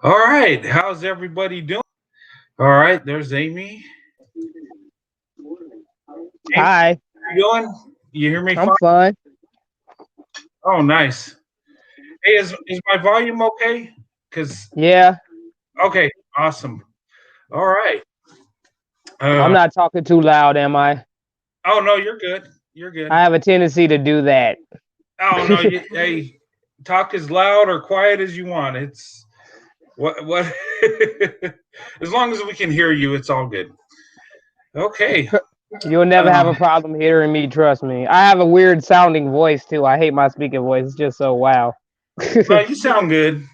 All right, how's everybody doing? All right, there's Amy. Amy, Hi, how you doing? You hear me I'm fine? fine. Oh, nice. Hey, is my volume okay? Cause Yeah, okay, awesome. All right. I'm Uh, not talking too loud, am I? oh no, you're good. You're good. I have a tendency to do that. Oh no, hey, talk as loud or quiet as you want. It's what. As long as we can hear you, it's all good. Okay. You'll never have Uh, a problem hearing me, trust me. I have a weird sounding voice too. I hate my speaking voice. It's just so wow. no, you sound good.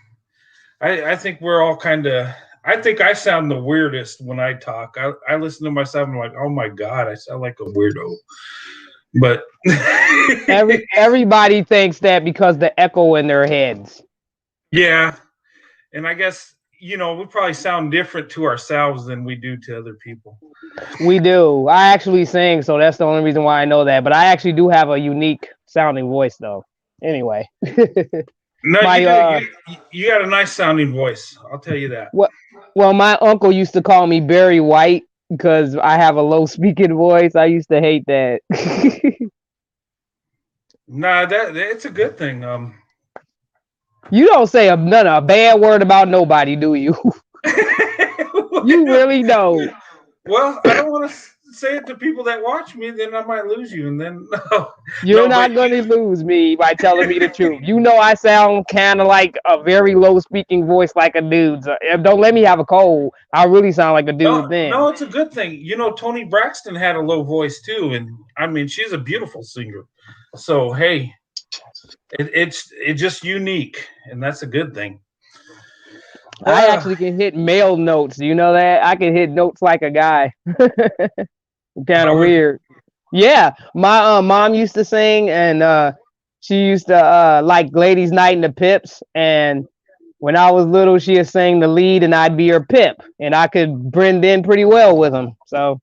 I think we're all kind of. I think I sound the weirdest when I talk. I listen to myself and I'm like, oh my god, I sound like a weirdo. But Everybody thinks that because the echo in their heads. yeah, and I guess we probably sound different to ourselves than we do to other people. We do. I actually sing, so that's the only reason why I know that. But I actually do have a unique sounding voice though. Anyway. No, you my do. You got a nice sounding voice. I'll tell you that. Well, my uncle used to call me Barry White because I have a low speaking voice. I used to hate that. Nah, that it's a good thing. You don't say a bad word about nobody, do you? You really don't. well, I don't want to say it to people that watch me. Then I might lose you, and then no, You're no. But not going to lose me by telling me the truth. You know I sound kind of like a very low speaking voice like a dude. So don't let me have a cold. I really sound like a no, dude then. no, it's a good thing. Tony Braxton had a low voice too, and I mean, she's a beautiful singer. So hey, it's just unique, and that's a good thing. I Uh, actually can hit male notes. Do you know that? I can hit notes like a guy. Kind of oh, weird. Yeah, my mom used to sing, and she used to like Ladies' Night in the Pips. And when I was little, she'd sing the lead, and I'd be her pip, and I could blend in pretty well with them. So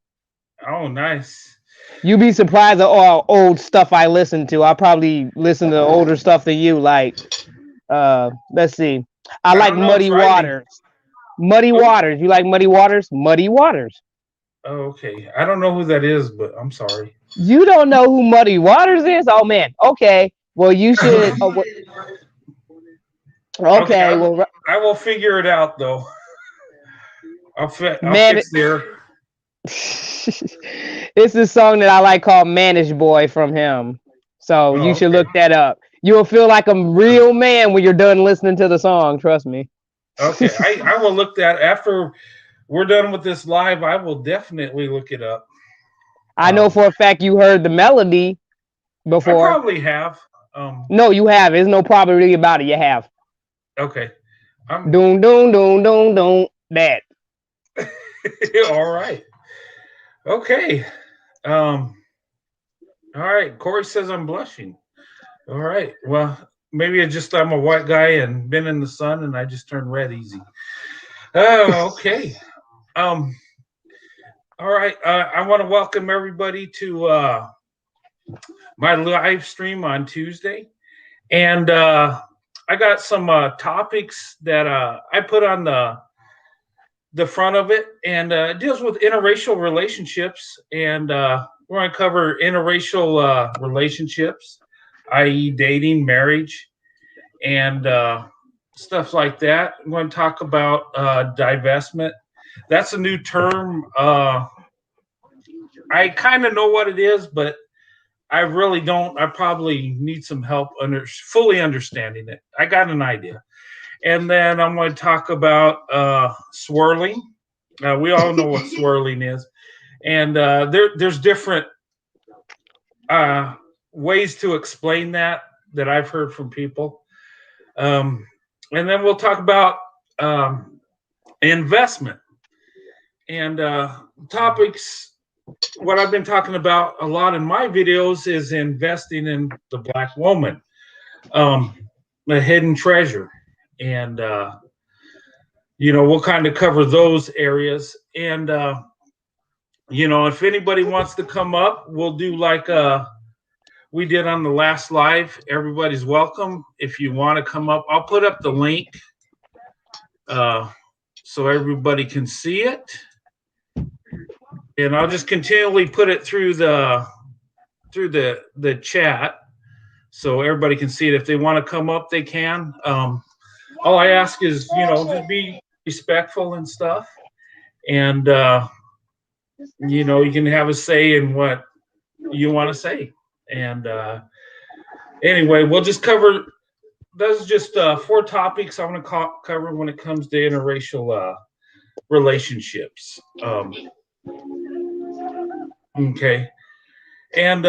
oh, nice. you'd be surprised at all old stuff I listen to. I probably listen to older stuff than you. Like, let's see, I I like don't know. Muddy Try me. Waters. Muddy Who? Waters. You like Muddy Waters? Muddy Waters. Oh, okay. I don't know who that is, but I'm sorry. You don't know who Muddy Waters is? Oh man. Okay. Well, you should. Okay, Okay. Well, I will figure it out though. I'll man, fix there. it's a song that I like called "Manish Boy" from him. So you Oh, should okay. look that up. You'll feel like a real man when you're done listening to the song. Trust me. Okay, I will look that after we're done with this live. I will definitely look it up. I know Um, for a fact you heard the melody I before. probably have. Um, No, you have. There's no probability about it. You have. okay. I'm Doom, doom, doom, doom, doom. That. all right. Okay. Um, all right. Corey says I'm blushing. All right. Well, maybe it's just I'm a white guy and been in the sun and I just turn red easy. Oh, okay. Um, all right. I want to welcome everybody to my live stream on Tuesday. And I got some topics that I put on the front of it, and it deals with interracial relationships. And we're going to cover interracial relationships, i.e., dating, marriage, and stuff like that. I'm going to talk about divestment. That's a new term. I kind of know what it is, but I really don't. I probably need some help fully understanding it. I got an idea. And then I'm going to talk about swirling. We all know what swirling is. And there's different uh, ways to explain that I've heard from people. Um, and then we'll talk about um, investment and topics. What I've been talking about a lot in my videos is investing in the black woman, um, the hidden treasure. And, we'll kind of cover those areas. And, if anybody wants to come up, we'll do like we did on the last live. Everybody's welcome. If you want to come up, I'll put up the link uh, so everybody can see it. And I'll just continually put it through the chat so everybody can see it. If they want to come up, they can. All I ask is, just be respectful and stuff, and you can have a say in what you want to say. And anyway, we'll just cover. Those just 4 topics I want to cover when it comes to interracial relationships. Okay, and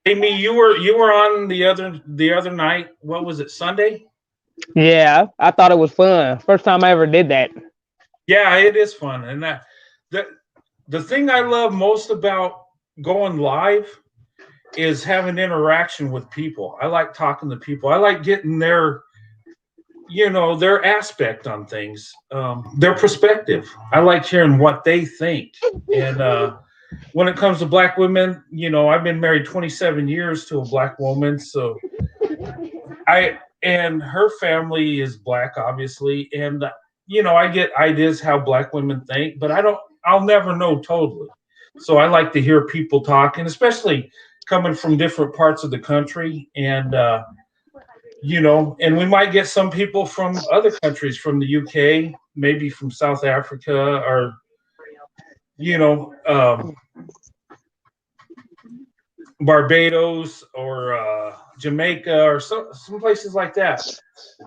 Amy, you were on the other night. What was it? Sunday? Yeah, I thought it was fun. First time I ever did that. Yeah, it is fun, and the the thing I love most about going live is having interaction with people. I like talking to people. I like getting their aspect on things, their perspective. I like hearing what they think. And when it comes to black women, I've been married 27 years to a black woman, so and her family is black, obviously, and I get ideas how black women think, but I'll never know totally. So I like to hear people talk, and especially coming from different parts of the country, and and we might get some people from other countries, from the UK, maybe from South Africa, or you know, um, Barbados, or Jamaica, or some places like that.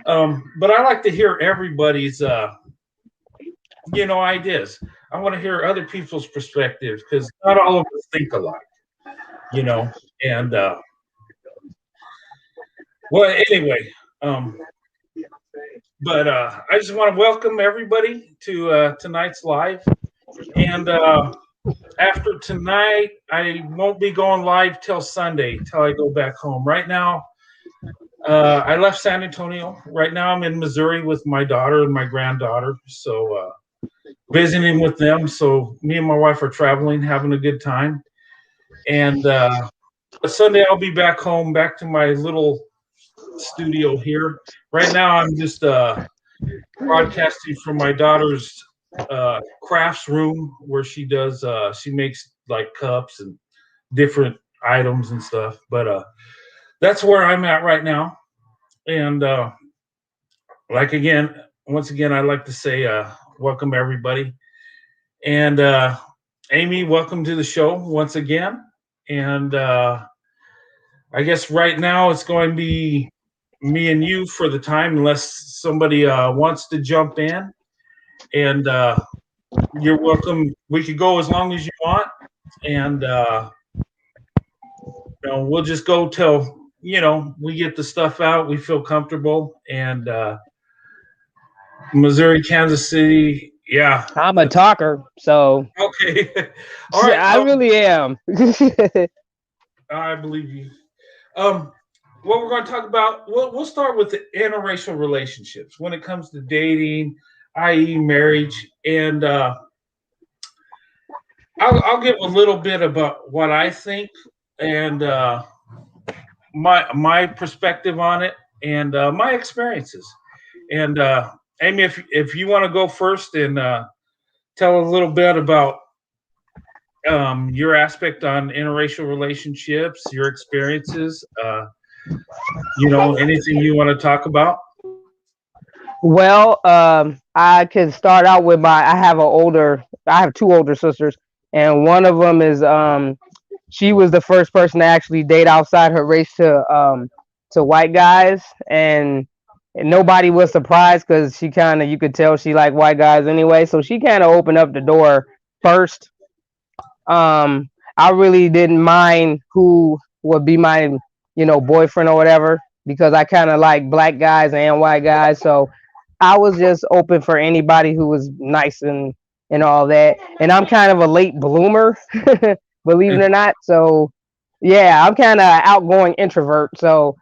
But I like to hear everybody's ideas. I want to hear other people's perspectives, because not all of us think alike, you know. And well, anyway, but I just want to welcome everybody to tonight's live. And after tonight, I won't be going live till Sunday, till I go back home. Right now, I left San Antonio. Right now, I'm in Missouri with my daughter and my granddaughter. So visiting with them. So me and my wife are traveling, having a good time. And Sunday, I'll be back home, back to my little studio here. Right now, I'm just broadcasting from my daughter's crafts room, where she makes like cups and different items and stuff. But that's where I'm at right now. And once again, I'd like to say welcome everybody. And Amy, welcome to the show once again. And I guess right now it's going to be me and you for the time, unless somebody wants to jump in. And you're welcome. We could go as long as you want, and we'll just go till we get the stuff out. We feel comfortable, and Missouri, Kansas City. Yeah, I'm a talker, so okay. All right, I really am. I believe you. What we're going to talk about, we'll start with the interracial relationships when it comes to dating, i.e., marriage, and I'll give a little bit about what I think, and my perspective on it, and my experiences. And Amy, if you want to go first and tell a little bit about your aspect on interracial relationships, your experiences, anything you want to talk about. Well, I can start out with I have 2 older sisters, and one of them is she was the first person to actually date outside her race to white guys, and nobody was surprised, because you could tell she liked white guys anyway, so she kind of opened up the door first. I really didn't mind who would be my boyfriend or whatever, because I kind of like black guys and white guys, so I was just open for anybody who was nice and all that. And I'm kind of a late bloomer, believe it or not. So yeah, I'm kind of outgoing introvert. So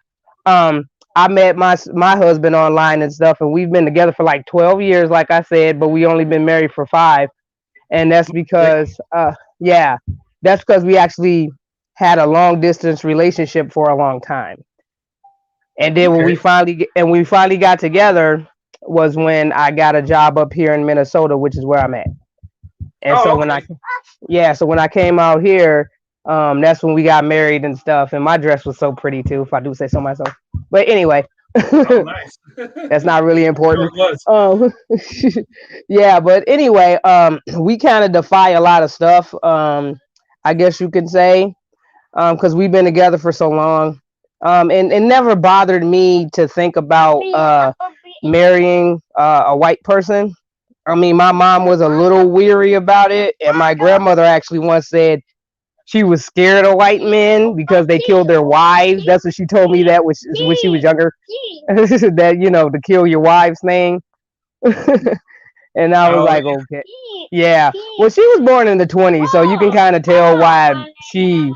I met my husband online and stuff, and we've been together for like 12 years, like I said, but we only been married for 5. And that's because that's because we actually had a long distance relationship for a long time. And then when we finally got together, was when I got a job up here in Minnesota, which is where I'm at. And Oh, so when okay. I yeah, so when I came out here, that's when we got married and stuff. And my dress was so pretty too, if I do say so myself. But anyway, Oh, nice. that's not really Sure important. was. Um, yeah, but anyway, we kind of defy a lot of stuff. I guess you could say, because we've been together for so long. And it never bothered me to think about marrying a white person. I mean, my mom was a little weary about it, and my grandmother actually once said she was scared of white men because they killed their wives. That's what she told me that when she was younger. That to kill your wives thing. And I was Oh, like, okay, yeah. Well, she was born in the 20s, so you can kind of tell why she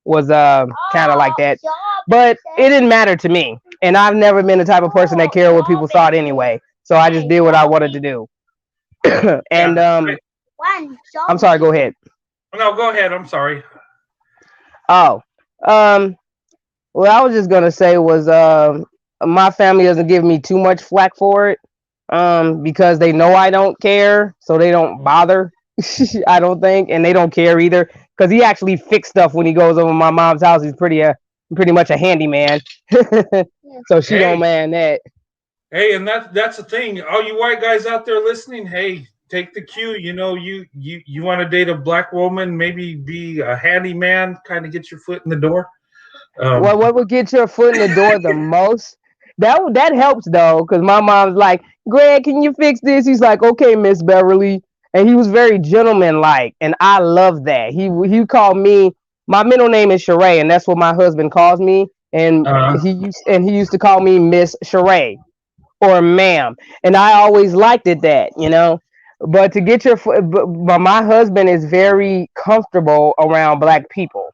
was kind of like that. But it didn't matter to me, and I've never been the type of person that cared what people thought anyway. So I just did what I wanted to do. yeah. And I'm sorry. Go ahead. No, go ahead. I'm sorry. Oh, um, what I was just gonna say was, my family doesn't give me too much flack for it, because they know I don't care, so they don't bother. I don't think, and they don't care either, because he actually fixed stuff when he goes over my mom's house. He's pretty much a handyman, so she don't Hey, mind that. hey, and that's the thing. All you white guys out there listening, hey, take the cue. You want to date a black woman, maybe be a handyman, kind of get your foot in the door. Um, Well, what would get your foot in the door the most? That helps though, because my mom's like, Greg, can you fix this? He's like, okay, Miss Beverly, and he was very gentleman-like, and I love that. He called me. My middle name is Sheree, and that's what my husband calls me, and uh, he used to call me Miss Sheree or ma'am, and I always liked it that. But to get your foot, but my husband is very comfortable around black people,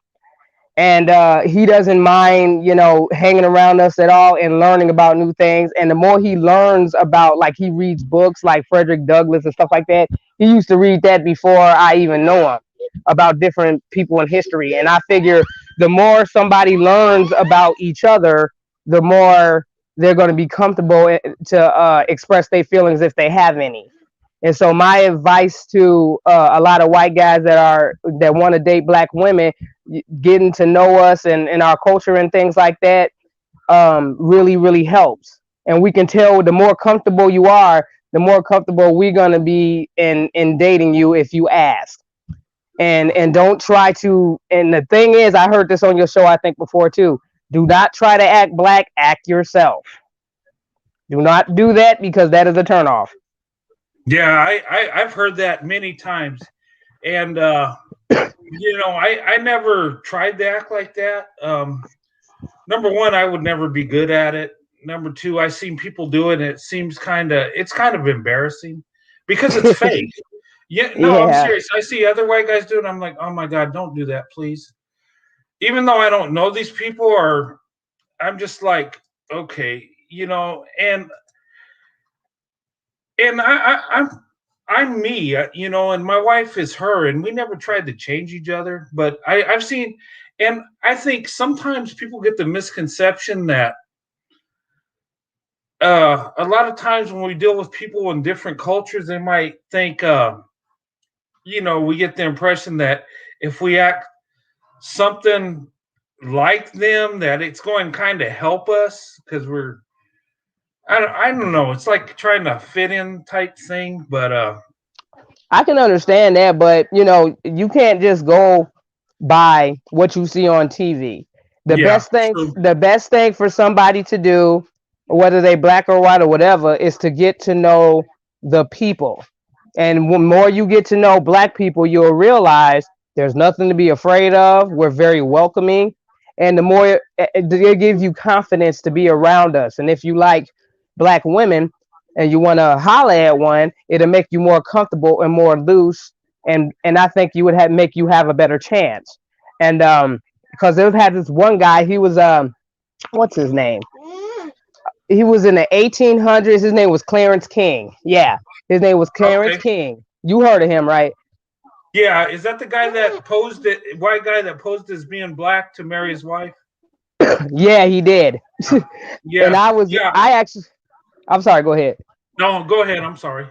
and he doesn't mind hanging around us at all and learning about new things. And the more he learns about, like, he reads books like Frederick Douglass and stuff like that. He used to read that before I even know him, about different people in history. And I figure the more somebody learns about each other, the more they're going to be comfortable to express their feelings if they have any. And so my advice to a lot of white guys that want to date black women, getting to know us and our culture and things like that, really, really helps. And we can tell the more comfortable you are, the more comfortable we're gonna be in dating you if you ask. And don't try to. And the thing is, I heard this on your show, I think, before too. Do not try to act black. Act yourself. Do not do that, because that is a turnoff. yeah, I've heard that many times, and I never tried to act like that. Number one, I would never be good at it. Number two, I've seen people do it, and it's kind of embarrassing because it's fake. Yeah, no, I'm Yeah. serious. I see other white guys do it. I'm like, oh my god, don't do that, please. Even though I don't know these people, or I'm just like, okay, and I'm me, and my wife is her, and we never tried to change each other. But I've seen, and I think sometimes people get the misconception that a lot of times when we deal with people in different cultures, they might think, we get the impression that if we act something like them, that it's going to kind of help us because I don't know. It's like trying to fit in type thing, but I can understand that, but you can't just go by what you see on TV. The yeah, best thing, true. the best thing for somebody to do, whether they black or white or whatever, is to get to know the people. And the more you get to know black people, you'll realize there's nothing to be afraid of. We're very welcoming, and the more it gives you confidence to be around us. And if you like black women and you want to holler at one, it'll make you more comfortable and more loose. And I think you would make you have a better chance. And because there had this one guy, he was what's his name? He was in the 1800s. His name was Clarence King. Yeah, his name was Clarence Okay. King. You heard of him, right? Yeah, is that the guy that posed it? White guy that posed as being black to marry his wife? Yeah, he did. And Yeah, yeah. I actually, I'm sorry. Go ahead. No, go ahead. I'm sorry.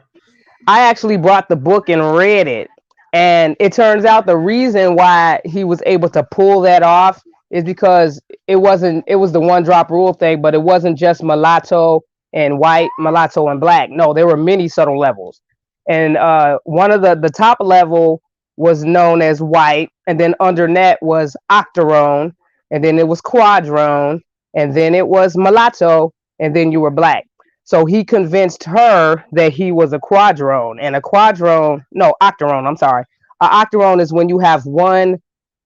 I actually brought the book and read it. And it turns out the reason why he was able to pull that off is because it was the one drop rule thing, but it wasn't just mulatto and white, mulatto and black. No, there were many subtle levels. And one of the top level was known as white, and then under that was octoroon, and then it was quadroon, and then it was mulatto, and then you were black. So he convinced her that he was a quadrone, and a quadrone, no, octoroon, I'm sorry. A octoroon is when you have one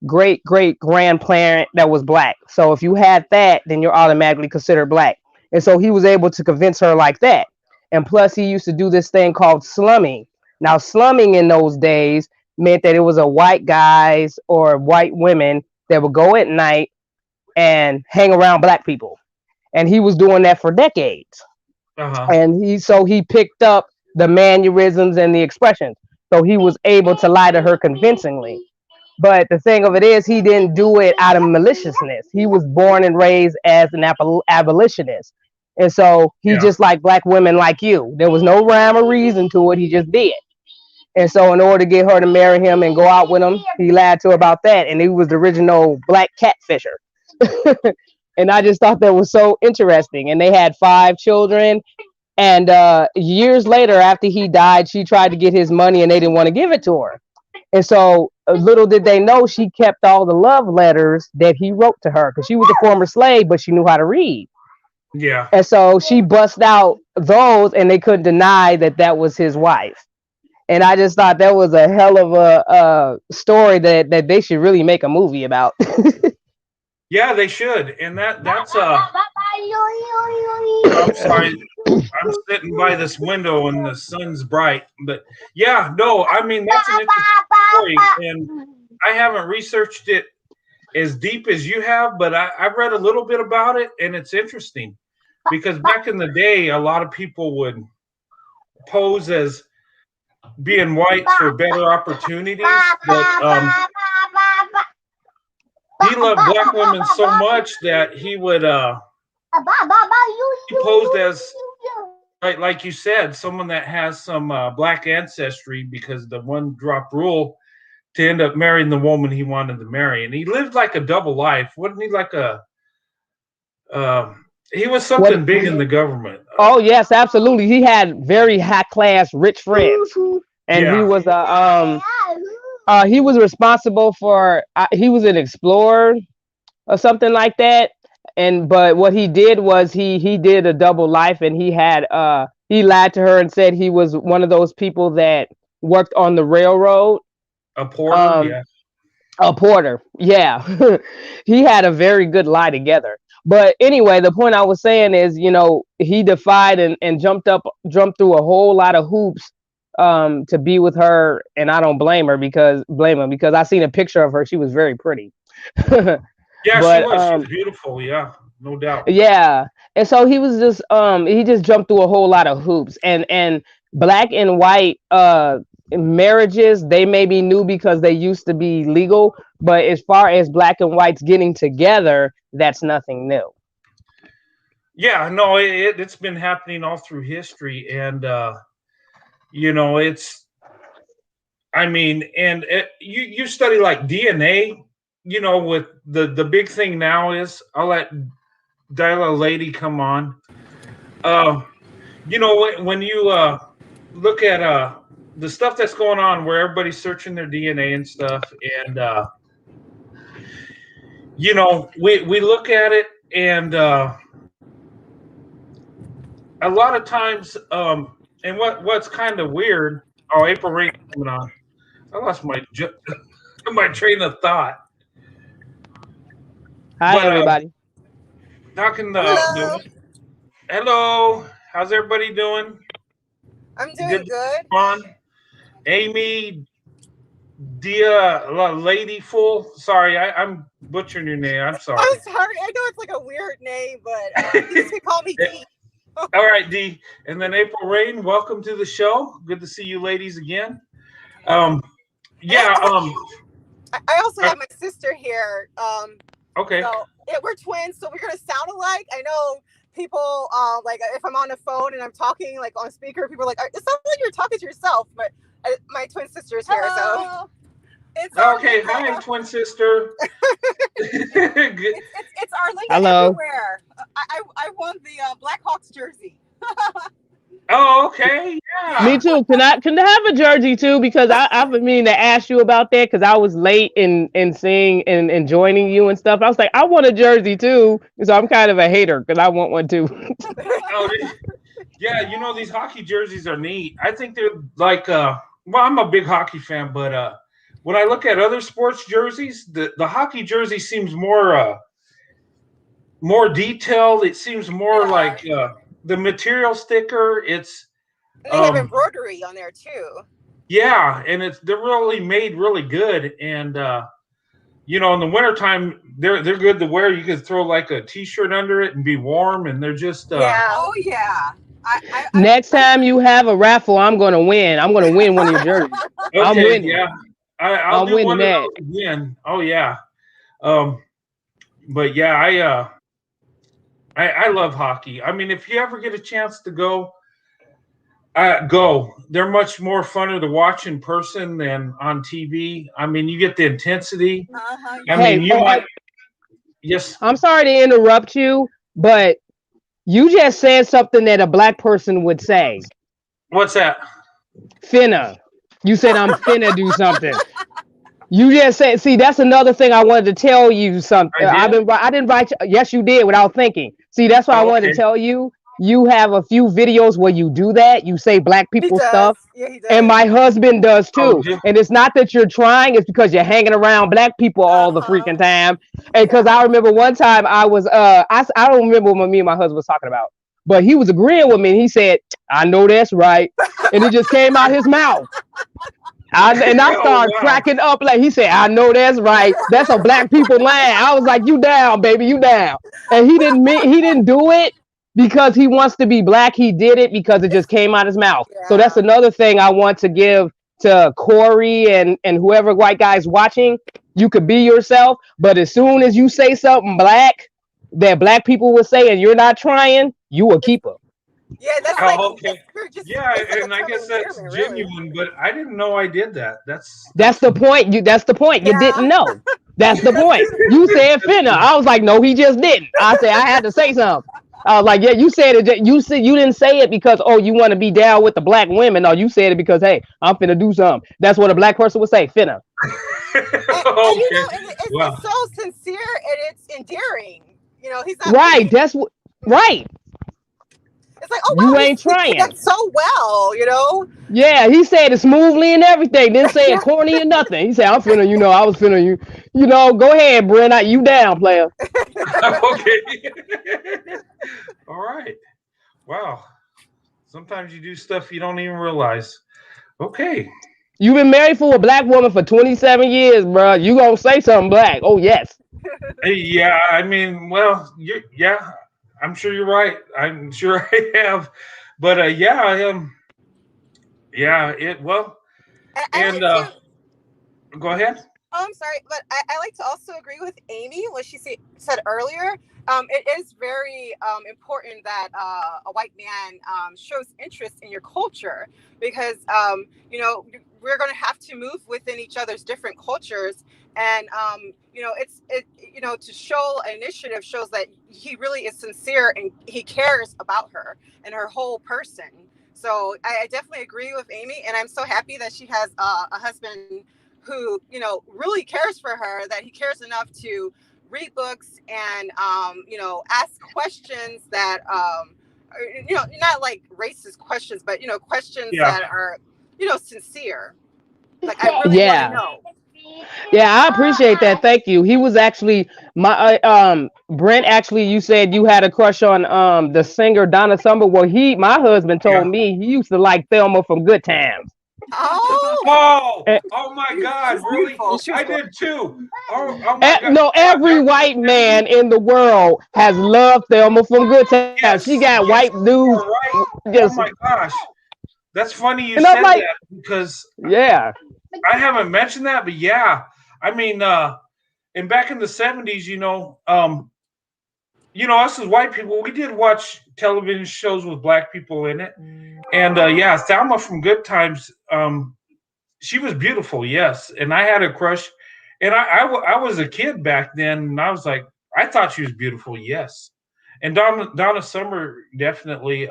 great great grandparent that was black. So if you had that, then you're automatically considered black. And so he was able to convince her like that. And plus, he used to do this thing called slumming. Now, slumming in those days meant that it was a white guys or white women that would go at night and hang around black people. And he was doing that for decades. Uh-huh. And he picked up the mannerisms and the expressions. So he was able to lie to her convincingly. But the thing of it is, he didn't do it out of maliciousness. He was born and raised as an abolitionist. And so he Yeah. just like black women like you. There was no rhyme or reason to it. He just did. And so in order to get her to marry him and go out with him, he lied to her about that. And he was the original black catfisher. And I just thought that was so interesting. And they had 5 children. And years later, after he died, she tried to get his money and they didn't want to give it to her. And so little did they know, she kept all the love letters that he wrote to her because she was a former slave, but she knew how to read. Yeah. And so she bust out those and they couldn't deny that that was his wife. And I just thought that was a hell of a story that they should really make a movie about. Yeah, they should. And that's I'm sorry. I'm sitting by this window and the sun's bright. But yeah, no, I mean that's an interesting story. And I haven't researched it as deep as you have, but I've read a little bit about it and it's interesting. Because back in the day, a lot of people would pose as being white for better opportunities, but he loved black women so much that he would he posed as like you said, someone that has some black ancestry because the one drop rule to end up marrying the woman he wanted to marry, and he lived like a double life. Wasn't he like a? He was something What? big in the government. Oh yes, absolutely. He had very high class, rich friends, and Yeah. he was responsible for. He was an explorer or something like that. And but what he did was he did a double life, and he lied to her and said he was one of those people that worked on the railroad. A porter, Um, yeah. a porter, yeah. He had a very good lie together. But anyway, the point I was saying is, he defied and jumped through a whole lot of hoops to be with her, and I don't blame him because I seen a picture of her. She was very pretty. Yeah, she But was. She was beautiful. Yeah, no doubt. yeah, and so he just jumped through a whole lot of hoops, and black and white marriages, they may be new because they used to be legal, but as far as black and whites getting together, that's nothing new. Yeah, no, it's been happening all through history, and it's. I mean, and you study like DNA. With the big thing now is I'll let Diala Lady come on. Uh, when you look at the stuff that's going on where everybody's searching their DNA and stuff, and we look at it, and a lot of times, and what's kind of weird. Oh, April Rain coming on. I lost my my train of thought. Hi, But everybody. talking Hello. hello, how's everybody doing? I'm doing Good to good. be on. Amy, Dia, Lady Full. Sorry, I'm butchering your name. I'm sorry. I'm sorry. I know it's like a weird name, but you can call me D. All right, D. And then April Rain, welcome to the show. Good to see you ladies again. Yeah. I also have my sister here. Okay. So we're twins, so we're gonna sound alike. I know people, like if I'm on the phone and I'm talking like on speaker, people are like, it sounds like you're talking to yourself. But my twin sister's here, so it's Okay, hi, twin sister. it's Arlene Hello. everywhere. I won the Blackhawks jersey. Oh, okay, yeah. Me too. Can I have a jersey too? Because I've been meaning to ask you about that because I was late in seeing and joining you and stuff. I was like, I want a jersey too. So I'm kind of a hater because I want one too. Oh, yeah, these hockey jerseys are neat. I think they're like, well, I'm a big hockey fan, but when I look at other sports jerseys, the hockey jersey seems more detailed. It seems more like the material sticker. It's and they have embroidery on there too. Yeah, and they're really made really good, and in the wintertime they're good to wear. You could throw like a t-shirt under it and be warm, and they're just yeah. Oh yeah. Next time you have a raffle, I'm gonna win. I'm gonna win one of your jerseys. Okay, I'm winning. Yeah, I'll do one that. of those again. Oh yeah, but yeah, I love hockey. I mean, if you ever get a chance to go, go. They're much more funner to watch in person than on TV. I mean, you get the intensity. Yes. I'm sorry to interrupt you, but you just said something that a black person would say. What's that? Finna. You said I'm finna do something. You just said, see, that's another thing I wanted to tell you something. I didn't write you. Yes, you did without thinking. See, that's why I wanted to tell you. You have a few videos where you do that. You say black people stuff. Yeah, he does. And my husband does too. And it's not that you're trying, it's because you're hanging around black people all the freaking time. And because I remember one time I was I don't remember what me and my husband was talking about, but he was agreeing with me and he said, I know that's right. And it just came out his mouth. I started cracking up like he said, I know that's right. That's a black people line. I was like, you down, baby, you down. And he didn't do it because he wants to be black. He did it because it just came out his mouth. Yeah. So that's another thing I want to give to Corey and whoever white guy's watching. You could be yourself, but as soon as you say something black that black people will say and you're not trying, you a keeper. Yeah, that's like okay. And I guess that's genuine, but I didn't know I did that. That's the point. That's the point. You didn't know. That's the point. You said finna. I was like, no, he just didn't. I said I had to say something. I was like, yeah, you said it. You didn't say it because you want to be down with the black women. No, you said it because hey, I'm finna do something. That's what a black person would say, finna. It's so sincere and it's endearing. He's not right. That's what. Right. It's like, oh, wow, you ain't trying. That's so well, Yeah, he said it smoothly and everything. Didn't say it corny or nothing. He said, I'm finna, I was finna you. Go ahead, Brent. You down, player. Okay. All right. Wow. Sometimes you do stuff you don't even realize. Okay. You've been married for a black woman for 27 years, bro. You gonna say something black. Oh, yes. Yeah, I mean, well, yeah. I'm sure you're right. I'm sure I have, but go ahead. Oh, I'm sorry, but I like to also agree with Amy what she said earlier. It is very important that a white man shows interest in your culture because we're going to have to move within each other's different cultures, and to show initiative shows that he really is sincere and he cares about her and her whole person. So I definitely agree with Amy, and I'm so happy that she has a husband who really cares for her, that he cares enough to read books and ask questions that not like racist questions, but questions that are sincere. Like I really want to know. Yeah, I appreciate that. Thank you. He was actually my Brent. Actually, you said you had a crush on the singer Donna Summer. Well, my husband told me he used to like Thelma from Good Times. Oh my God! Really? I did too. Oh my God. No, every white man in the world has loved Thelma from Good Times. Yes, she got white dudes. Right. Oh my gosh, that's funny you said that because I haven't mentioned that, but yeah, I mean, and back in the 70s, us as white people, we did watch television shows with black people in it, and yeah, Thelma from Good Times. She was beautiful, yes, and I had a crush, and I was a kid back then, and I was like, I thought she was beautiful, yes, and Donna Summer definitely.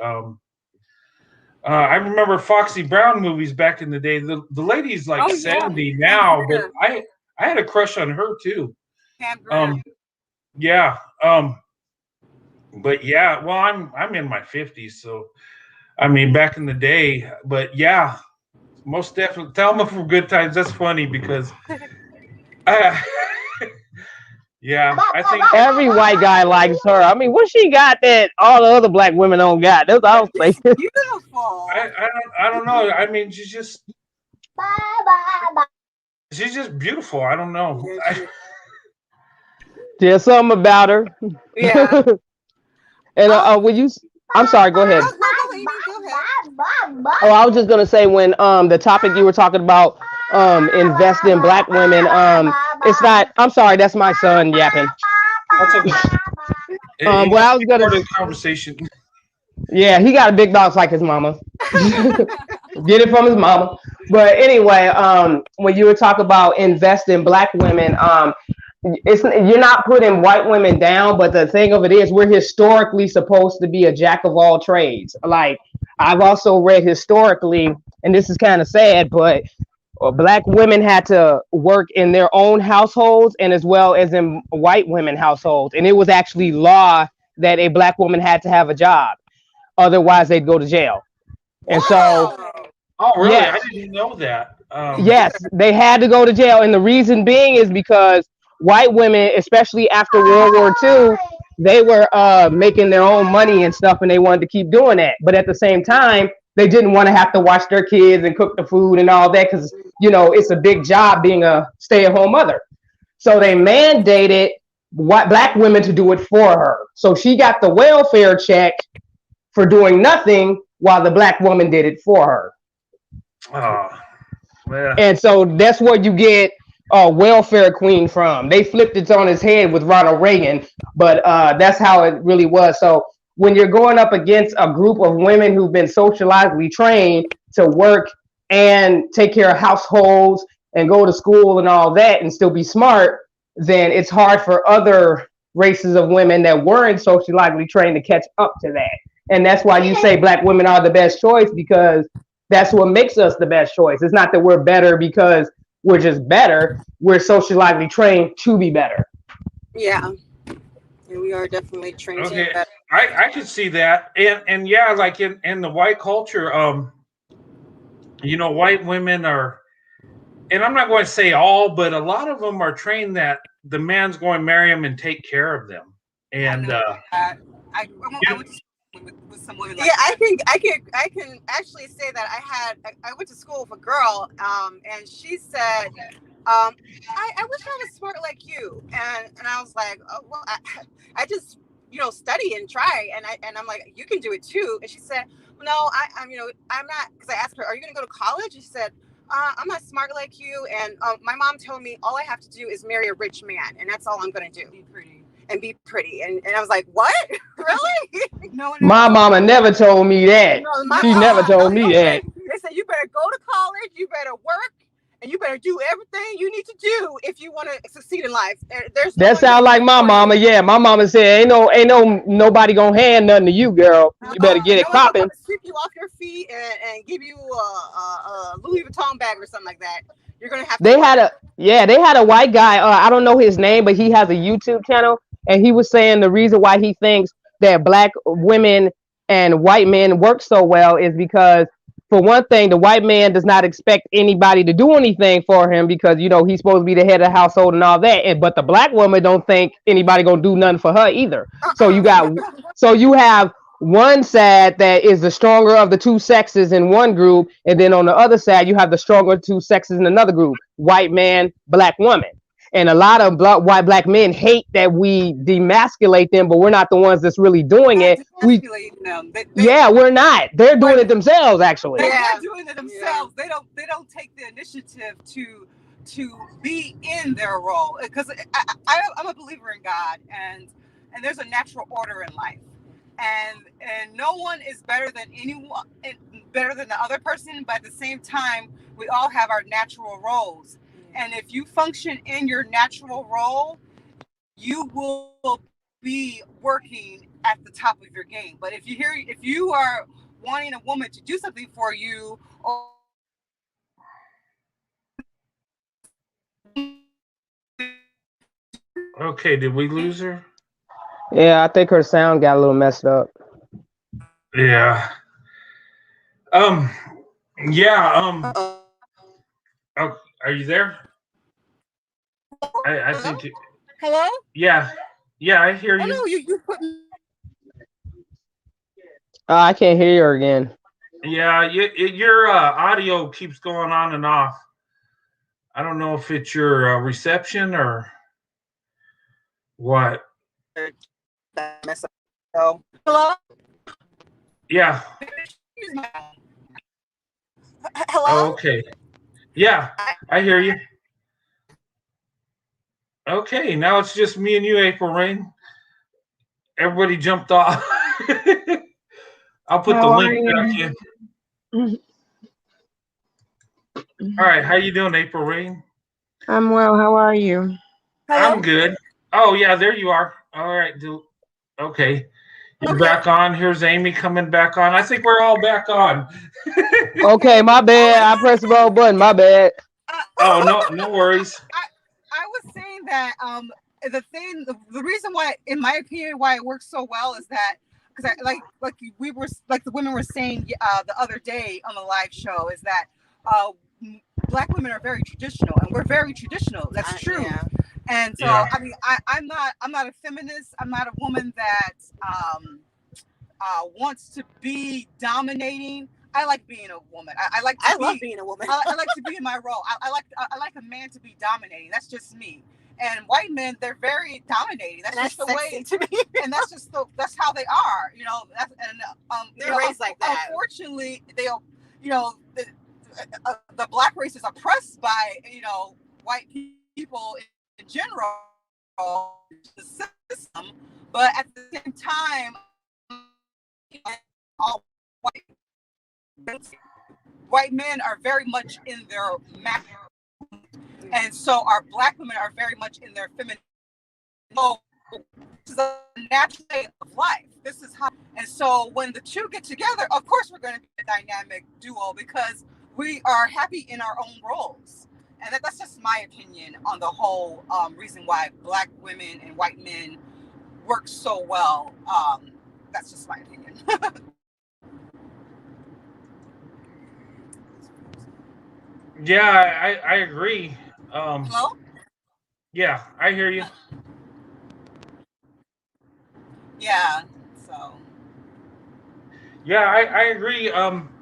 I remember Foxy Brown movies back in the day. The lady's like 70 now, but I had a crush on her too. Um, yeah. But yeah, well, I'm in my 50s, so I mean, back in the day, but yeah, most definitely. Thelma from Good Times. That's funny because, uh, yeah, I think Every white guy likes her. I mean, what she got that all the other black women don't got? That's what I was She's thinking. beautiful. I don't know. I mean, she's just beautiful. I don't know. There's something about her. Yeah. And when you, I'm sorry. Go ahead. No, go, Amy, go ahead. Oh, I was just gonna say when the topic you were talking about invest in black women it's not. I'm sorry, that's my son yapping. That's okay. Well, I was gonna. Part of the conversation. Yeah, he got a big box like his mama. Get it from his mama. But anyway, when you were talking about invest in black women, it's you're not putting white women down, but the thing of it is we're historically supposed to be a jack of all trades. Like I've also read historically, and this is kind of sad, but black women had to work in their own households and as well as in white women households, and it was actually law that a black woman had to have a job, otherwise they'd go to jail. And so Oh, really? yes, I didn't know that. yes, they had to go to jail, and the reason being is because white women, especially after World War II, they were making their own money and stuff, and they wanted to keep doing that. But at the same time, they didn't want to have to watch their kids and cook the food and all that because it's a big job being a stay-at-home mother. So they mandated black women to do it for her. So she got the welfare check for doing nothing while the black woman did it for her. Oh, man. And so that's where you get welfare queen from. They flipped it on his head with Ronald Reagan, but that's how it really was. So when you're going up against a group of women who've been socializely trained to work and take care of households and go to school and all that and still be smart, then it's hard for other races of women that weren't sociologically trained to catch up to that. And that's why you say black women are the best choice, because that's what makes us the best choice. It's not that we're better because we're just better. We're sociologically trained to be better. Yeah. And we are definitely trained to be Okay, better. I could see that, and yeah, like in the white culture, white women are, and I'm not going to say all, but a lot of them are trained that the man's going to marry them and take care of them, and I went to school with some women like Yeah, that. I can actually say that I went to school with a girl, and she said, I wish I was smart like you, and I was like, oh well, I just study and try, and I'm like, you can do it too. And she said, no, I'm not, because I asked her, are you gonna go to college? And she said, I'm not smart like you, and my mom told me all I have to do is marry a rich man, and that's all I'm gonna do. Be pretty. And be pretty. And I was like, what? Really? No one My mama never told me that. No, my She mom- never told me that. They said you better go to college, you better work, and you better do everything you need to do if you want to succeed in life. There's no That one sound to like my support mama. you. Yeah, my mama said, ain't no nobody gonna hand nothing to you, girl. You better get it No one's gonna popping. sweep you off your feet and give you a Louis Vuitton bag or something like that. You're gonna have to They work. had a white guy. I don't know his name, but he has a YouTube channel, and he was saying the reason why he thinks that black women and white men work so well is because, for one thing, the white man does not expect anybody to do anything for him because he's supposed to be the head of the household and all that. But the black woman don't think anybody gonna do nothing for her either. So you have one side that is the stronger of the two sexes in one group, and then on the other side you have the stronger two sexes in another group: white man, black woman. And a lot of white black men hate that we demasculate them, but we're not the ones that's really doing it. Demasculating them. We're not. They're doing it themselves, actually. They're doing it themselves. They don't take the initiative to be in their role, because I'm a believer in God, and and there's a natural order in life, and no one is better than anyone, better than the other person, but at the same time we all have our natural roles, and if you function in your natural role, you will be working at the top of your game. But if you are wanting a woman to do something for you, or Okay, did we lose her? Yeah, I think her sound got a little messed up. Yeah. Um. Yeah. Oh, are you there? I think. hello? Yeah. Yeah, I hear Oh you. no, you put me. I can't hear her again. Yeah, your audio keeps going on and off. I don't know if it's your reception or what. Mess up. So, hello? Yeah. Hello? Okay. Yeah, I hear you. Okay, now it's just me and you, April Rain. Everybody jumped off. I'll put the How are link back you? in. All right, how you doing, April Rain? I'm well. How are you? Hello? I'm good. Oh yeah, there you are. All right, okay. You're Okay. back on. Here's Amy coming back on. I think we're all back on. Okay, my bad. I pressed the wrong button. My bad. Oh no worries. I was saying that the reason why, in my opinion, why it works so well is that because the women were saying the other day on the live show is that Black women are very traditional, and we're very traditional. That's true. Yeah. And so I mean I'm not a feminist. I'm not a woman that wants to be dominating. I like being a woman. I love being a woman. I like to be in my role. I like a man to be dominating. That's just me. And white men, they're very dominating. That's just the way to me. And that's how they are. You know. They're raised like that. Unfortunately, the black race is oppressed by white people in general, the system. But at the same time, all white men are very much in their masculine, and so our Black women are very much in their feminine. So this is a natural way of life. This is how, and so when the two get together, of course we're going to be a dynamic duo because we are happy in our own roles. And that's just my opinion on the whole reason why Black women and white men work so well. That's just my opinion. Yeah, I agree. Hello? Yeah, I hear you. Yeah. So. Yeah, I agree.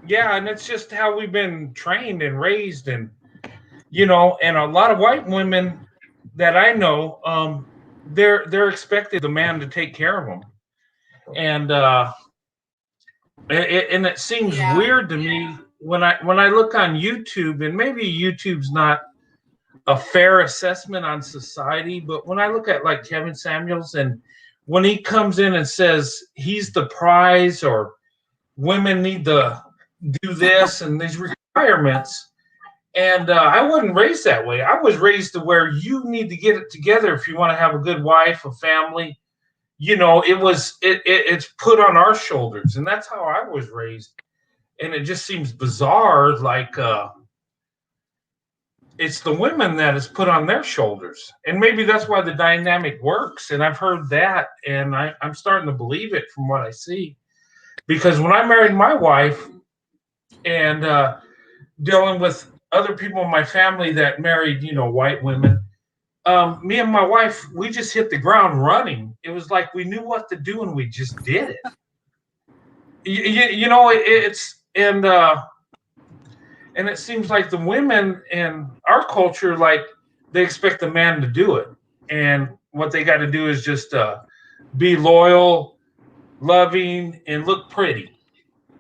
Yeah, and it's just how we've been trained and raised, and and a lot of white women that I know, they're expected the man to take care of them, and it seems weird to me when I look on YouTube, and maybe YouTube's not a fair assessment on society, but when I look at like Kevin Samuels, and when he comes in and says he's the prize, or women need to do this and these requirements. And I wasn't raised that way. I was raised to where you need to get it together if you want to have a good wife, a family. It's put on our shoulders, and that's how I was raised. And it just seems bizarre, like it's the women that is put on their shoulders, and maybe that's why the dynamic works. And I've heard that, and I'm starting to believe it from what I see. Because when I married my wife, and dealing with other people in my family that married, white women, me and my wife, we just hit the ground running. It was like we knew what to do and we just did it. It's and it seems like the women in our culture, like they expect the man to do it, and what they got to do is just be loyal, loving, and look pretty.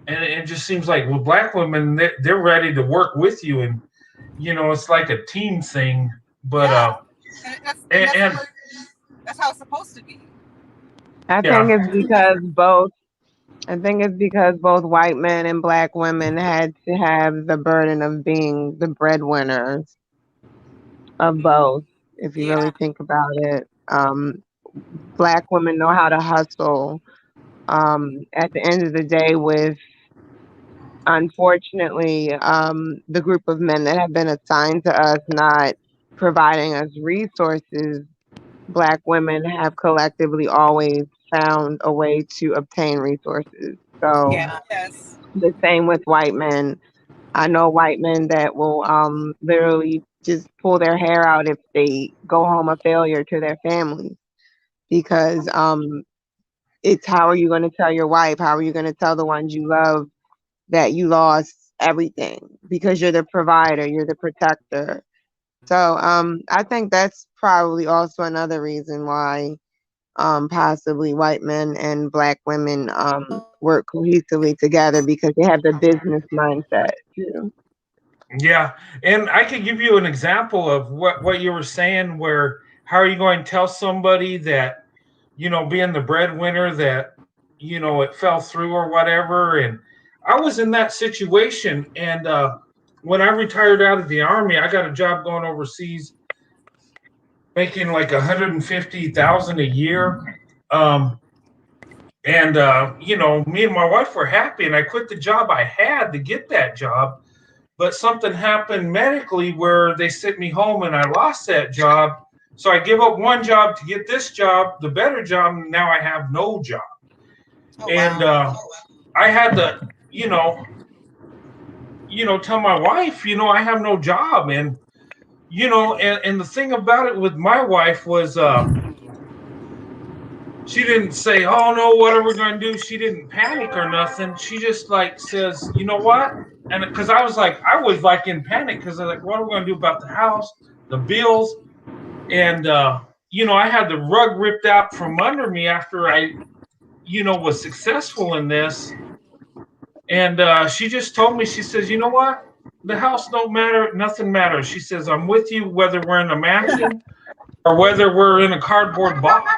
And it just seems like with Black women, they're ready to work with you, and it's like a team thing. But that's how it's supposed to be. I think Yeah, it's because both. I think it's because both white men and black women had to have the burden of being the breadwinners of both. If you really Yeah. think about it, black women know how to hustle. At the end of the day, with unfortunately, the group of men that have been assigned to us not providing us resources, black women have collectively always found a way to obtain resources. So Yeah. Yes. the same with white men. I know white men that will literally just pull their hair out if they go home a failure to their families because it's how are you going to tell your wife? How are you going to tell the ones you love that you lost everything because you're the provider, you're the protector. So I think that's probably also another reason why possibly white men and black women work cohesively together because they have the business mindset too. yeah. And I could give you an example of what you were saying. Where how are you going to tell somebody that being the breadwinner that it fell through or whatever? And I was in that situation, and when I retired out of the army, I got a job going overseas, making like 150,000 a year. Um, and me and my wife were happy, and I quit the job I had to get that job. But something happened medically where they sent me home, and I lost that job. So I give up one job to get this job, the better job, and now I have no job. Oh And wow. I had to, tell my wife, I have no job, and and the thing about it with my wife was, she didn't say, "Oh no, what are we going to do?" She didn't panic or nothing. She just like says, "You know what?" And because I was like in panic because I was like, "What are we going to do about the house, the bills?" And I had the rug ripped out from under me after I, was successful in this. And she just told me, she says, "You know what? The house don't matter. Nothing matters." She says, "I'm with you whether we're in a mansion or whether we're in a cardboard box,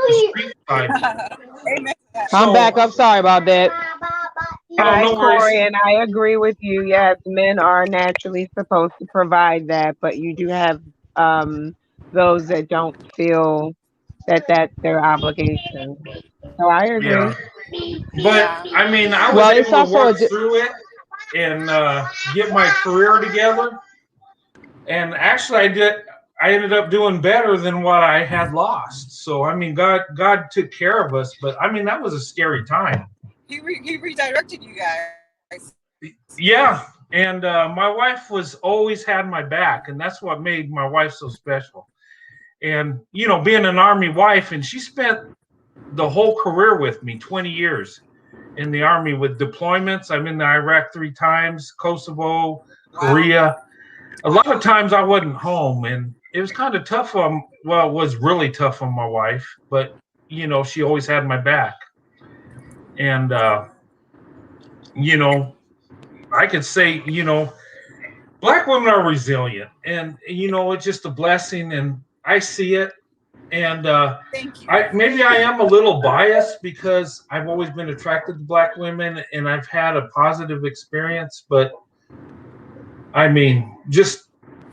the street side." Amen to that. I'm So, back. I'm sorry about that. oh, Hi, no worries. Corey, and I agree with you. Yes, men are naturally supposed to provide that, but you do have um, those that don't feel that that's their obligation. So I agree. Yeah. But Yeah. I mean, I was Well, it's able to also work through it and get my career together. And actually, I did. I ended up doing better than what I had lost. So I mean, God took care of us. But I mean, that was a scary time. He redirected you guys. Yeah. And my wife was always had my back, and that's what made my wife so special. And being an army wife, and she spent the whole career with me, 20 years in the army with deployments. I'm in the Iraq 3 times, Kosovo, Wow. Korea. A lot of Wow. times I wasn't home, and it was kind of tough on, well, it was really tough on my wife, but she always had my back. And you know, I could say, black women are resilient, and it's just a blessing, and I see it. And Thank you. I am a little biased because I've always been attracted to black women, and I've had a positive experience. But I mean, just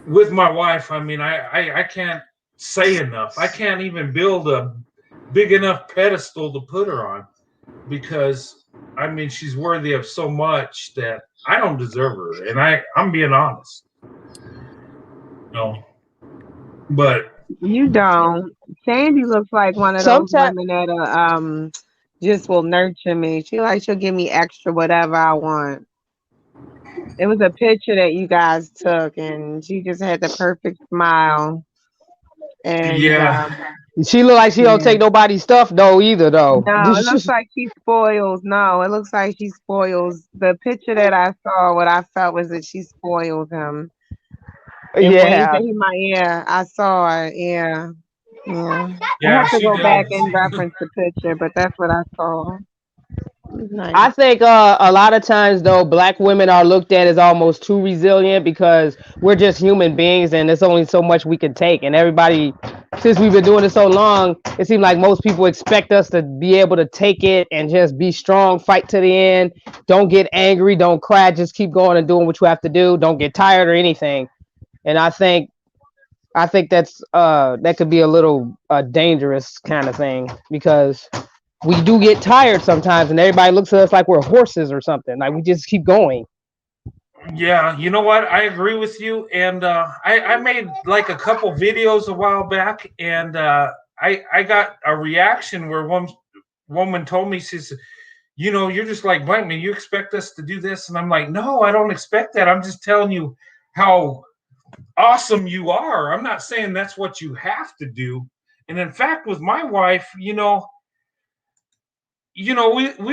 with my wife, I mean, I can't say enough. I can't even build a big enough pedestal to put her on, because I mean, she's worthy of so much that I don't deserve her, and I'm being honest. No, but You don't. Sandy looks like one of those sometimes. women that just will nurture me. She'll give me extra whatever I want. It was a picture that you guys took, and she just had the perfect smile. And yeah, She look like she don't yeah. take nobody's stuff though either though. No, it looks like she spoils. No, it looks like she spoils. The picture that I saw, what I felt was that she spoils him in ways that Yeah. he might. Yeah, I saw it. Yeah, yeah. I yeah, have to she go back does. and reference the picture, but that's what I saw. It was nice. I think a lot of times though, black women are looked at as almost too resilient because we're just human beings and there's only so much we can take, and everybody since we've been doing it so long, it seems like most people expect us to be able to take it and just be strong, fight to the end. Don't get angry, don't cry, just keep going and doing what you have to do. Don't get tired or anything. And I think that's that could be a little dangerous kind of thing because we do get tired sometimes, and everybody looks at us like we're horses or something. Like we just keep going. Yeah, you know what? I agree with you. And I made like a couple videos a while back, and I got a reaction where one woman told me, she said, you know, you're just like blank me. You expect us to do this, and I'm like, no, I don't expect that. I'm just telling you how awesome you are. I'm not saying that's what you have to do. And in fact, with my wife, we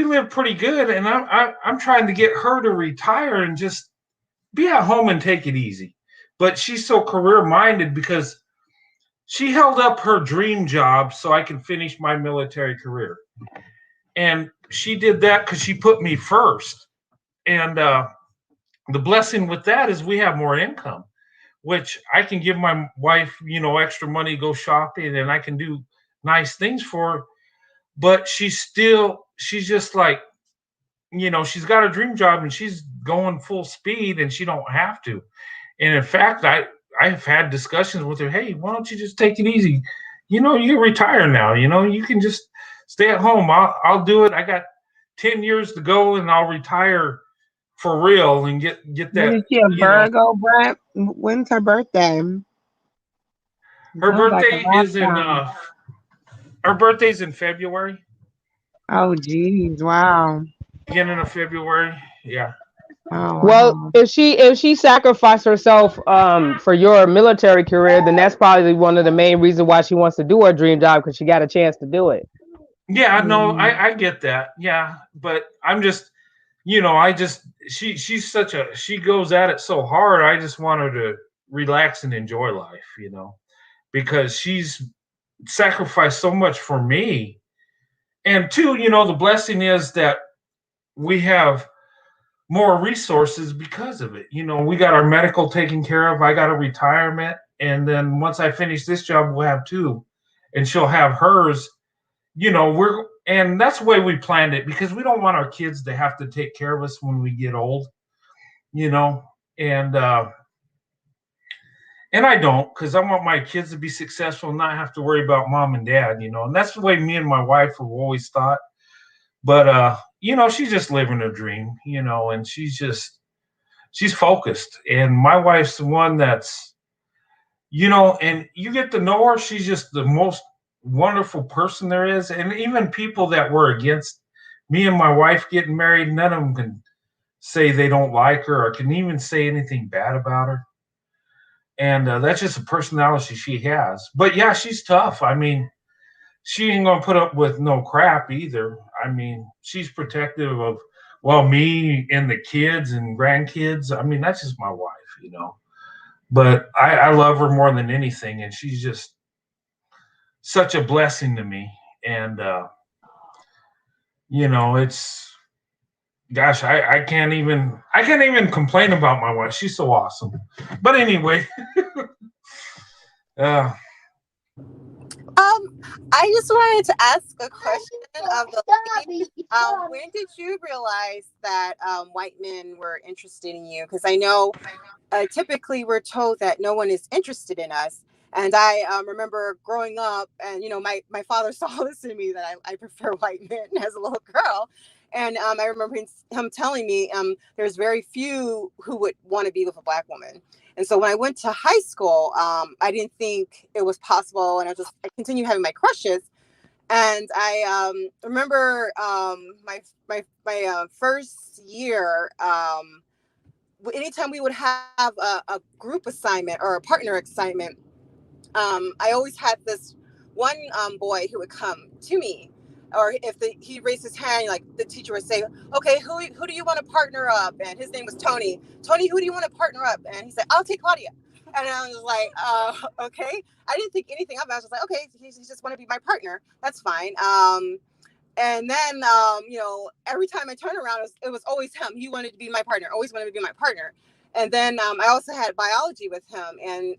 live pretty good, and I'm trying to get her to retire and just be at home and take it easy. But she's so career minded because she held up her dream job so I can finish my military career. And she did that because she put me first. And the blessing with that is we have more income, which I can give my wife, extra money, go shopping, and I can do nice things for her. But she's just like, she's got a dream job and she's going full speed and she don't have to. And in fact, I've had discussions with her. Hey, why don't you just take it easy? You retire now. You can just stay at home. I'll do it. I got 10 years to go and I'll retire for real and get What that. is she, a Virgo, Brett? When's her birthday? Her Sounds like a birthday is in lifetime. her birthday's in February, Oh, geez, wow. beginning of February. Yeah. Oh, Well, wow. if she sacrificed herself for your military career, then that's probably one of the main reasons why she wants to do her dream job because she got a chance to do it. Yeah, no, Mm. I get that. Yeah, but I'm just, she goes at it so hard. I just want her to relax and enjoy life, because she's sacrificed so much for me. And two, the blessing is that we have more resources because of it. We got our medical taken care of. I got a retirement, and then once I finish this job, we'll have two, and she'll have hers. And that's the way we planned it because we don't want our kids to have to take care of us when we get old, you know, and and I don't, because I want my kids to be successful and not have to worry about mom and dad, and that's the way me and my wife have always thought. But she's just living her dream, and she's focused. And my wife's the one that's, and you get to know her, she's just the most wonderful person there is. And even people that were against me and my wife getting married, none of them can say they don't like her or can even say anything bad about her. And that's just a personality she has. But yeah, she's tough. I mean, she ain't gonna put up with no crap either. I mean, she's protective of, well, me and the kids and grandkids. I mean, that's just my wife. But I love her more than anything, and she's just such a blessing to me. And it's, gosh, I can't even complain about my wife. She's so awesome. But anyway, uh, I just wanted to ask a question of the lady. When did you realize that white men were interested in you? Because I know typically we're told that no one is interested in us. And I remember growing up, and my father saw this in me that I prefer white men as a little girl. And I remember him telling me there's very few who would want to be with a black woman. And so when I went to high school, I didn't think it was possible, and I continued having my crushes. And I remember my first year. Anytime we would have a group assignment or a partner assignment, I always had this one boy who would come to me, or if he raised his hand, like the teacher would say, "Okay, who do you want to partner up?" And his name was Tony. Tony, who do you want to partner up? And he said, "I'll take Claudia." And I was like, "Okay." I didn't think anything of it. I was just like, "Okay, he just want to be my partner. That's fine." And then, every time I turned around, it was always him. He wanted to be my partner, always wanted to be my partner. And then I also had biology with him. And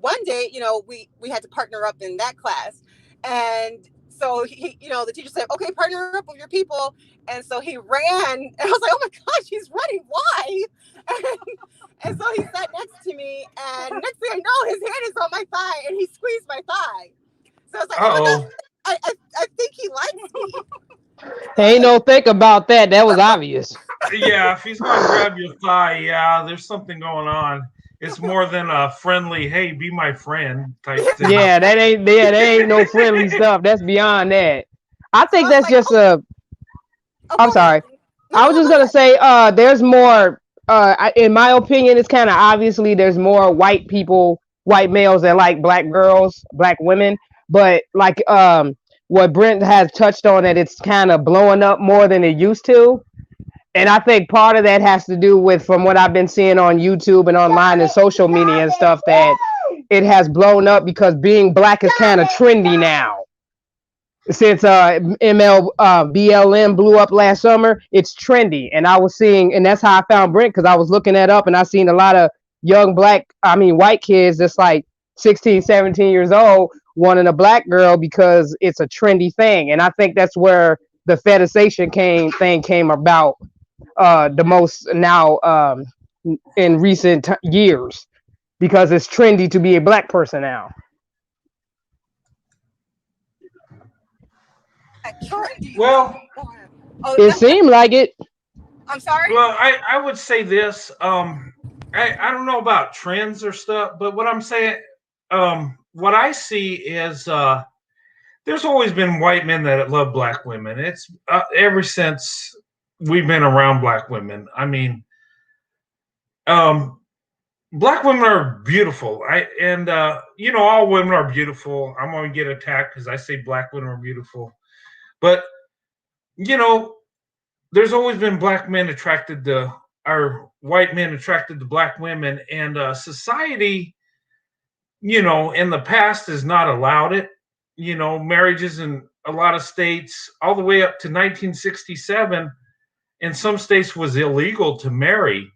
one day, we had to partner up in that class. And so the teacher said, "Okay, partner up with your people." And so he ran, and I was like, "Oh my gosh, he's running! Why?" And so he sat next to me, and next thing I know, his hand is on my thigh, and he squeezed my thigh. So I was like, "Oh my gosh, I think he likes me." Ain't no think about that. That was obvious. Yeah, if he's gonna grab your thigh, yeah, there's something going on. It's more than a friendly, "Hey, be my friend" type thing. Yeah, that ain't no friendly stuff. That's beyond that. I think that's just a. I'm sorry. I was just gonna say, there's more. In my opinion, it's kind of obviously there's more white people, white males that like black girls, black women. But like, what Brent has touched on, that it's kind of blowing up more than it used to. And I think part of that has to do with, from what I've been seeing on YouTube and online and social media and stuff, that it has blown up because being black is kind of trendy now. Since BLM blew up last summer, it's trendy. And I was seeing, and that's how I found Brent, because I was looking that up, and I seen a lot of young white kids that's like 16, 17 years old wanting a black girl because it's a trendy thing. And I think that's where the fetishization came about the most now, in recent years, because it's trendy to be a black person now. Well, it seemed like it. I'm sorry. Well, I would say this. I don't know about trends or stuff, but what I'm saying, what I see is there's always been white men that love black women. It's ever since we've been around black women. I mean, black women are beautiful. All women are beautiful. I'm going to get attacked because I say black women are beautiful. But, there's always been black men attracted to, or white men attracted to black women. And society, in the past has not allowed it. Marriages in a lot of states, all the way up to 1967, in some states was illegal to marry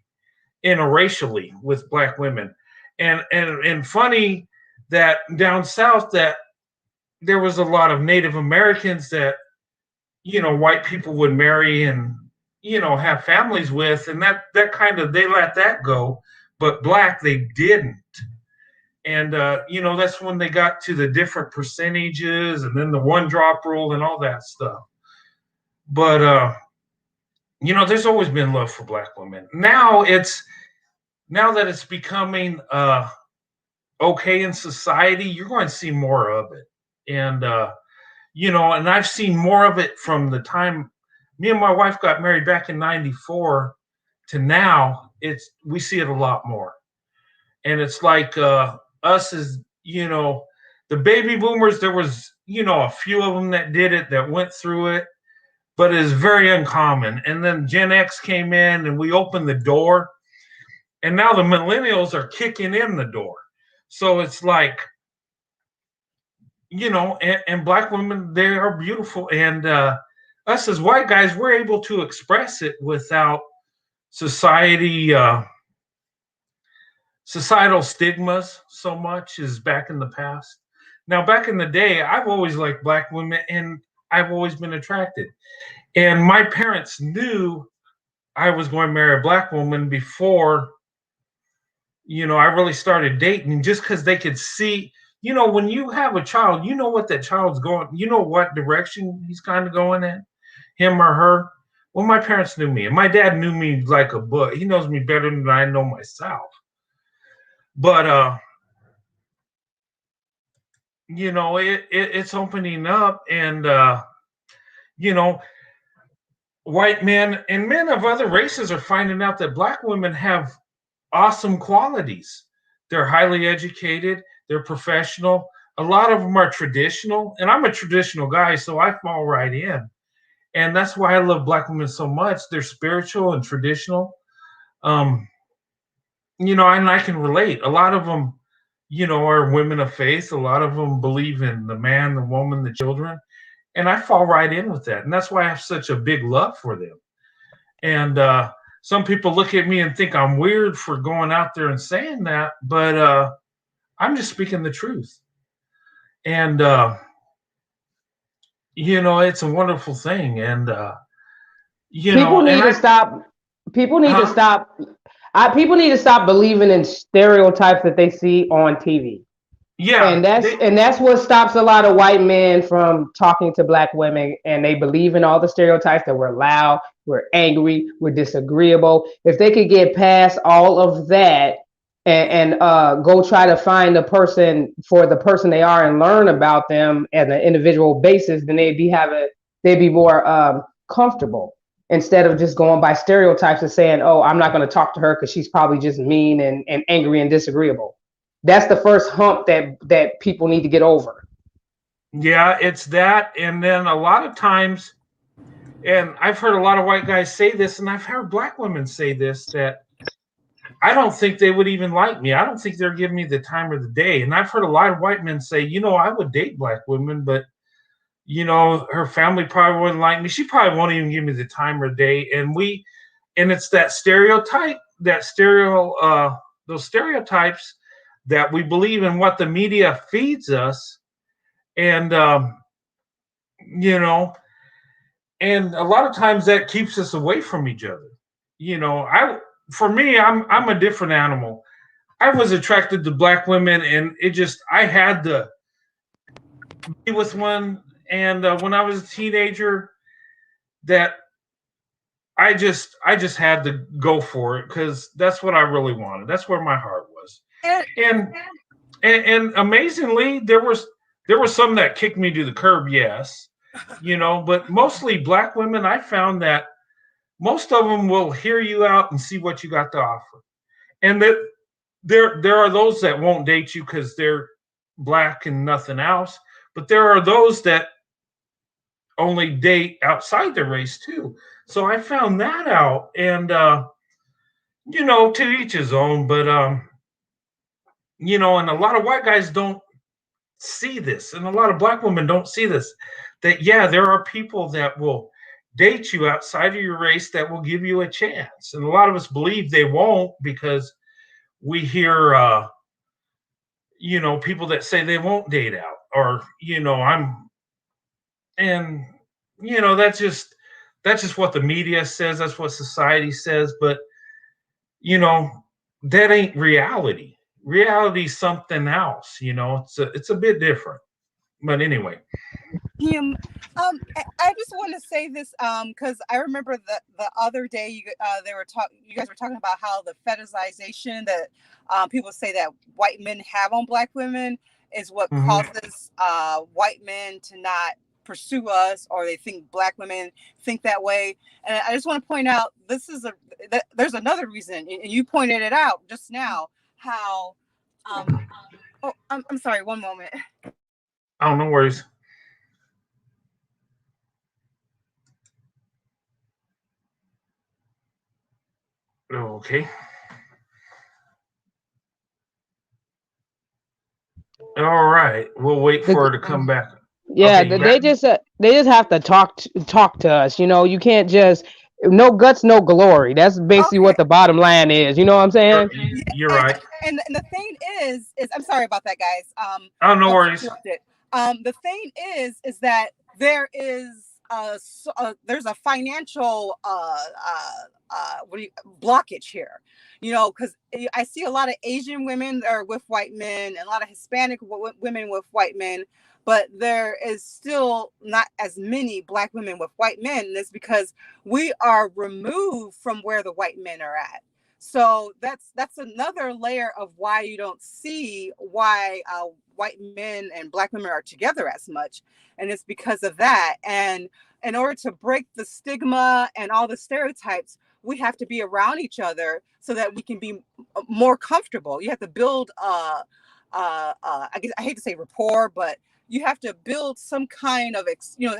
interracially with black women. And funny that down south that there was a lot of Native Americans that, white people would marry and, have families with, and that kind of, they let that go, but black, they didn't. And, that's when they got to the different percentages and then the one drop rule and all that stuff. But, there's always been love for black women. Now that it's becoming okay in society, you're going to see more of it. And, and I've seen more of it from the time me and my wife got married back in 94 to now. We see it a lot more. And it's like us as, the baby boomers, there was, a few of them that did it, that went through it, but it's very uncommon. And then Gen X came in and we opened the door, and now the millennials are kicking in the door. So it's like, and black women, they are beautiful. And us as white guys, we're able to express it without societal stigmas so much as back in the past. Now, back in the day, I've always liked black women, and I've always been attracted. And my parents knew I was going to marry a black woman before, I really started dating, just because they could see, when you have a child, what that child's going, what direction he's kind of going in, him or her. Well, my parents knew me, and my dad knew me like a book. He knows me better than I know myself. But, it's opening up, and, white men and men of other races are finding out that black women have awesome qualities. They're highly educated. They're professional. A lot of them are traditional, and I'm a traditional guy, so I fall right in. And that's why I love black women so much. They're spiritual and traditional. And I can relate. A lot of them, are women of faith. A lot of them believe in the man, the woman, the children. And I fall right in with that. And that's why I have such a big love for them. And some people look at me and think I'm weird for going out there and saying that, but I'm just speaking the truth. And it's a wonderful thing. And People need and to stop. People need to huh? stop. People need to stop believing in stereotypes that they see on TV. Yeah, And that's what stops a lot of white men from talking to black women, and they believe in all the stereotypes that we're loud, we're angry, we're disagreeable. If they could get past all of that and go try to find the person for the person they are and learn about them at an individual basis, then they'd be more comfortable instead of just going by stereotypes and saying, oh, I'm not going to talk to her because she's probably just mean and angry and disagreeable. That's the first hump that people need to get over. yeah, it's that. And then a lot of times, and I've heard a lot of white guys say this, and I've heard black women say this, that I don't think they would even like me. I don't think they're giving me the time of the day. And I've heard a lot of white men say, I would date black women, but her family probably wouldn't like me. She probably won't even give me the time of day. And it's that stereotype, those stereotypes that we believe in what the media feeds us. And, and a lot of times that keeps us away from each other. For me, I'm a different animal. I was attracted to black women, and I had to be with one. And when I was a teenager, that I just had to go for it because that's what I really wanted. That's where my heart was. And amazingly, there was some that kicked me to the curb, yes, but mostly black women. I found that most of them will hear you out and see what you got to offer, and that there are those that won't date you because they're black and nothing else, but there are those that only date outside their race too. So I found that out, and to each his own. But and a lot of white guys don't see this, and a lot of black women don't see this. That there are people that will date you outside of your race that will give you a chance, and a lot of us believe they won't because we hear people that say they won't date out, or and that's just what the media says, that's what society says, but that ain't reality. Reality's something else. It's a bit different, but anyway. I just want to say this because I remember the other day you guys were talking about how the fetishization that people say that white men have on black women is what causes white men to not pursue us, or they think black women think that way. And I just want to point out there's another reason, and you pointed it out just now, how I'm sorry, one moment. Oh, no worries. Okay. All right. We'll wait for her to come back. Yeah, Okay, they just have to talk to us. You can't just no guts, no glory. That's basically what the bottom line is. You know what I'm saying? You're right. And the thing is I'm sorry about that, guys. Oh, no worries. The thing is that there is there's a financial blockage here, because I see a lot of Asian women that are with white men and a lot of Hispanic women with white men, but there is still not as many black women with white men. And it's because we are removed from where the white men are at. So that's another layer of why you don't see why white men and black women are together as much. And it's because of that. And in order to break the stigma and all the stereotypes, we have to be around each other so that we can be more comfortable. You have to build, I guess I hate to say rapport, but you have to build some kind of,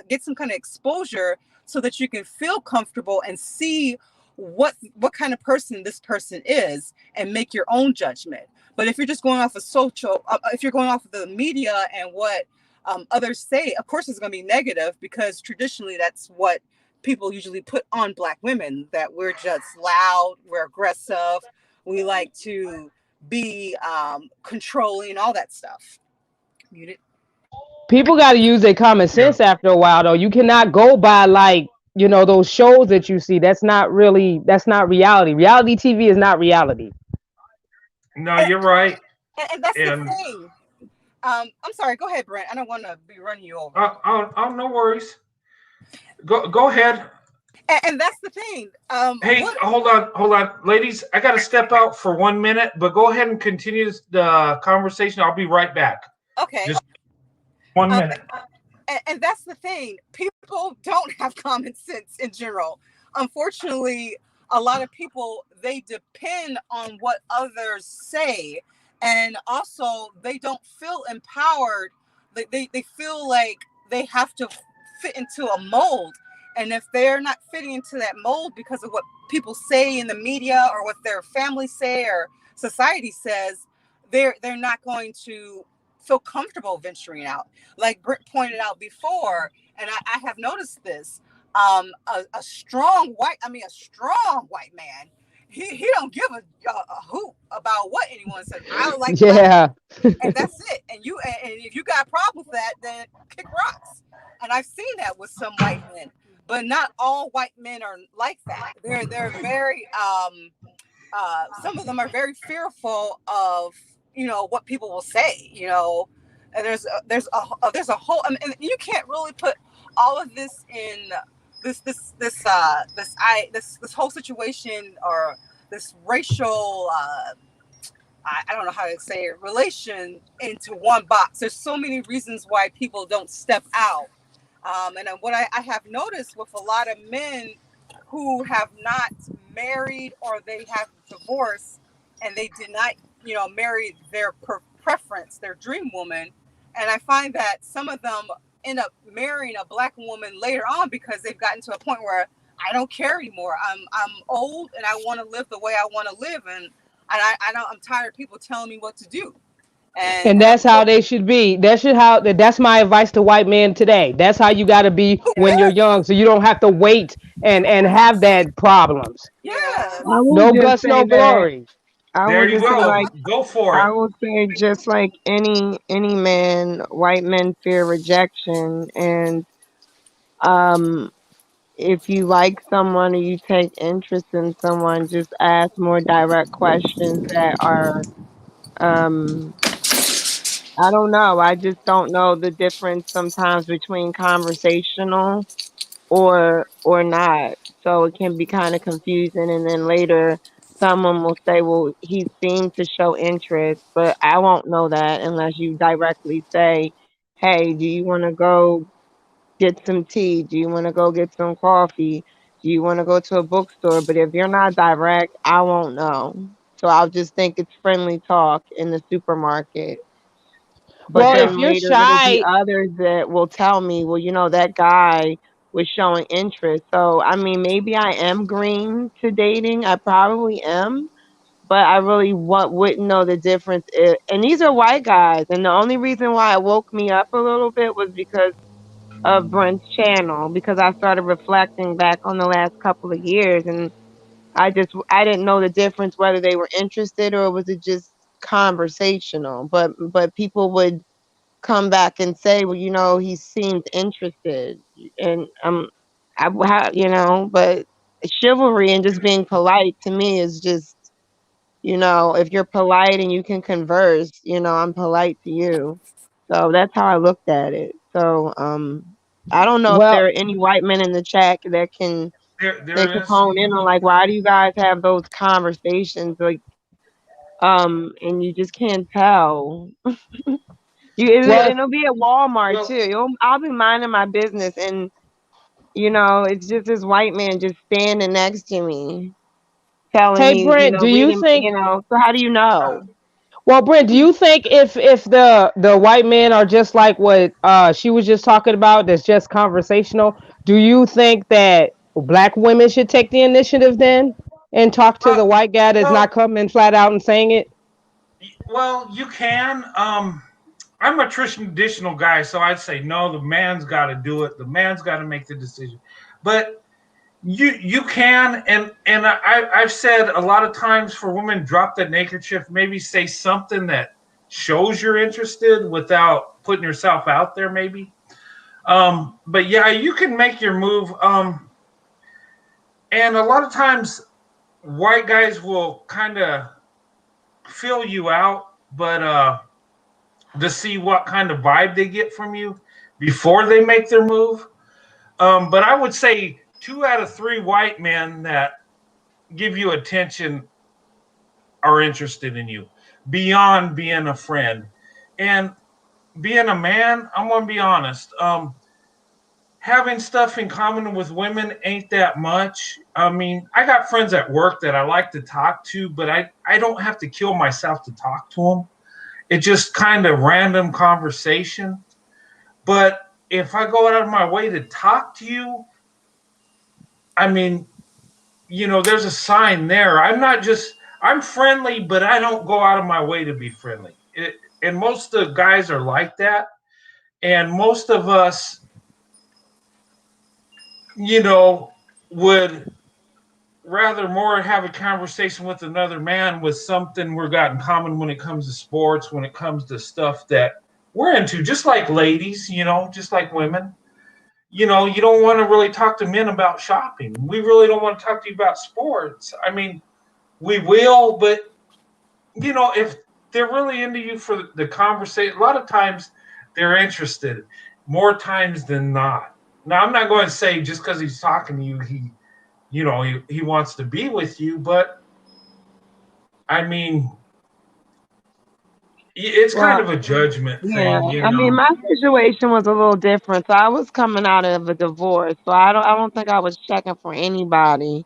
get some kind of exposure so that you can feel comfortable and see what kind of person this person is and make your own judgment. But if you're just going off of if you're going off of the media and what others say, of course it's going to be negative, because traditionally that's what people usually put on Black women, that we're just loud, we're aggressive, we like to be controlling, all that stuff. Muted. People got to use their common Yeah. sense after a while, though. You cannot go by like those shows that you see. That's not reality. Reality TV is not reality. No, you're right. And that's the And thing. I'm sorry. Go ahead, Brent. I don't want to be running you over. no worries. Go ahead. And that's the thing. Hey, hold on, ladies. I got to step out for 1 minute, but go ahead and continue the conversation. I'll be right back. Okay. Just 1 minute. And that's the thing. People don't have common sense in general. Unfortunately, a lot of people, they depend on what others say, and also they don't feel empowered. They feel like they have to fit into a mold, and if they're not fitting into that mold because of what people say in the media or what their family say or society says, they're not going to feel comfortable venturing out. Like Britt pointed out before, and I have noticed this, a strong white man, he don't give a hoot about what anyone says. I like Yeah. and that's it. And if you got a problem with that, then kick rocks. And I've seen that with some white men, but not all white men are like that. They're very some of them are very fearful of what people will say. And there's a whole. I mean, and you can't really put all of this in this whole situation, or this racial I don't know how to say it, relation, into one box. There's so many reasons why people don't step out. And what I have noticed with a lot of men who have not married, or they have divorced and they did not, marry their preference, their dream woman. And I find that some of them end up marrying a Black woman later on because they've gotten to a point where I don't care anymore. I'm old and I want to live the way I want to live, and I'm tired of people telling me what to do. And that's how they should be. That's my advice to white men today. That's how you got to be when you're young, so you don't have to wait and have that problems. Yes. I will No just guts, say no that glory. I There will you just say go. like Go for I it. will say just like any man, white men fear rejection, and um if you like someone or you take interest in someone, just ask more direct questions that are um I don't know. I just don't know the difference sometimes between conversational or not. So it can be kind of confusing, and then later someone will say, "Well, he seemed to show interest," but I won't know that unless you directly say, "Hey, do you want to go get some tea? Do you want to go get some coffee? Do you want to go to a bookstore?" But if you're not direct, I won't know. So I'll just think it's friendly talk in the supermarket. But Well, if then Yeah. you're later there'll be shy, others that will tell me, well, that guy was showing interest. So, I mean, maybe I am green to dating. I probably am, but I really wouldn't know the difference. And these are white guys. And the only reason why it woke me up a little bit was because of Brent's channel, because I started reflecting back on the last couple of years. And I didn't know the difference whether they were interested or was it just conversational. But people would come back and say, well, he seemed interested, and but chivalry and just being polite to me is just, if you're polite and you can converse, I'm polite to you. So that's how I looked at it. So I don't know if well, there are any white men in the chat that can they There can is. hone in on, like, why do you guys have those conversations, like, and you just can't tell. well, It'll be at Walmart Well, too. I'll be minding my business, and it's just this white man just standing next to me, telling hey, me, Brent, do you reading, think? So how do you know? Well, Brent, do you think if the white men are just like what she was just talking about, that's just conversational? Do you think that Black women should take the initiative then and talk to uh, the white guy that's well, not coming flat out and saying it? you can. I'm a traditional guy, so I'd say no. The man's got to do it. The man's got to make the decision. But You can, and I've said a lot of times for women, drop that neckerchief, maybe say something that shows you're interested without putting yourself out there, maybe. But yeah, you can make your move. And a lot of times, white guys will kind of feel you out, but to see what kind of vibe they get from you before they make their move. But I would say 2 out of 3 white men that give you attention are interested in you beyond being a friend. And being a man, I'm gonna be honest. Having stuff in common with women ain't that much. I mean, I got friends at work that I like to talk to, but I don't have to kill myself to talk to them. It's just kind of random conversation. But if I go out of my way to talk to you, I mean, there's a sign there. I'm friendly, but I don't go out of my way to be friendly. And most of the guys are like that. And most of us, would rather more have a conversation with another man with something we've got in common when it comes to sports, when it comes to stuff that we're into, just like ladies, just like women. You don't want to really talk to men about shopping. We really don't want to talk to you about sports. I mean, we will, but if they're really into you for the conversation, a lot of times they're interested, more times than not. Now, I'm not going to say just because he's talking to you, he wants to be with you, but I mean, it's kind Well, of a judgment yeah. thing, I mean, my situation was a little different. So I was coming out of a divorce, so I don't think I was checking for anybody.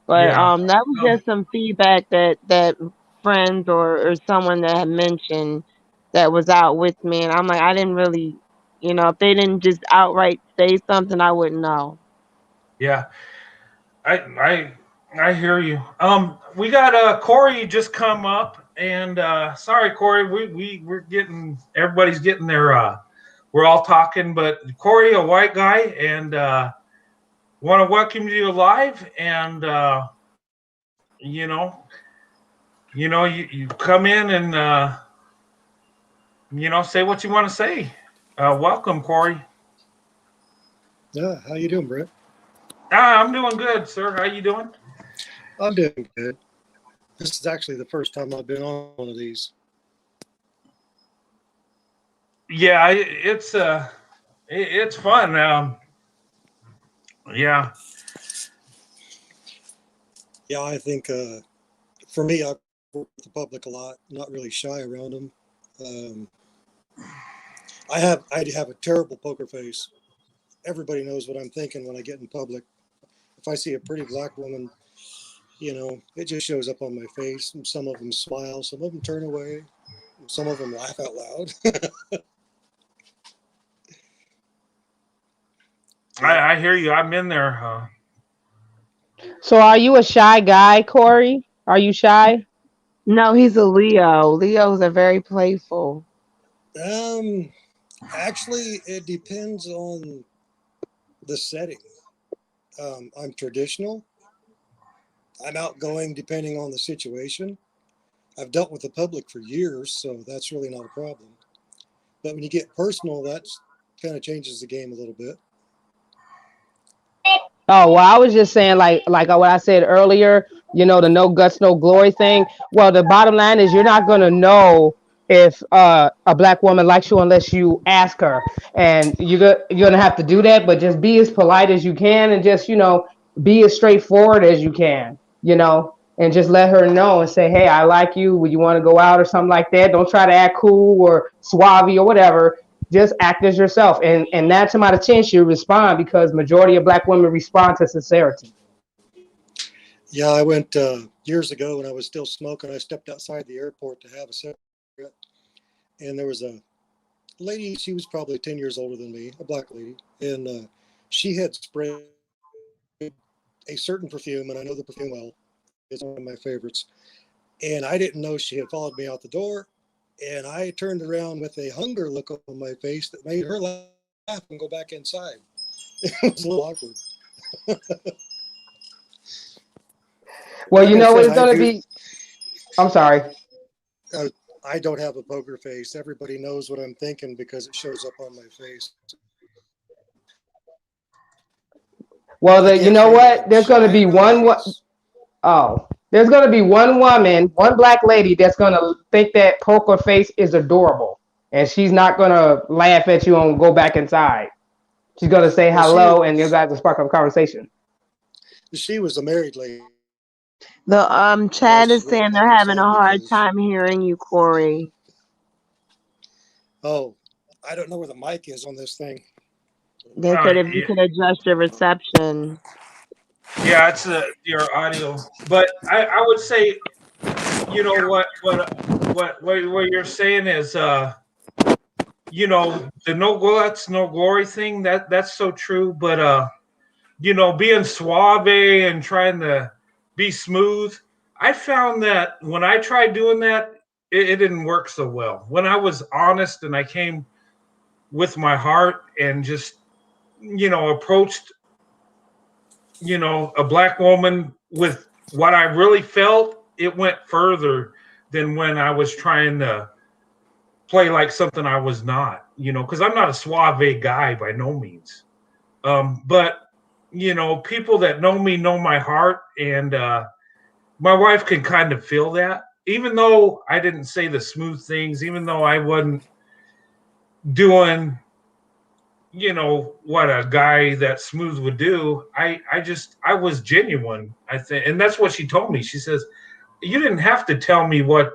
But Yeah. that was Um, just some feedback that friends or someone that had mentioned that was out with me, and I'm like, I didn't really, if they didn't just outright say something, I wouldn't know. yeah. I I hear you. We got Corey just come up, and sorry, Corey, we're getting everybody's getting their we're all talking, but Corey, a white guy, and want to welcome you live, and you know, you come in and say what you want to say. Welcome, Corey. Yeah, how you doing, Brett? I'm doing good, sir. How you doing? I'm doing good. This is actually the first time I've been on one of these. Yeah, it's fun. Yeah, Yeah, I think for me, I work with the public a lot. Not really shy around them. Um, I have a terrible poker face. Everybody knows what I'm thinking when I get in public. If I see a pretty black woman, it just shows up on my face. And some of them smile, some of them turn away, some of them laugh out loud. Yeah. I hear you. I'm in there. So are you a shy guy, Corey? Are you shy? No, he's a Leo. Leos are very playful. Um, Actually, it depends on the setting. I'm traditional. I'm outgoing depending on the situation. I've dealt with the public for years, so that's really not a problem. But when you get personal, that kind of changes the game a little bit. Oh, well, I was just saying, like what I said earlier, the no guts, no glory thing. Well, the bottom line is you're not gonna know if a black woman likes you unless you ask her, and you're gonna have to do that. But just be as polite as you can, and just be as straightforward as you can, and just let her know and say, hey, I like you. Would you want to go out or something like that? Don't try to act cool or suave or whatever. Just act as yourself, and 9 times out of 10 she'll respond because majority of black women respond to sincerity. Yeah, I went years ago when I was still smoking. I stepped outside the airport to have a cigarette, and there was a lady. She was probably 10 years older than me, a black lady, and she had sprayed a certain perfume, and I know the perfume well. It's one of my favorites. And I didn't know she had followed me out the door. And I turned around with a hunger look on my face that made her laugh and go back inside. It was a little awkward. Well, Like you I know what said, it's I gonna do. be. I'm sorry. Uh, I don't have a poker face. Everybody knows what I'm thinking because it shows up on my face. Well, I you can't know say that what? I'm There's gonna shy be or one. nervous. Oh, there's gonna be one woman, one black lady that's gonna think that poker face is adorable, and she's not gonna laugh at you and go back inside. She's gonna say Well, hello, and you guys will spark up a conversation. she was a married lady. The I was chat just is really saying they're back having a inside hard because time hearing you, Corey. oh, I don't know where the mic is on this thing. They said if you Yeah, could adjust your reception. yeah, it's your audio, but I would say, what you're saying is, the no guts, no glory thing. That's so true. But being suave and trying to be smooth, I found that when I tried doing that, it didn't work so well. When I was honest and I came with my heart and just approached a black woman with what I really felt, it went further than when I was trying to play like something I was not, because I'm not a suave guy by no means. But people that know me know my heart, and my wife can kind of feel that. Even though I didn't say the smooth things, even though I wasn't doing, what a guy that smooth would do, I was genuine, I think, and that's what she told me. She says, "You didn't have to tell me what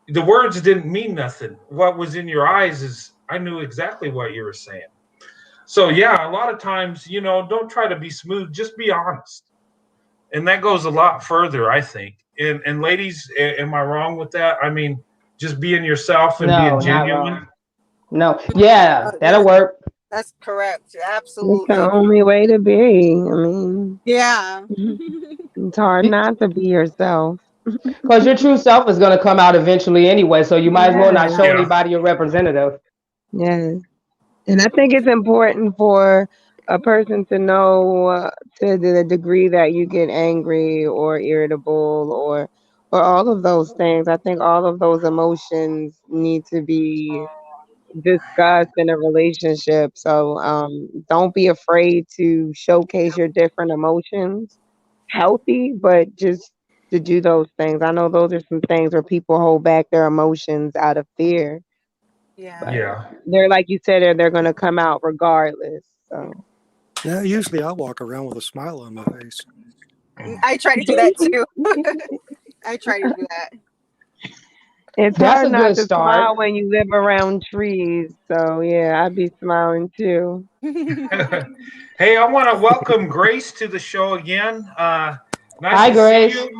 the words didn't mean nothing. What was in your eyes is I knew exactly what you were saying." So yeah, a lot of times, don't try to be smooth, just be honest. And that goes a lot further, I think. And ladies, am I wrong with that? I mean, just being yourself and being No, not wrong. genuine. No, yeah, that'll Yeah, work. that's correct. It's the Absolutely. only way to be. I mean, Yeah. it's hard not to be yourself. Because your true self is gonna come out eventually anyway, so you might as well not Yeah, show Yeah. anybody your representative. yeah. And I think it's important for a person to know to the degree that you get angry or irritable or all of those things. I think all of those emotions need to be discussed in a relationship. So don't be afraid to showcase your different emotions. Healthy, but just to do those things. I know those are some things where people hold back their emotions out of fear, Yeah. but Yeah. they're like you said, they're going to come out regardless. So Yeah, usually I walk around with a smile on my face. I try to do that too. I try to do that. it's That's hard a not good to smile start. when you live around trees. So yeah, I'd be smiling too. Hey, I want to welcome Grace to the show again. Nice Hi, to see Grace. you.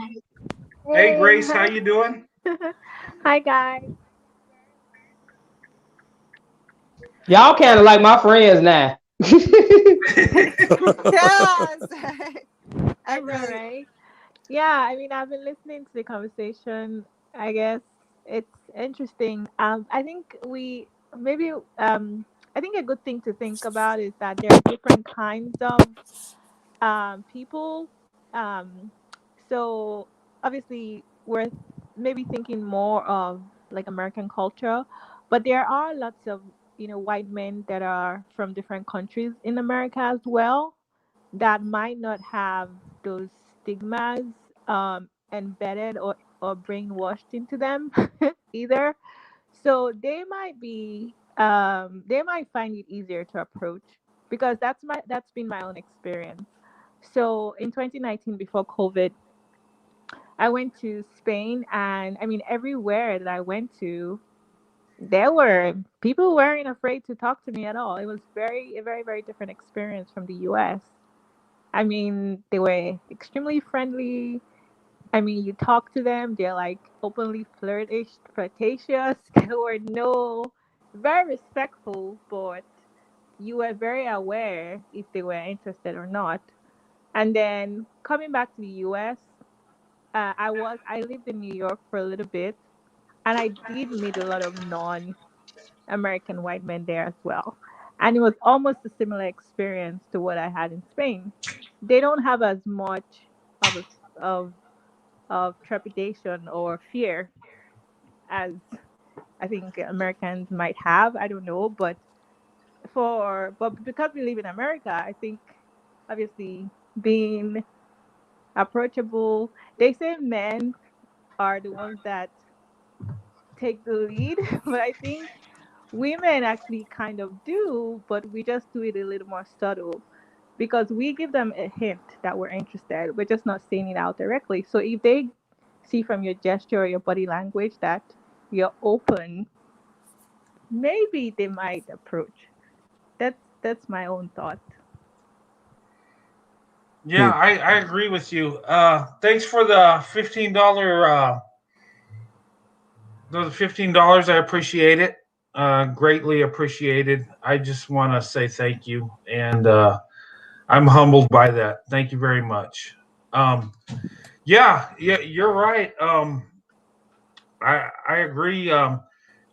Hey, Hey, Grace, how hi. you doing? Hi, guys. Y'all kind of like my friends now. Yes. I I know, really. right? Yeah, I mean, I've been listening to the conversation. I guess it's interesting. I think maybe I think a good thing to think about is that there are different kinds of people. Um, so obviously, we're maybe thinking more of like American culture, but there are lots of white men that are from different countries in America as well that might not have those stigmas embedded or brainwashed into them either. So they might find it easier to approach because that's been my own experience. So in 2019 before COVID, I went to Spain, and I mean everywhere that I went to, there were people who weren't afraid to talk to me at all. It was a very very different experience from the US. I mean, they were extremely friendly. I mean, you talk to them, they're like openly flirtatious. There were no, very respectful, but you were very aware if they were interested or not. And then coming back to the US, I lived in New York for a little bit, and I did meet a lot of non-American white men there as well. And it was almost a similar experience to what I had in Spain. They don't have as much of of trepidation or fear as I think Americans might have. I don't know, but because we live in America, I think obviously being approachable. They say men are the ones that take the lead, but I think women actually kind of do, but we just do it a little more subtle because we give them a hint that we're interested. We're just not saying it out directly. So if they see from your gesture or your body language that you're open, maybe they might approach. That's my own thought. Yeah, I agree with you. Thanks for the $15 those $15. I appreciate it. Greatly appreciated. I just want to say thank you, and I'm humbled by that. Thank you very much. Um, yeah, you're right. I agree.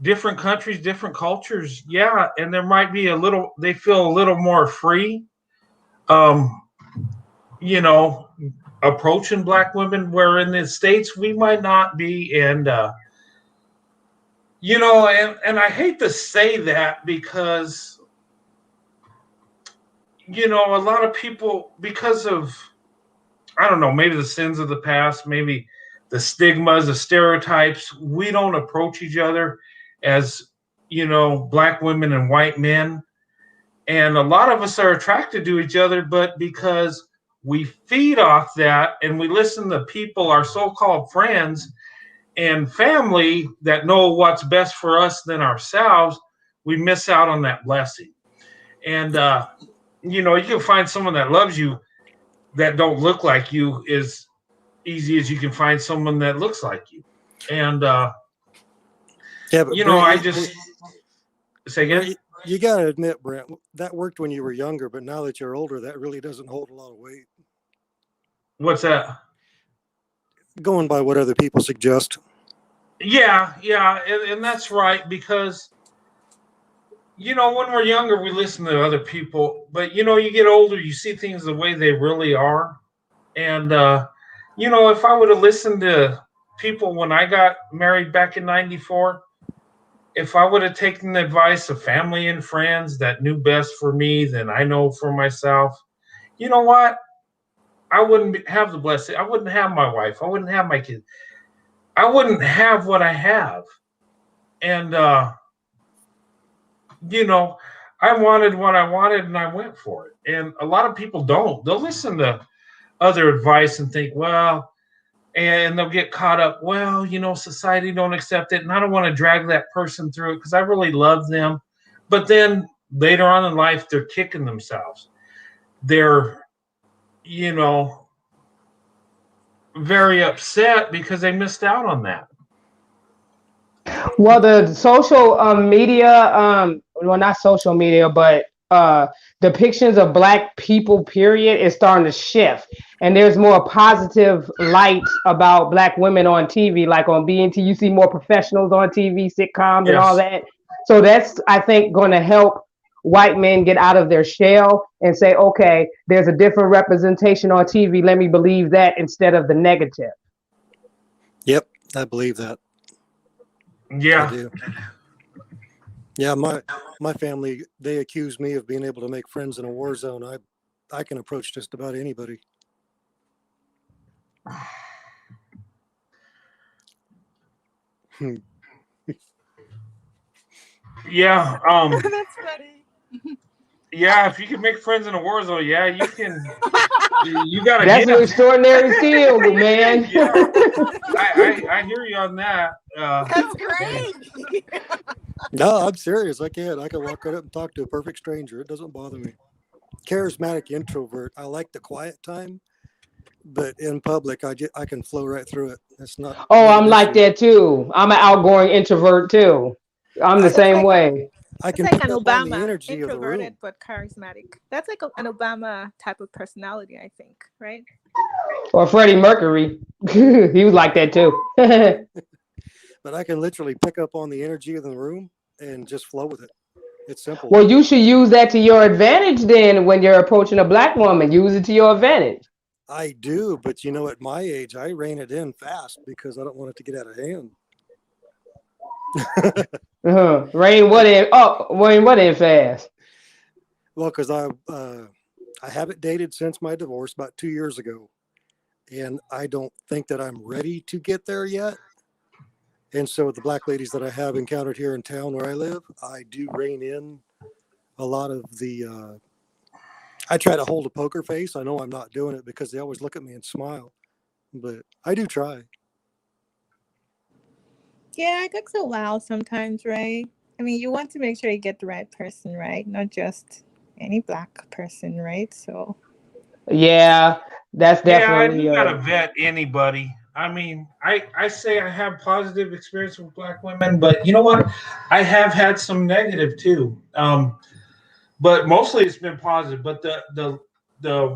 Different countries, different cultures. Yeah, and there might be a little. They feel a little more free. Um, you know, approaching black women, where in the states we might not be, and and I hate to say that because a lot of people, because of, I don't know, maybe the sins of the past, maybe the stigmas, the stereotypes, we don't approach each other as, black women and white men. And a lot of us are attracted to each other, but because we feed off that and we listen to people, our so called friends and family that know what's best for us than ourselves, we miss out on that blessing. And, you can find someone that loves you that don't look like you as easy as you can find someone that looks like you. And Yeah, but I Brent, just say again. you got to admit, Brent, that worked when you were younger, but now that you're older, that really doesn't hold a lot of weight. What's that? Going by what other people suggest. Yeah, and that's right because when we're younger, we listen to other people, but you get older, you see things the way they really are. And if I would have listened to people when I got married back in '94, if I would have taken the advice of family and friends that knew best for me than I know for myself, you know what? I wouldn't have the blessing. I wouldn't have my wife. I wouldn't have my kids. I wouldn't have what I have. And I wanted what I wanted and I went for it. And a lot of people don't. They'll listen to other advice and think, well, and they'll get caught up, well, society don't accept it. And I don't want to drag that person through it because I really love them. But then later on in life, they're kicking themselves. They're, very upset because they missed out on that. Well, the social media, well, not social media, but depictions of black people, period, is starting to shift. And there's more positive light about black women on TV, like on BNT. You see more professionals on TV, sitcoms, and all Yes. that. So that's, I think, going to help white men get out of their shell and say, okay, there's a different representation on TV. Let me believe that instead of the negative. Yep, I believe that. I Yeah. do. Yeah, my family, they accuse me of being able to make friends in a war zone. I can approach just about anybody. Yeah. That's funny. Yeah, if you can make friends in a war zone, yeah, you can. You got to That's an get. extraordinary skill, man. Yeah, I hear you on that. That's great. No, I'm serious. I can walk right up and talk to a perfect stranger. It doesn't bother me. Charismatic introvert. I like the quiet time, but in public, I can flow right through it. It's not. Oh, Not I'm an like issue. that too. I'm an outgoing introvert too. I'm the I So it's same like way. I it's can like pick an up on the Obama, energy of the introverted room. but charismatic. That's like an Obama type of personality, I think, right? Or Freddie Mercury. He was like that too. But I can literally pick up on the energy of the room and just flow with it. It's simple. Well, you should use that to your advantage then when you're approaching a black woman. Use it to your advantage. I do, but you know, at my age, I rein it in fast because I don't want it to get out of hand. Rain, what in? Oh, Rain, what in fast? Well, because I haven't dated since my divorce about 2 years ago, and I don't think that I'm ready to get there yet. And so the black ladies that I have encountered here in town where I live, I do rein in a lot of the. I try to hold a poker face. I know I'm not doing it because they always look at me and smile, but I do try. Yeah, it takes a while sometimes, right? I mean, you want to make sure you get the right person, right? Not just any black person, right? So Yeah, that's Yeah, I definitely do gotta vet anybody. I mean, I say I have positive experience with black women, but you know what? I have had some negative too. But mostly it's been positive. But the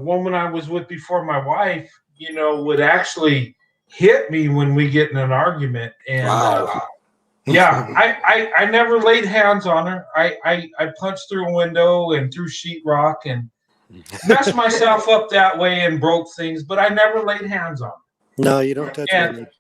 woman I was with before my wife, would actually hit me when we get in an argument, and Wow. yeah, I never laid hands on her. I punched through a window and through sheetrock and messed myself up that way and broke things, but I never laid hands on her. No, you don't touch And women.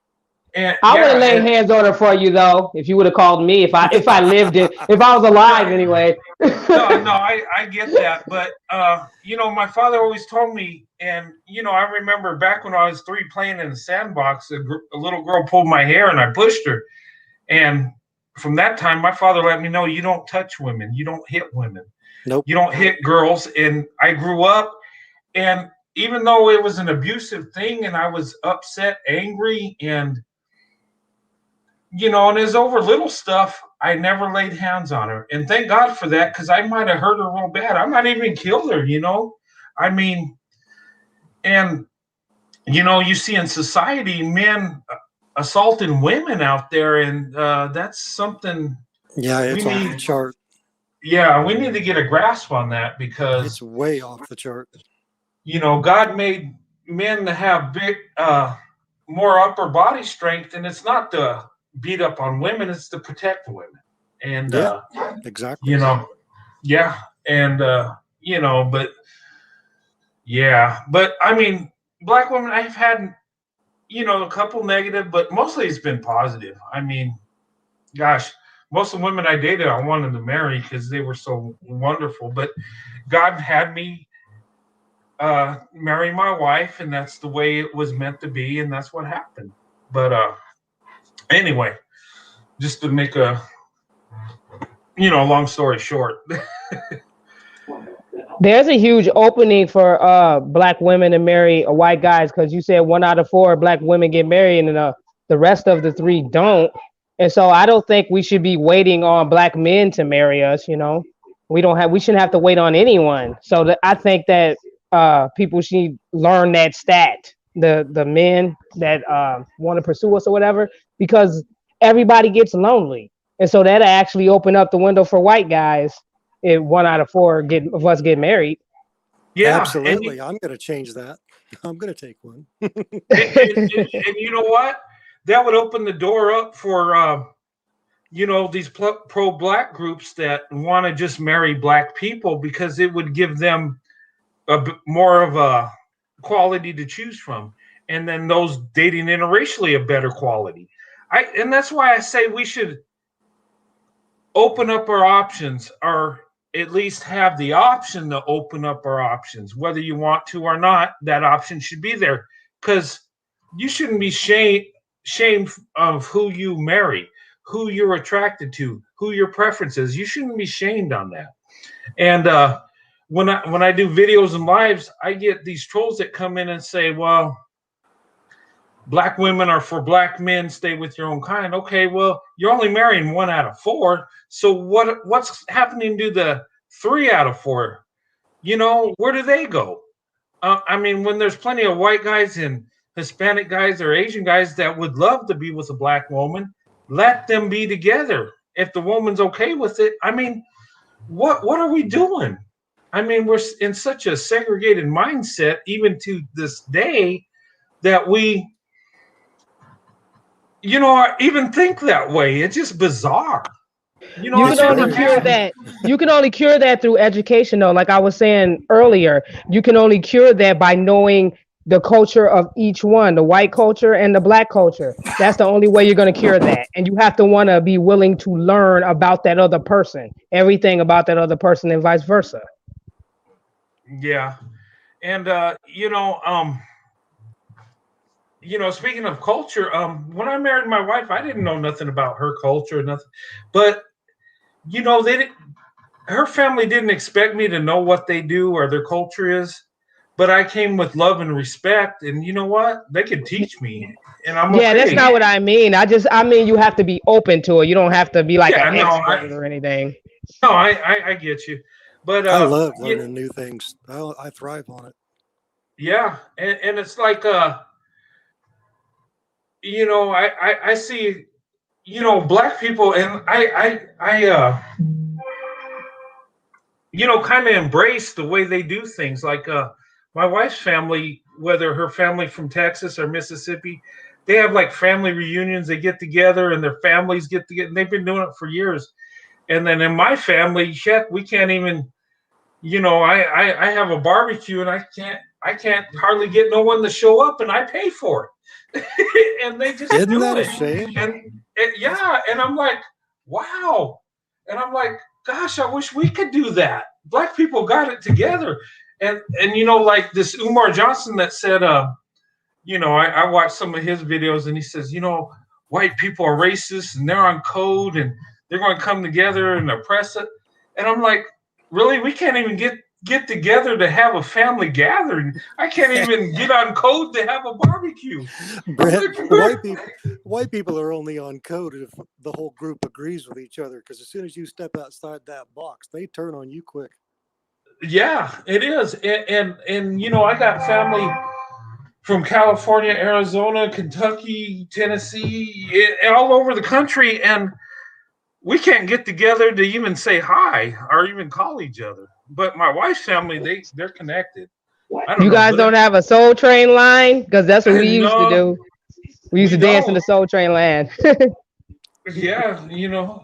and I would yeah, have laid and hands on her for you though, if you would have called me, if I lived it, if I was alive no, anyway. no, I get that, but my father always told me, and I remember back when I was 3 playing in the sandbox, a little girl pulled my hair and I pushed her, and from that time, my father let me know you don't touch women, you don't hit women, Nope. you don't hit girls, and I grew up, and even though it was an abusive thing, and I was upset, angry, and and it's over little stuff. I never laid hands on her. And thank God for that, because I might have hurt her real bad. I might even killed her. I mean, and, you see in society men assaulting women out there, and that's something Yeah, we it's off the need. chart. Yeah, we need to get a grasp on that It's because, way off the chart. God made men to have more upper body strength, and it's not to beat up on women, it's to protect women. And Yeah, exactly. you know, yeah, and but yeah, but I mean, black women, I've had a couple negative, but mostly it's been positive. I mean, gosh, most of the women I dated, I wanted to marry because they were so wonderful. But God had me marry my wife, and that's the way it was meant to be, and that's what happened. But anyway, just to make a long story short. There's a huge opening for black women to marry white guys because you said 1 out of 4 black women get married and the rest of the 3 don't. And so I don't think we should be waiting on black men to marry us. We shouldn't have to wait on anyone. So I think that people should learn that stat, the men that want to pursue us or whatever, because everybody gets lonely. And so that'll actually open up the window for white guys if 1 out of 4 of us get married. Yeah, Absolutely. I'm going to change that. I'm going to take one. and you know what? That would open the door up for these pro-black groups that want to just marry black people, because it would give them more of a quality to choose from, and then those dating interracially a better quality. And that's why I say we should open up our options, or at least have the option to open up our options. Whether you want to or not, that option should be there, because you shouldn't be shamed of who you marry, who you're attracted to, who your preference is. You shouldn't be shamed on that. And when I do videos and lives, I get these trolls that come in and say, well, black women are for black men, stay with your own kind. Okay, well, you're only marrying 1 out of 4. So what's happening to the 3 out of 4? Where do they go? I mean, when there's plenty of white guys and Hispanic guys or Asian guys that would love to be with a black woman, let them be together. If the woman's okay with it, I mean, what are we doing? I mean, we're in such a segregated mindset, even to this day, that we even think that way. It's just bizarre. You can It's only very cure bizarre. that. You can only cure that through education, though. Like I was saying earlier, you can only cure that by knowing the culture of each one, the white culture and the black culture. That's the only way you're going to cure that. And you have to want to be willing to learn about that other person, everything about that other person, and vice versa. Yeah. And speaking of culture, when I married my wife, I didn't know nothing about her culture, nothing. But they didn't. Her family didn't expect me to know what they do or their culture is, but I came with love and respect, and you know what? They could teach me, and I'm Yeah, that's okay. not what I mean. I mean you have to be open to it. You don't have to be like Yeah, an expert or anything. I get you, but I love learning new things. I thrive on it. yeah, and it's like I see black people, and I kind of embrace the way they do things. Like my wife's family, whether her family from Texas or Mississippi, they have like family reunions. They get together and their families get together. And they've been doing it for years. And then in my family, heck, we can't even, I have a barbecue and I can't hardly get no one to show up, and I pay for it. And they just Isn't do that a it. shame? And I'm like, wow. And I'm like, gosh, I wish we could do that. Black people got it together. And like this Umar Johnson that said, I watched some of his videos, and he says, white people are racist and they're on code and they're going to come together and oppress it. And I'm like, really? We can't even get together to have a family gathering. I can't even get on code to have a barbecue. Brett, white people are only on code if the whole group agrees with each other, because as soon as you step outside that box, they turn on you quick. Yeah, it is. And I got family from California, Arizona, Kentucky, Tennessee, all over the country, and we can't get together to even say hi or even call each other. But my wife's family, they're connected. I don't You know. guys don't have a Soul Train line? Because that's what we used to No, do. We used to dance in the Soul Train land. yeah,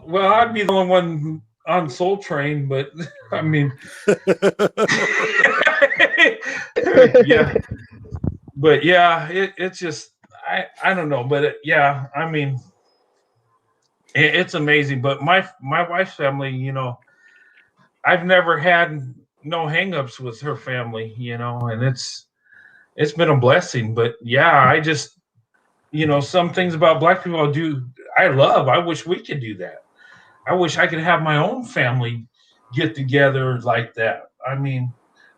well, I'd be the only one on Soul Train, but I mean, yeah, but yeah, it's just I don't know, but yeah, I mean, it's amazing. But my wife's family, I've never had no hangups with her family, and it's been a blessing. But yeah, I just some things about black people I love. I wish we could do that. I wish I could have my own family get together like that. I mean,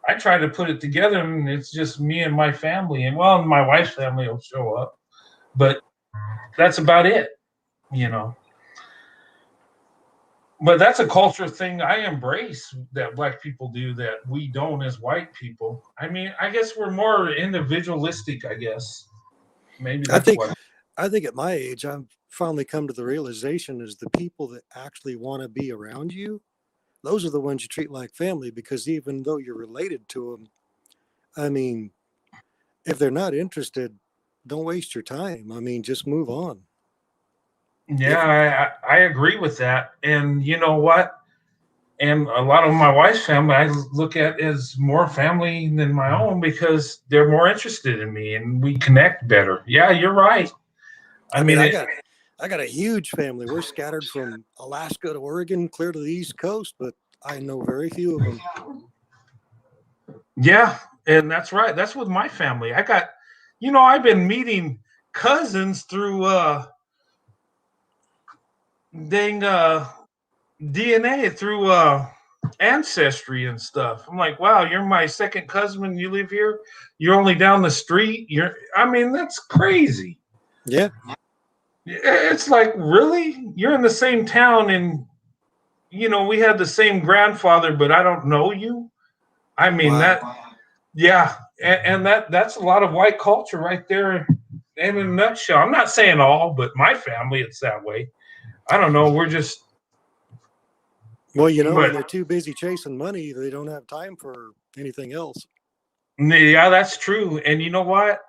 I try to put it together, and it's just me and my family, and my wife's family will show up, but that's about it, you know. But that's a culture thing I embrace that black people do that we don't as white people. I mean, I guess we're more individualistic, I guess. Maybe I that's think what. I think at my age, I've finally come to the realization is the people that actually want to be around you, those are the ones you treat like family, because even though you're related to them, I mean, if they're not interested, don't waste your time. I mean, just move on. If Yeah, I agree with that. And you know what? And a lot of my wife's family I look at as more family than my own because they're more interested in me and we connect better. Yeah, you're right. I I mean, mean, I got a huge family. We're scattered from Alaska to Oregon, clear to the East Coast, but I know very few of them. yeah, and that's right. That's with my family. I've been meeting cousins through dang DNA through ancestry and stuff. I'm like, wow, you're my second cousin and you live here. You're only down the street. I mean, that's crazy. Yeah. It's like, really? You're in the same town and we had the same grandfather, but I don't know you. I mean Wow. yeah, and that's a lot of white culture right there in a nutshell. I'm not saying all, but my family, it's that way. I don't know. We're just Well, when but they're too busy chasing money, they don't have time for anything else. yeah, that's true. And you know what?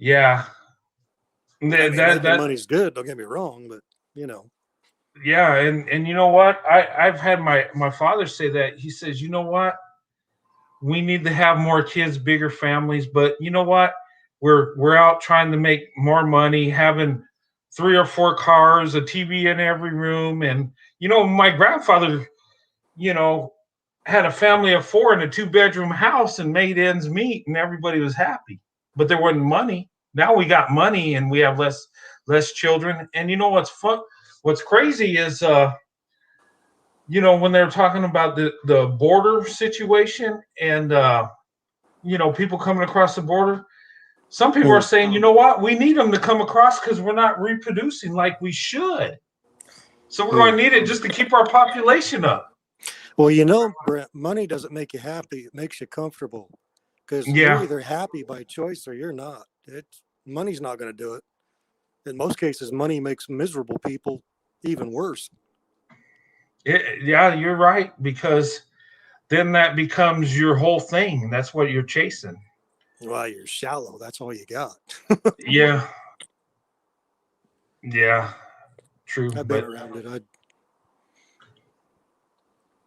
Yeah, I mean, that money's good. Don't get me wrong, but yeah, and you know what? I've had my father say that. He says, you know what? we need to have more kids, bigger families. But you know what? We're out trying to make more money, having 3 or 4 cars, a TV in every room, and my grandfather, you know, had a family of 4 in a 2-bedroom house and made ends meet, and everybody was happy. But there wasn't money. Now we got money and we have less children. And you know what's fun? What's crazy is when they're talking about the border situation and people coming across the border, some people are saying, you know what, we need them to come across because we're not reproducing like we should. So we're going to need it just to keep our population up. Well, Brent, money doesn't make you happy. It makes you comfortable because you're either happy by choice or you're not. Money's not going to do it. In most cases, money makes miserable people even worse. Yeah, you're right, because then that becomes your whole thing. That's what you're chasing. Well, you're shallow. That's all you got. Yeah. Yeah. True. I've been around it.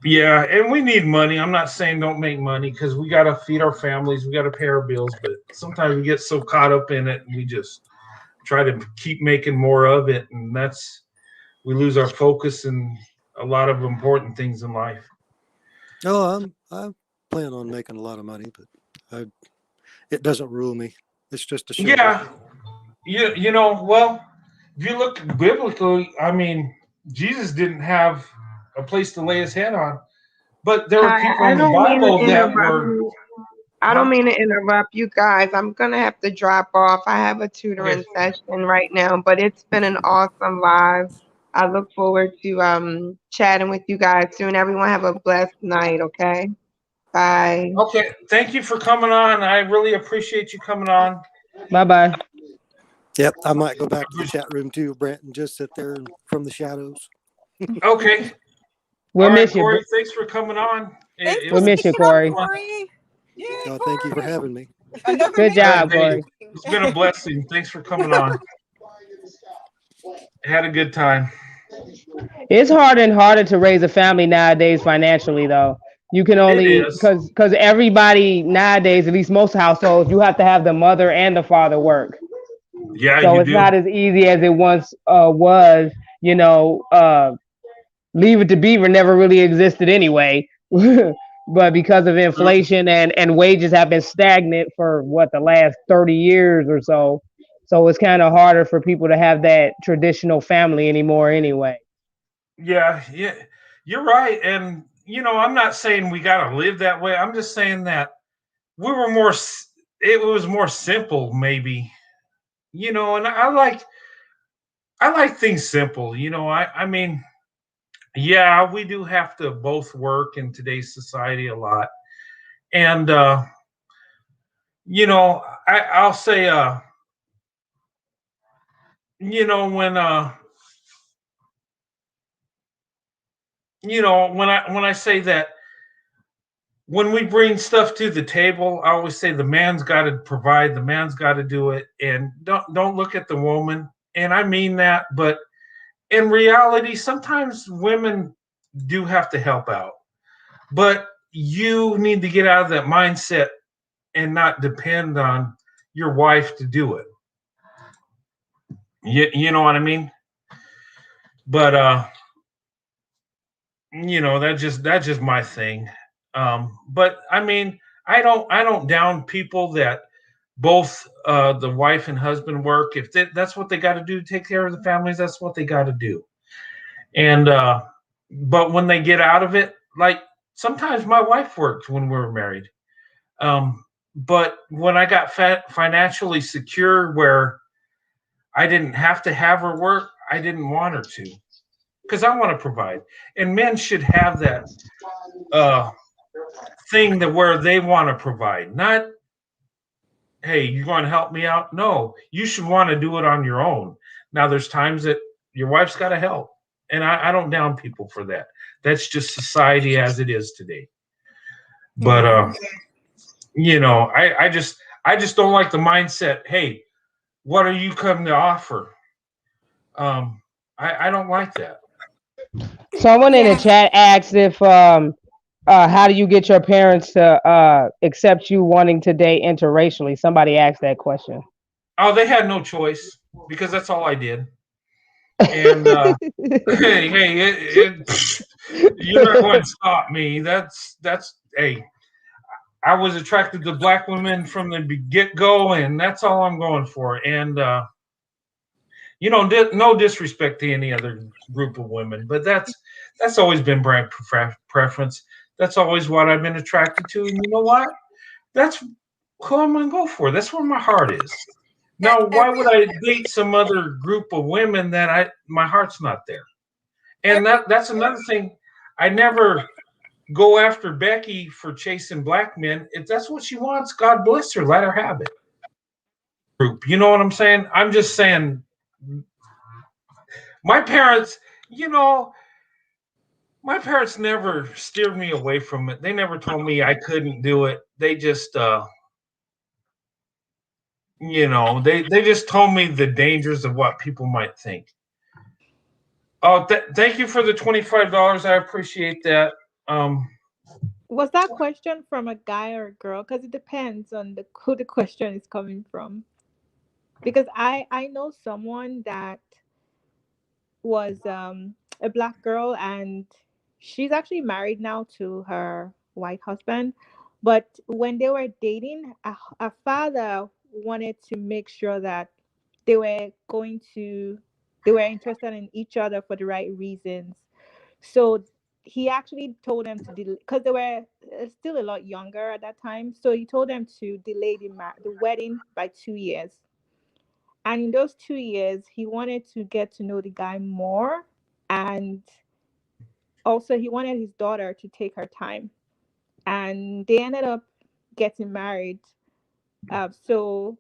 Yeah, and we need money. I'm not saying don't make money because we got to feed our families. We got to pay our bills. But sometimes we get so caught up in it and we just try to keep making more of it. And we lose our focus in a lot of important things in life. Oh, I plan on making a lot of money, but it doesn't rule me. It's just a show. Yeah. Well, if you look biblically, I mean, Jesus didn't have a place to lay his head on, but there were people in the Bible that were. I don't mean to interrupt you guys. I'm going to have to drop off. I have a tutoring session right now, but it's been an awesome live. I look forward to chatting with you guys soon. Everyone have a blessed night, okay? Bye. Okay, thank you for coming on. I really appreciate you coming on. Bye-bye. Yep, I might go back to the chat room too, Brent, and just sit there from the shadows. Okay. We'll miss you. Corey, thanks for coming on. We'll miss you, Corey. Yeah, No, thank you for having me. Good job, Corey. It's been a blessing. Thanks for coming on. Had a good time. It's harder and harder to raise a family nowadays financially, though. You can only because everybody nowadays, at least most households, you have to have the mother and the father work. Yeah, so it's not as easy as it once was. Leave It to Beaver never really existed anyway. But because of inflation and wages have been stagnant for the last 30 years or so. So it's kind of harder for people to have that traditional family anymore anyway. Yeah, you're right. And, I'm not saying we got to live that way. I'm just saying that it was more simple maybe, and I like things simple. I mean, yeah, we do have to both work in today's society a lot. And, I'll say, when I say that, when we bring stuff to the table, I always say the man's got to provide, the man's got to do it, and don't look at the woman. And I mean that, but in reality, sometimes women do have to help out, but you need to get out of that mindset and not depend on your wife to do it. You know what I mean? But that's just my thing. But I mean, I don't down people that both the wife and husband work. If that's what they got to do to take care of the families, that's what they got to do. And but when they get out of it, like sometimes my wife worked when we were married. But when I got financially secure where I didn't have to have her work, I didn't want her to, because I want to provide. And men should have that thing that where they want to provide, not, hey, you want to help me out? No, you should want to do it on your own. Now, there's times that your wife's got to help, and I don't down people for that. That's just society as it is today. But I just don't like the mindset. Hey, what are you coming to offer? I don't like that. Someone in the chat asked if how do you get your parents to accept you wanting to date interracially? Somebody asked that question. Oh, they had no choice because that's all I did. And hey, you're not going to stop me. That's hey. I was attracted to black women from the get go, and that's all I'm going for. And no disrespect to any other group of women, but that's always been brand preference. That's always what I've been attracted to, and you know what? That's who I'm gonna go for. That's where my heart is. Now, why would I date some other group of women that my heart's not there? And that's another thing. I never go after Becky for chasing black men. If that's what she wants, God bless her. Let her have it. Group, you know what I'm saying? I'm just saying. My parents, you know, my parents never steered me away from it. They never told me I couldn't do it. They just, they just told me the dangers of what people might think. Oh, thank you for the $25. I appreciate that. Was that question from a guy or a girl? Because it depends on who the question is coming from. Because I know someone that was a black girl, and she's actually married now to her white husband. But when they were dating, a father wanted to make sure that they were going to they were interested in each other for the right reasons. So he actually told them to delay, because they were still a lot younger at that time. So he told them to delay the wedding by 2 years. And in those 2 years, he wanted to get to know the guy more. And also, he wanted his daughter to take her time. And they ended up getting married. So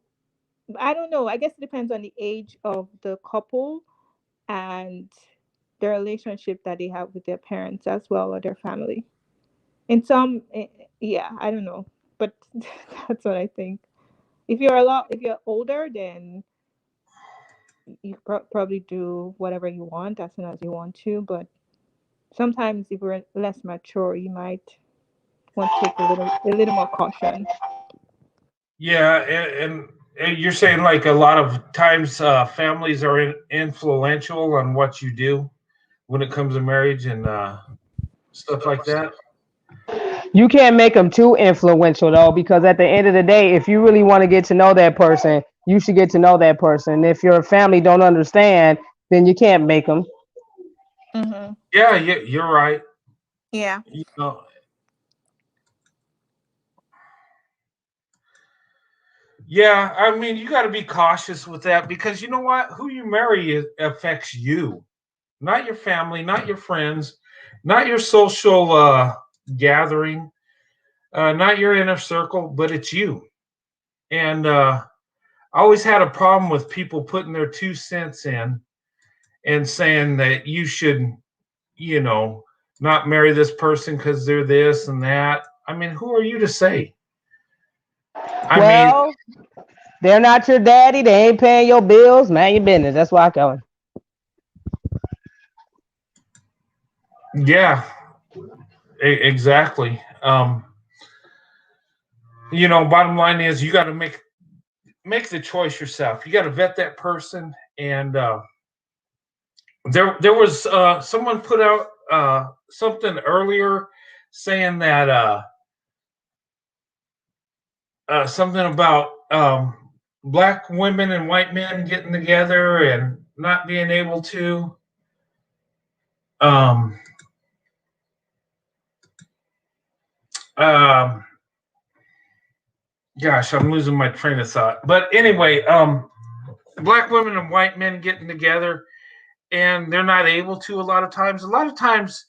I don't know. I guess it depends on the age of the couple and the relationship that they have with their parents as well, or their family. In some, yeah, I don't know. But that's what I think. If you're older, then you probably do whatever you want as soon as you want to. But sometimes if you're less mature, you might want to take a little more caution. Yeah, and you're saying like a lot of times families are influential on what you do when it comes to marriage and stuff like that. You can't make them too influential though, because at the end of the day, if you really want to get to know that person, you should get to know that person. If your family don't understand, then you can't make them. Mm-hmm. Yeah, you're right. Yeah. You know, yeah, I mean, you got to be cautious with that because you know what? Who you marry affects you, not your family, not your friends, not your social gathering, not your inner circle, but it's you. And I always had a problem with people putting their 2 cents in and saying that you should, you know, not marry this person because they're this and that. I mean, who are you to say? I mean, Well, they're not your daddy. They ain't paying your bills. Man, your business. That's why I go. yeah, exactly. Bottom line is you got to make the choice yourself. You got to vet that person. And there was someone put out something earlier saying that something about black women and white men getting together and not being able to. Um, um, Gosh, I'm losing my train of thought. But anyway, black women and white men getting together and they're not able to a lot of times. A lot of times,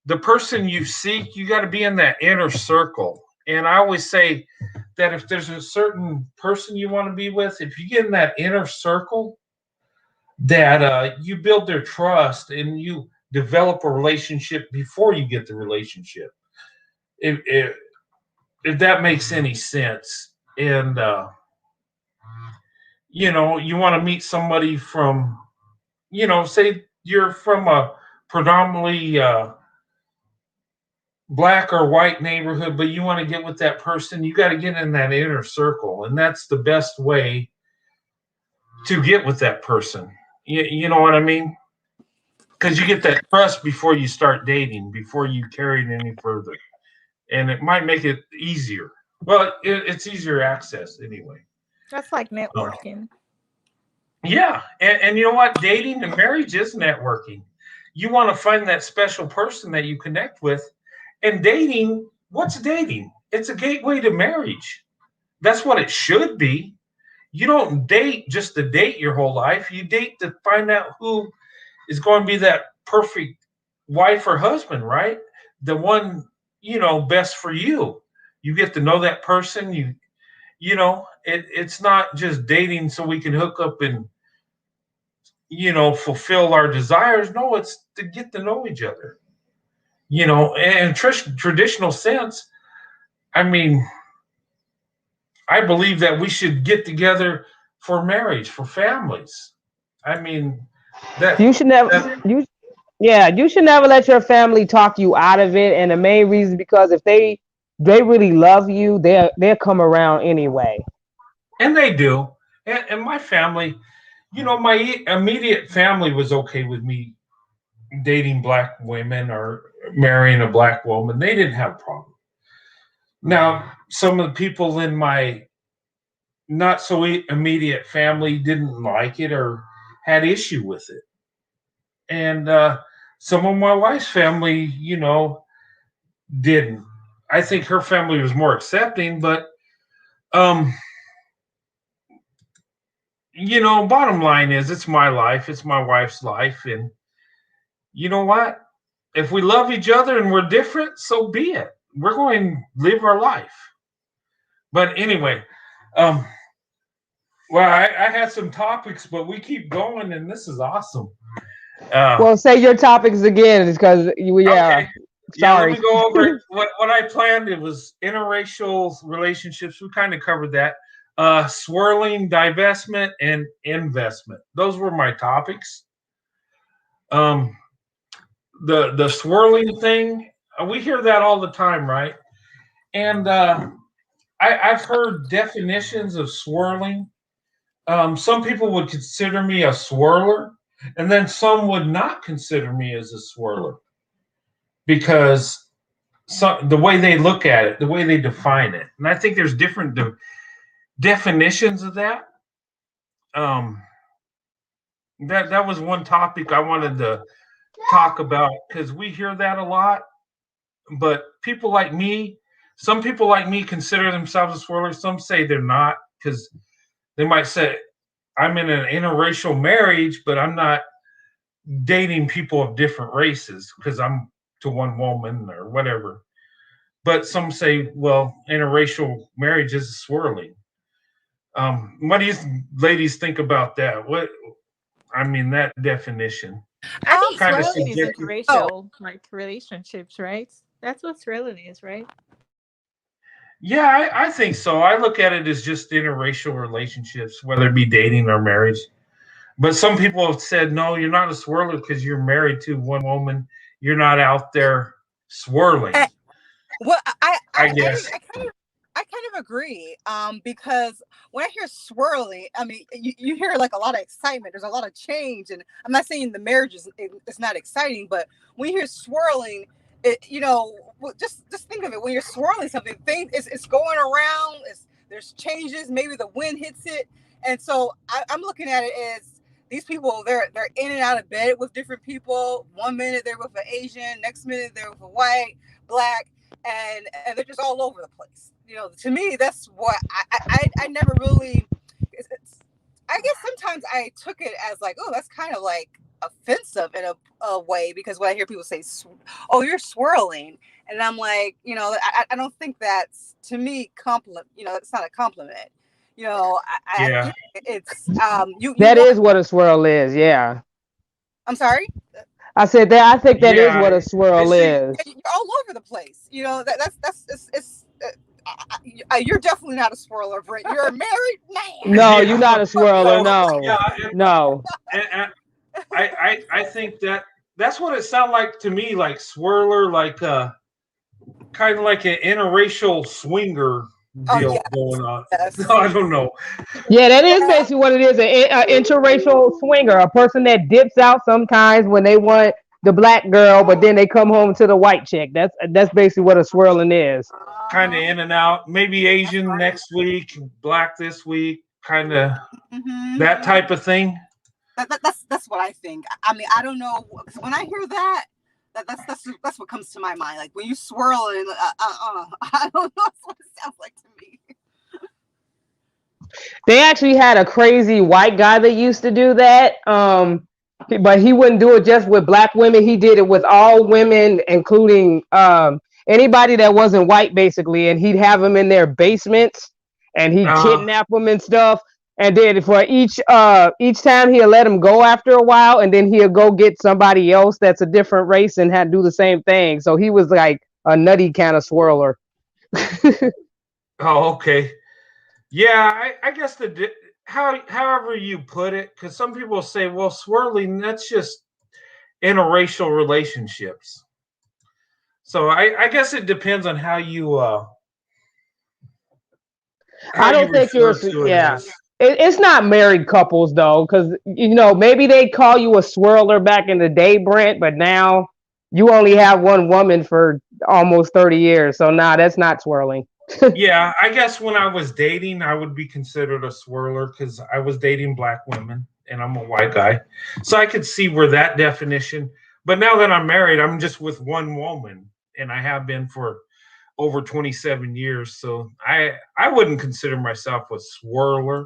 the person you seek, you got to be in that inner circle. And I always say that if there's a certain person you want to be with, if you get in that inner circle, that you build their trust and you develop a relationship before you get the relationship. If that makes any sense. And you want to meet somebody from, say you're from a predominantly black or white neighborhood, but you want to get with that person, you got to get in that inner circle. And that's the best way to get with that person. You know what I mean? Because you get that trust before you start dating, before you carry it any further. And it might make it easier. Well, it's easier access anyway. That's like So, networking. yeah. And you know what? Dating and marriage is networking. You want to find that special person that you connect with. And dating, what's dating? It's a gateway to marriage. That's what it should be. You don't date just to date your whole life. You date to find out who is going to be that perfect wife or husband, right? The one, best for you. You get to know that person. It's not just dating so we can hook up and, fulfill our desires. No, it's to get to know each other. In traditional sense, I mean, I believe that we should get together for marriage, for families. I mean, that You should never you should never let your family talk you out of it. And the main reason because if they really love you, they'll come around anyway. and they do. And my family, my immediate family was okay with me dating black women or marrying a black woman. They didn't have a problem. Now, some of the people in my not so immediate family didn't like it or had issue with it. And some of my wife's family, didn't. I think her family was more accepting, but um, bottom line is it's my life, it's my wife's life, and you know what? If we love each other and we're different, so be it. We're going to live our life. But anyway, um, well, I had some topics, but we keep going, and this is awesome. Well, say your topics again, because Okay. Yeah, let sorry. me go over it. What I planned, it was interracial relationships. We kind of covered that. Swirling, divestment, and investment. Those were my topics. Um, the swirling thing, we hear that all the time, right? And I've heard definitions of swirling. Some people would consider me a swirler, and then some would not consider me as a swirler because the way they look at it, the way they define it. And I think there's different definitions of that. Um, that was one topic I wanted to talk about because we hear that a lot. But some people like me consider themselves a swirler. Some say they're not because they might say, I'm in an interracial marriage, but I'm not dating people of different races because I'm to one woman or whatever. But some say, well, interracial marriage is swirling. What do you ladies think about that? That definition? I think Kind of swirling is subjective. interracial like relationships, right? That's what swirling is, right? Yeah, I think so. I look at it as just interracial relationships, whether it be dating or marriage. But some people have said, no, you're not a swirler because you're married to one woman. You're not out there swirling. Well, I guess. I kind of agree. Because when I hear swirling, I mean, you hear like a lot of excitement. There's a lot of change, and I'm not saying the marriage it's not exciting, but when you hear swirling, just think of it. When you're swirling something, it's going around. There's changes. Maybe the wind hits it, and so I'm looking at it as these people. They're in and out of bed with different people. One minute they're with an Asian, next minute they're with a white, black, and they're just all over the place. To me, that's what I never really. I guess sometimes I took it as like, oh, that's kind of like offensive in a way, because when I hear people say, oh, you're swirling, and I'm like, I don't think that's, to me, compliment. It's not a compliment. Yeah. It's That is what a swirl is. Yeah. I'm sorry. I said that. I think that is Yeah. what a swirl is. You're all over the place. You're definitely not a swirler, Brent. You're a married man. No, you're not a swirler. No. Yeah, No. and I think that's what it sounded like to me, like swirler, like kind of like an interracial swinger Oh deal yes, going on. yes. I don't know. Yeah, that is Yeah. basically what it is. An interracial swinger, a person that dips out sometimes when they want the black girl, but then they come home to the white chick. That's basically what a swirling is. Kind of Uh-huh. in and out. Maybe That's Asian right. next week, black this week. Kind of Hmm. that type of thing. That's what I think. I mean, I don't know, 'cause when I hear that, that's what comes to my mind. Like when you swirl and I don't know what it sounds like to me. They actually had a crazy white guy that used to do that. But he wouldn't do it just with black women. He did it with all women, including anybody that wasn't white, basically. And he'd have them in their basements, and he'd Uh, kidnap them and stuff. And then for each time he'll let them go after a while, and then he'll go get somebody else that's a different race and do the same thing. So he was like a nutty kind of swirler. oh, okay. Yeah, I guess however you put it, because some people say, well, swirling, that's just interracial relationships. So I guess it depends on how I you don't think you're, refer to it yeah. as. It's not married couples though, because maybe they call you a swirler back in the day, Brent, but now you only have one woman for almost 30 years. So nah, that's not swirling. Yeah, I guess when I was dating, I would be considered a swirler because I was dating black women and I'm a white guy. So I could see where that definition. But now that I'm married, I'm just with one woman and I have been for over 27 years. So I wouldn't consider myself a swirler.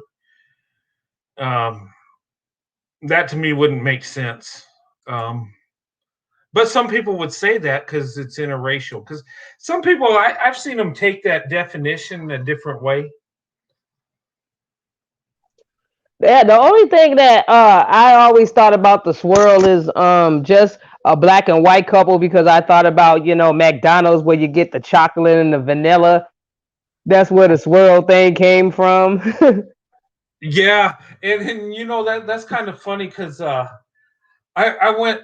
Um, that to me wouldn't make sense. Um, but some people would say that because it's interracial. Because some people, I've seen them take that definition a different way. Yeah, the only thing that I always thought about the swirl is just a black and white couple because I thought about McDonald's where you get the chocolate and the vanilla. That's where the swirl thing came from. Yeah, and that's kind of funny because I went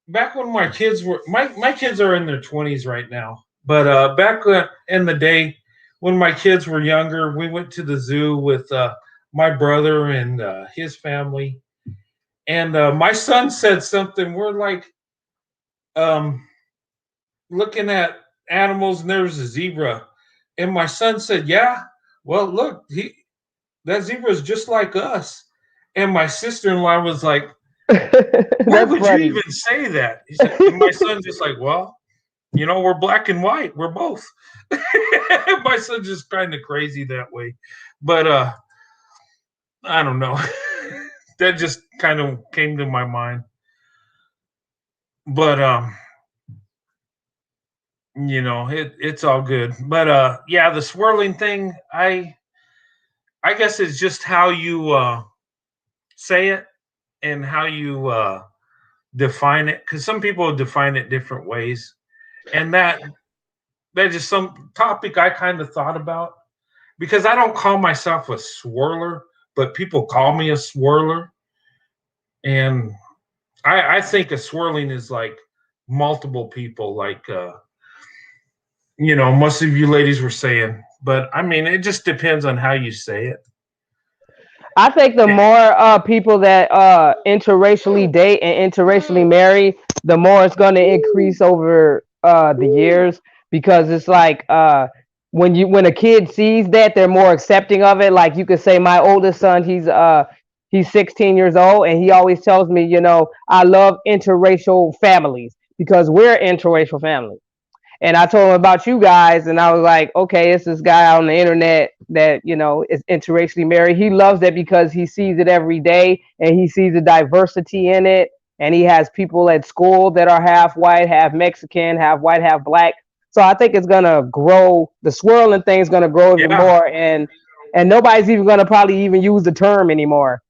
back when my kids were my kids are in their 20s right now, but back in the day when my kids were younger, we went to the zoo with my brother and his family, and my son said something. We're like um, looking at animals, and there's a zebra, and my son said, "Yeah, well, look, that zebra is just like us." And my sister-in-law was like, "Why That's would you funny. even say that?" He said, and my son's just like, "Well, we're black and white. We're both." My son's just kind of crazy that way. But I don't know. That just kind of came to my mind. But it's all good. But yeah, the swirling thing, I guess it's just how you say it and how you define it, because some people define it different ways, and that is some topic I kind of thought about because I don't call myself a swirler, but people call me a swirler, and I think a swirling is like multiple people, like most of you ladies were saying, but I mean it just depends on how you say it. I think the more people that interracially date and interracially marry, the more it's going to increase over the years because it's like when a kid sees that, they're more accepting of it. Like you could say, my oldest son, he's 16 years old, and he always tells me, I love interracial families because we're interracial family. And I told him about you guys, and I was like, okay, it's this guy on the internet that, is interracially married. He loves it because he sees it every day and he sees the diversity in it. And he has people at school that are half white, half Mexican, half white, half black. So I think it's gonna grow. The swirling thing is gonna grow even Yeah, more, and nobody's even gonna probably even use the term anymore.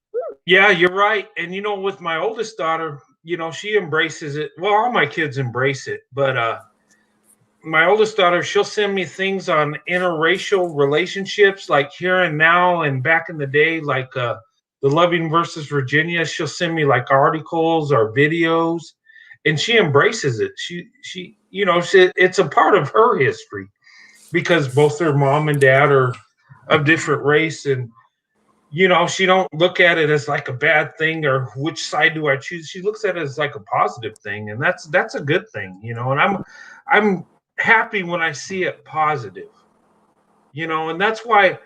yeah, you're right. And with my oldest daughter, she embraces it. Well, all my kids embrace it, but my oldest daughter, she'll send me things on interracial relationships, like here and now and back in the day, like the Loving versus Virginia. She'll send me like articles or videos, and she embraces it. it's a part of her history because both her mom and dad are of different race, and she don't look at it as like a bad thing or which side do I choose. She looks at it as like a positive thing, and that's a good thing, and I'm happy when I see it positive, and that's why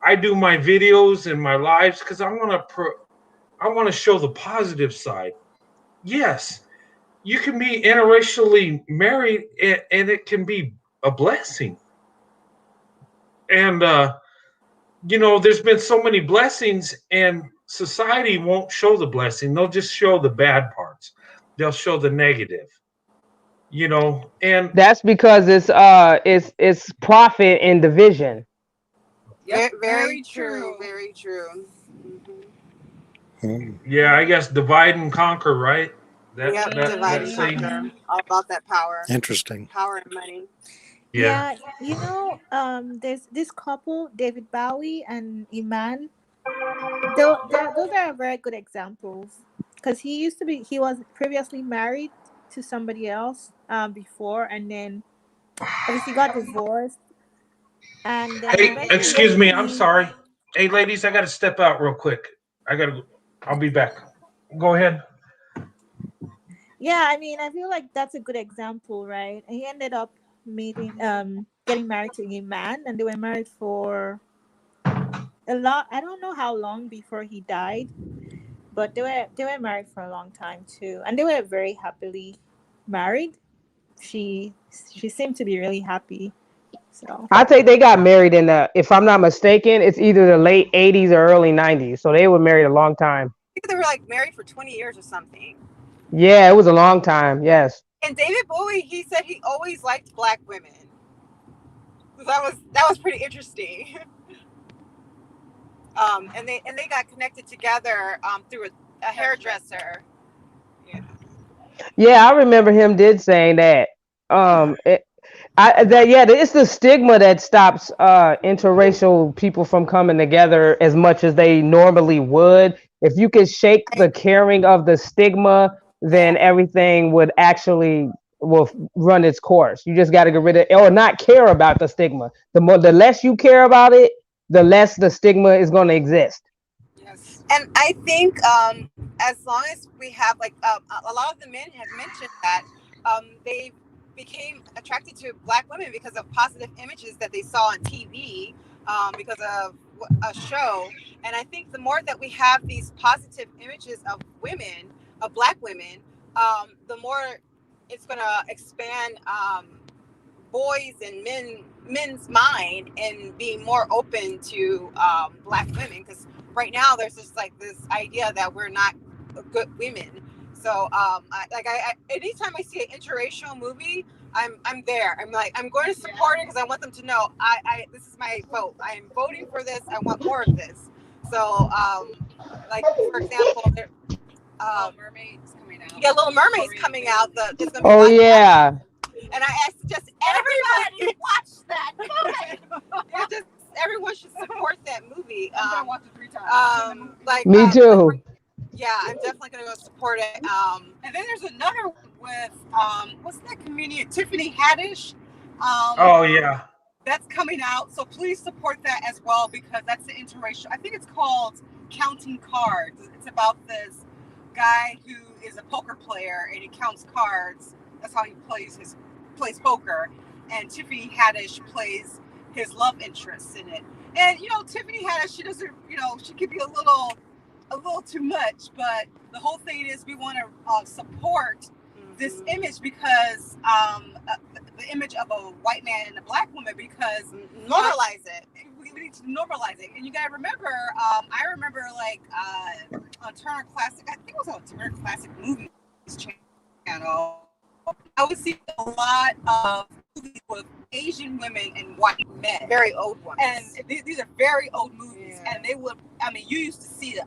I do my videos and my lives, because I want to show the positive side. Yes, you can be interracially married, and it can be a blessing. And there's been so many blessings, and society won't show the blessing. They'll just show the bad parts. They'll show the negative. And That's because it's profit and division. Yep, Very true. Very true. yeah, I guess divide and conquer, right? Yep, divide and conquer. All about that power. Interesting. Power and money. Yeah. There's this couple, David Bowie and Iman. Those are very good examples because he was previously married to somebody else before, and then obviously got divorced, and then Hey, excuse me. I'm eventually sorry. Hey, ladies, I got to step out real quick. I'll be back. Go ahead. yeah, I mean, I feel like that's a good example, right? He ended up getting married to a man, and they were married for a lot. I don't know how long before he died, but they were married for a long time too, and they were very happily married. She seemed to be really happy. So I think they got married if I'm not mistaken, it's either the late 80s or early 90s. So they were married a long time. I think they were like married for 20 years or something. Yeah, it was a long time. Yes. And David Bowie, he said he always liked black women. So that was pretty interesting. And they got connected together through a hairdresser. Yeah. Yeah, I remember him saying that. It's the stigma that stops interracial people from coming together as much as they normally would. If you could shake the carrying of the stigma, then everything will run its course. You just got to get rid of or not care about the stigma. The less you care about it, the less the stigma is going to exist. Yes. And I think as long as we have a lot of the men have mentioned that they became attracted to black women because of positive images that they saw on TV because of a show. And I think the more that we have these positive images of women, of black women, the more it's going to expand boys and men's mind and being more open to black women, because right now there's just like this idea that we're not good women. So anytime I see an interracial movie, I'm there. I'm going to support it because I want them to know this is my vote. I am voting for this. I want more of this. So for example, Mermaid's coming out. Yeah, Little Mermaid's coming out. It's gonna be Oh yeah. and I asked just everybody watch that. Yeah, just everyone should support that movie. I'm gonna watch it 3 times. Me too. Yeah, I'm definitely gonna go support it. And then there's another one with what's that comedian, Tiffany Haddish? Oh yeah. That's coming out, so please support that as well because that's the interracial. I think it's called Counting Cards. It's about this guy who is a poker player and he counts cards. That's how he plays poker. And Tiffany Haddish plays his love interest in it. And Tiffany Haddish, she doesn't, she could be a little too much, but the whole thing is we want to support this image because the image of a white man and a black woman, because normalize it. We need to normalize it. And you gotta remember, I remember on Turner Classic, I think it was on Turner Classic Movies channel, I would see a lot of movies with Asian women and white men. Very old ones. And these are very old movies. Yeah. And they would, you used to see,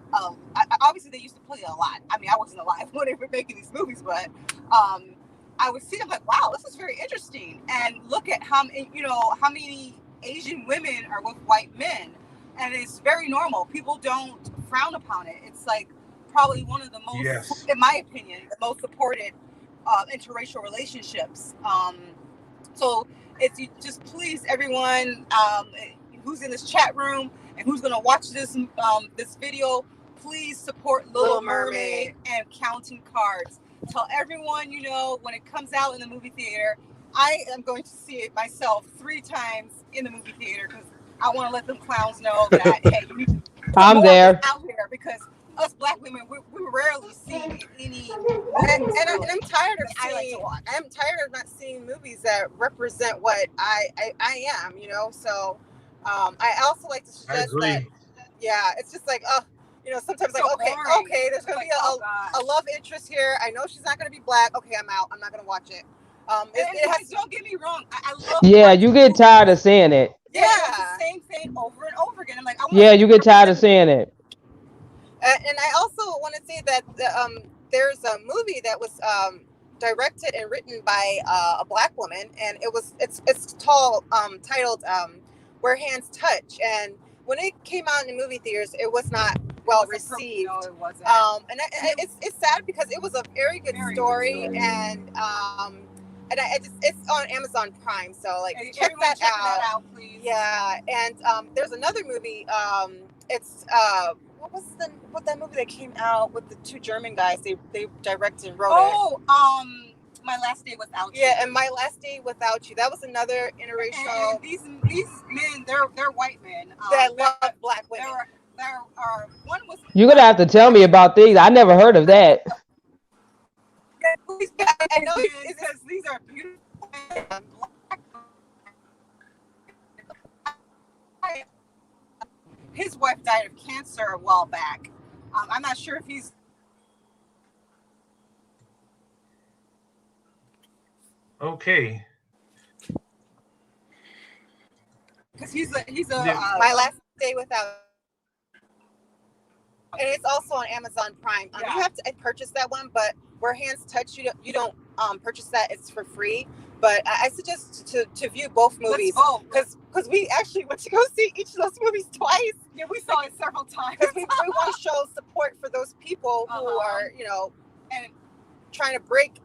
obviously they used to play a lot. I wasn't alive when they were making these movies, but I would see them like, wow, this is very interesting. And look at how many Asian women are with white men. And it's very normal. People don't frown upon it. It's like probably one of the most, in my opinion, the most supported interracial relationships. So it's just please everyone who's in this chat room and who's gonna watch this video, please support Little Mermaid and Counting Cards. Tell everyone you know when it comes out in the movie theater. I am going to see it myself 3 times in the movie theater because I want to let them clowns know that hey, you need to put I'm more there. out here because us black women we rarely see any and I'm tired of I like to seeing. watch. I'm tired of not seeing movies that represent what I am. You know, so I also like to I suggest that. agree. Yeah, it's just like sometimes So like boring. okay, there's gonna Like, be oh, a love interest here. I know she's not gonna be black. Okay, I'm out. I'm not gonna watch it. It has to. don't get me wrong. I love Yeah, watching you get movies. tired of seeing it. Yeah, it's the same thing over and over again. I'm like, I want Yeah, to you get tired of seeing it. And I also want to say that there's a movie that was directed and written by a black woman, and it's titled "Where Hands Touch." And when it came out in the movie theaters, it was not well received. No, it wasn't. It's sad because it was a very good story, and it's on Amazon Prime, so like check that out. Please. Yeah, and there's another movie. It's what that movie that came out with the 2 German guys? They directed and wrote it. My Last Day Without You. Yeah, and My Last Day Without You. That was another interracial. And these men, they're white men that love black women. There are one was. You're gonna have to tell me about these. I never heard of that. Yeah, please, I know because these are beautiful and black. His wife died of cancer a while back. I'm not sure if he's. Okay. Because he's a Yeah. My Last Day Without. And it's also on Amazon Prime. Yeah. You have to purchase that one, but Where Hands Touch, you don't purchase that. It's for free. But I suggest to view both movies because we actually went to go see each of those movies twice. Yeah, we saw it several times. Because we want to show support for those people who are and trying to break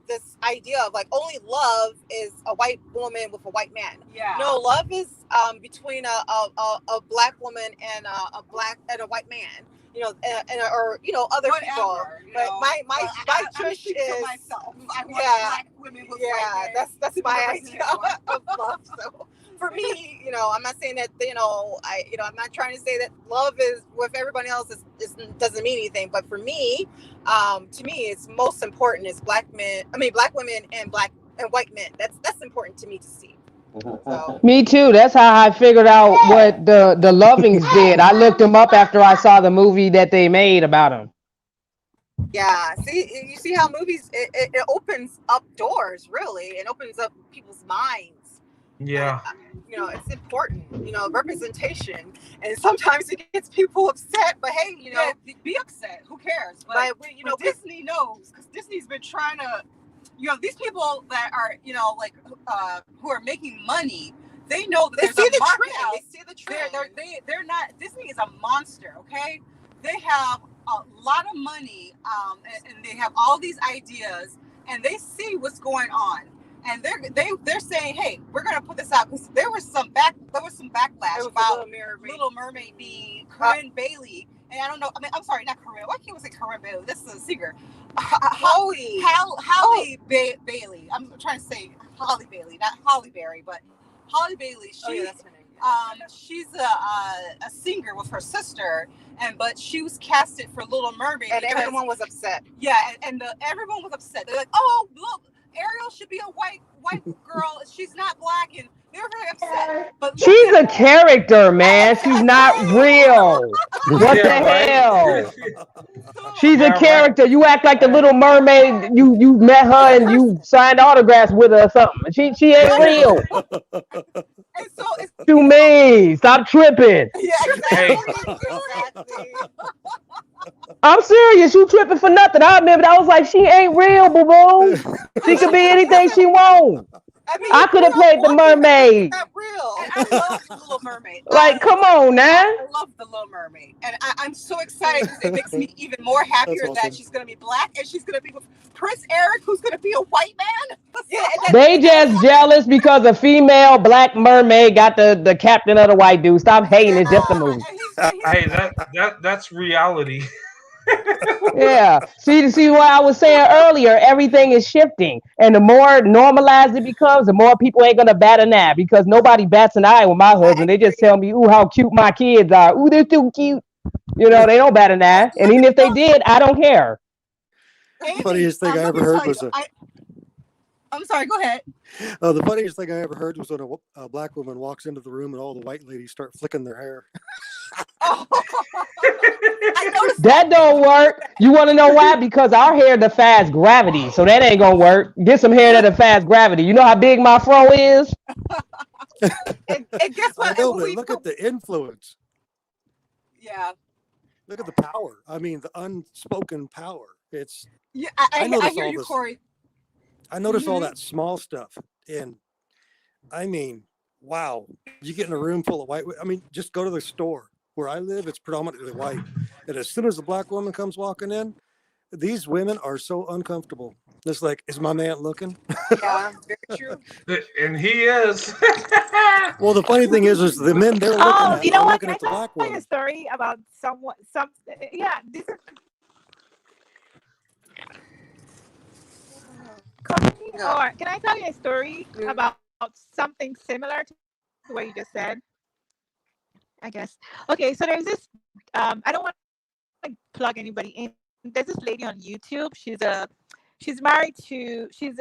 this idea of like only love is a white woman with a white man. Yeah. No, love is between a black woman and a white man. Or other Whatever, people. But my push is myself. I want black women with white men. that's my idea of love. So for me, I'm not saying that I'm not trying to say that love is with everybody else doesn't mean anything. But for me, to me, it's most important is black women and white men. That's important to me to see. So. Me too. That's how I figured out what the Lovings did. I looked them up after I saw the movie that they made about them. Yeah, you see how movies it opens up doors. Really, it opens up people's minds. Yeah. And, it's important. Representation, and sometimes it gets people upset. But hey, be upset. Who cares? But Disney knows because Disney's been trying to. These people that are, who are making money, they know that they see the market trend. out. They see the trend. They're not. Disney is a monster. Okay, they have a lot of money, and they have all these ideas, and they see what's going on, and they're saying, hey, we're gonna put this out because there was some backlash about Little Mermaid being Corinne Bailey. And I don't know. I mean, I'm sorry, not Corinne. Why can't we say Corinne Bailey? This is a singer. Halle Bailey. I'm trying to say Holly Bailey, not Holly Berry, but Holly Bailey. That's her name. She's a singer with her sister, but she was casted for Little Mermaid, and everyone was upset. Yeah, and everyone was upset. They're like, "Oh, look, Ariel should be a white girl. She's not black," and they were very upset. But she's a character, man. She's not real. What the hell? She's a character. You act like the Little Mermaid. You met her and you signed autographs with her or something. She ain't real. And so it's To me, stop tripping. Yeah, exactly. I'm serious. You tripping for nothing. I remember I was like, she ain't real, boo boo. She could be anything she wants. I mean, I could have played the mermaid. Not real. And I love the Little Mermaid. Like, come on now. I love the Little Mermaid, and I'm so excited because it makes me even more happier That's awesome. that she's going to be black and she's going to be with Prince Eric, who's going to be a white man. Yeah, They just jealous because a female black mermaid got the captain of the white dude. Stop hating. It's just a movie. Hey, that's reality. Yeah. See what I was saying earlier. Everything is shifting, and the more normalized it becomes, the more people ain't gonna bat an eye because nobody bats an eye with my husband. They just tell me, "Ooh, how cute my kids are. Ooh, they're too cute." You know, they don't bat an eye, and even if they did, I don't care. Amy, Funniest thing I let me ever heard tell was you, I'm sorry, go ahead. the funniest thing I ever heard was when a black woman walks into the room and all the white ladies start flicking their hair. Oh, I noticed That don't work. You want to know why? Because our hair defies gravity, so that ain't gonna work. Get some hair that defies gravity. You know how big my fro is? and guess I what? know, And but we look at the influence. yeah. Look at the power. I mean, the unspoken power. It's. Yeah, I I notice hear all you, this. Corey. I notice all Mhm. that small stuff, and I mean, wow! You get in a room full of white. I mean, just go to the store where I live. It's predominantly white, and as soon as the black woman comes walking in, these women are so uncomfortable. It's like, is my man looking? Yeah, very true. And he is. Well, the funny thing is the men they're looking Oh, at you know are what? looking Can I at the black tell you a woman. story about someone? Yeah, this is Courtney, Yeah. or can I tell you a story about something similar to what you just said? I guess. Okay, so there's this. I don't want to plug anybody in. There's this lady on YouTube. She's a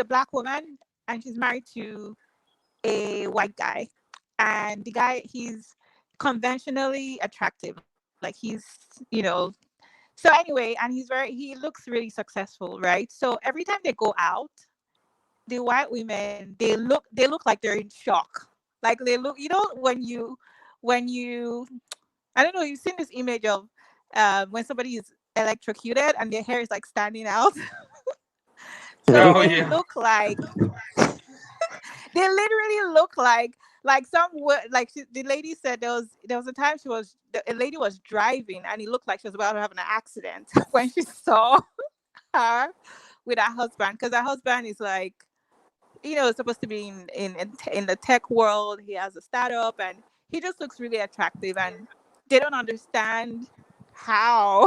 black woman, and she's married to a white guy, and the guy, he's conventionally attractive, like he's, you know. So anyway, and he looks really successful, right? So every time they go out, the white women, they look like they're in shock. Like they look, when you I don't know, you've seen this image of when somebody is electrocuted and their hair is like standing out. So Oh they yeah. look like they literally look like the lady said there was a time a lady was driving and it looked like she was about to have an accident when she saw her with her husband, because her husband is like, supposed to be in the tech world. He has a startup and he just looks really attractive, and they don't understand how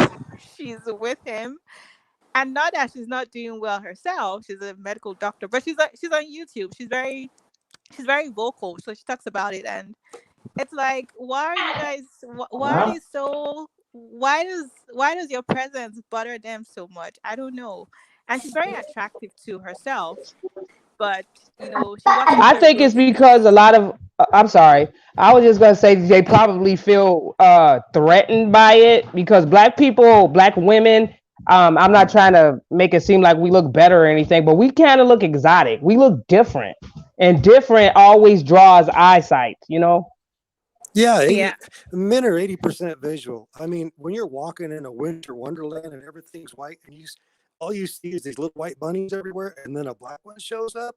she's with him. And not that she's not doing well herself. She's a medical doctor, but she's on YouTube. She's very vocal, so she talks about it, and it's like, why are you guys? Why are they so? Why does your presence bother them so much? I don't know. And she's very attractive to herself, but she watches I think it's those. because a lot of I'm sorry. I was just gonna say they probably feel threatened by it because black people, black women. I'm not trying to make it seem like we look better or anything, but we kind of look exotic. We look different, and different always draws eyesight. Yeah, Yeah. men are 80% visual. I mean, when you're walking in a winter wonderland and everything's white, and all you see is these little white bunnies everywhere, and then a black one shows up.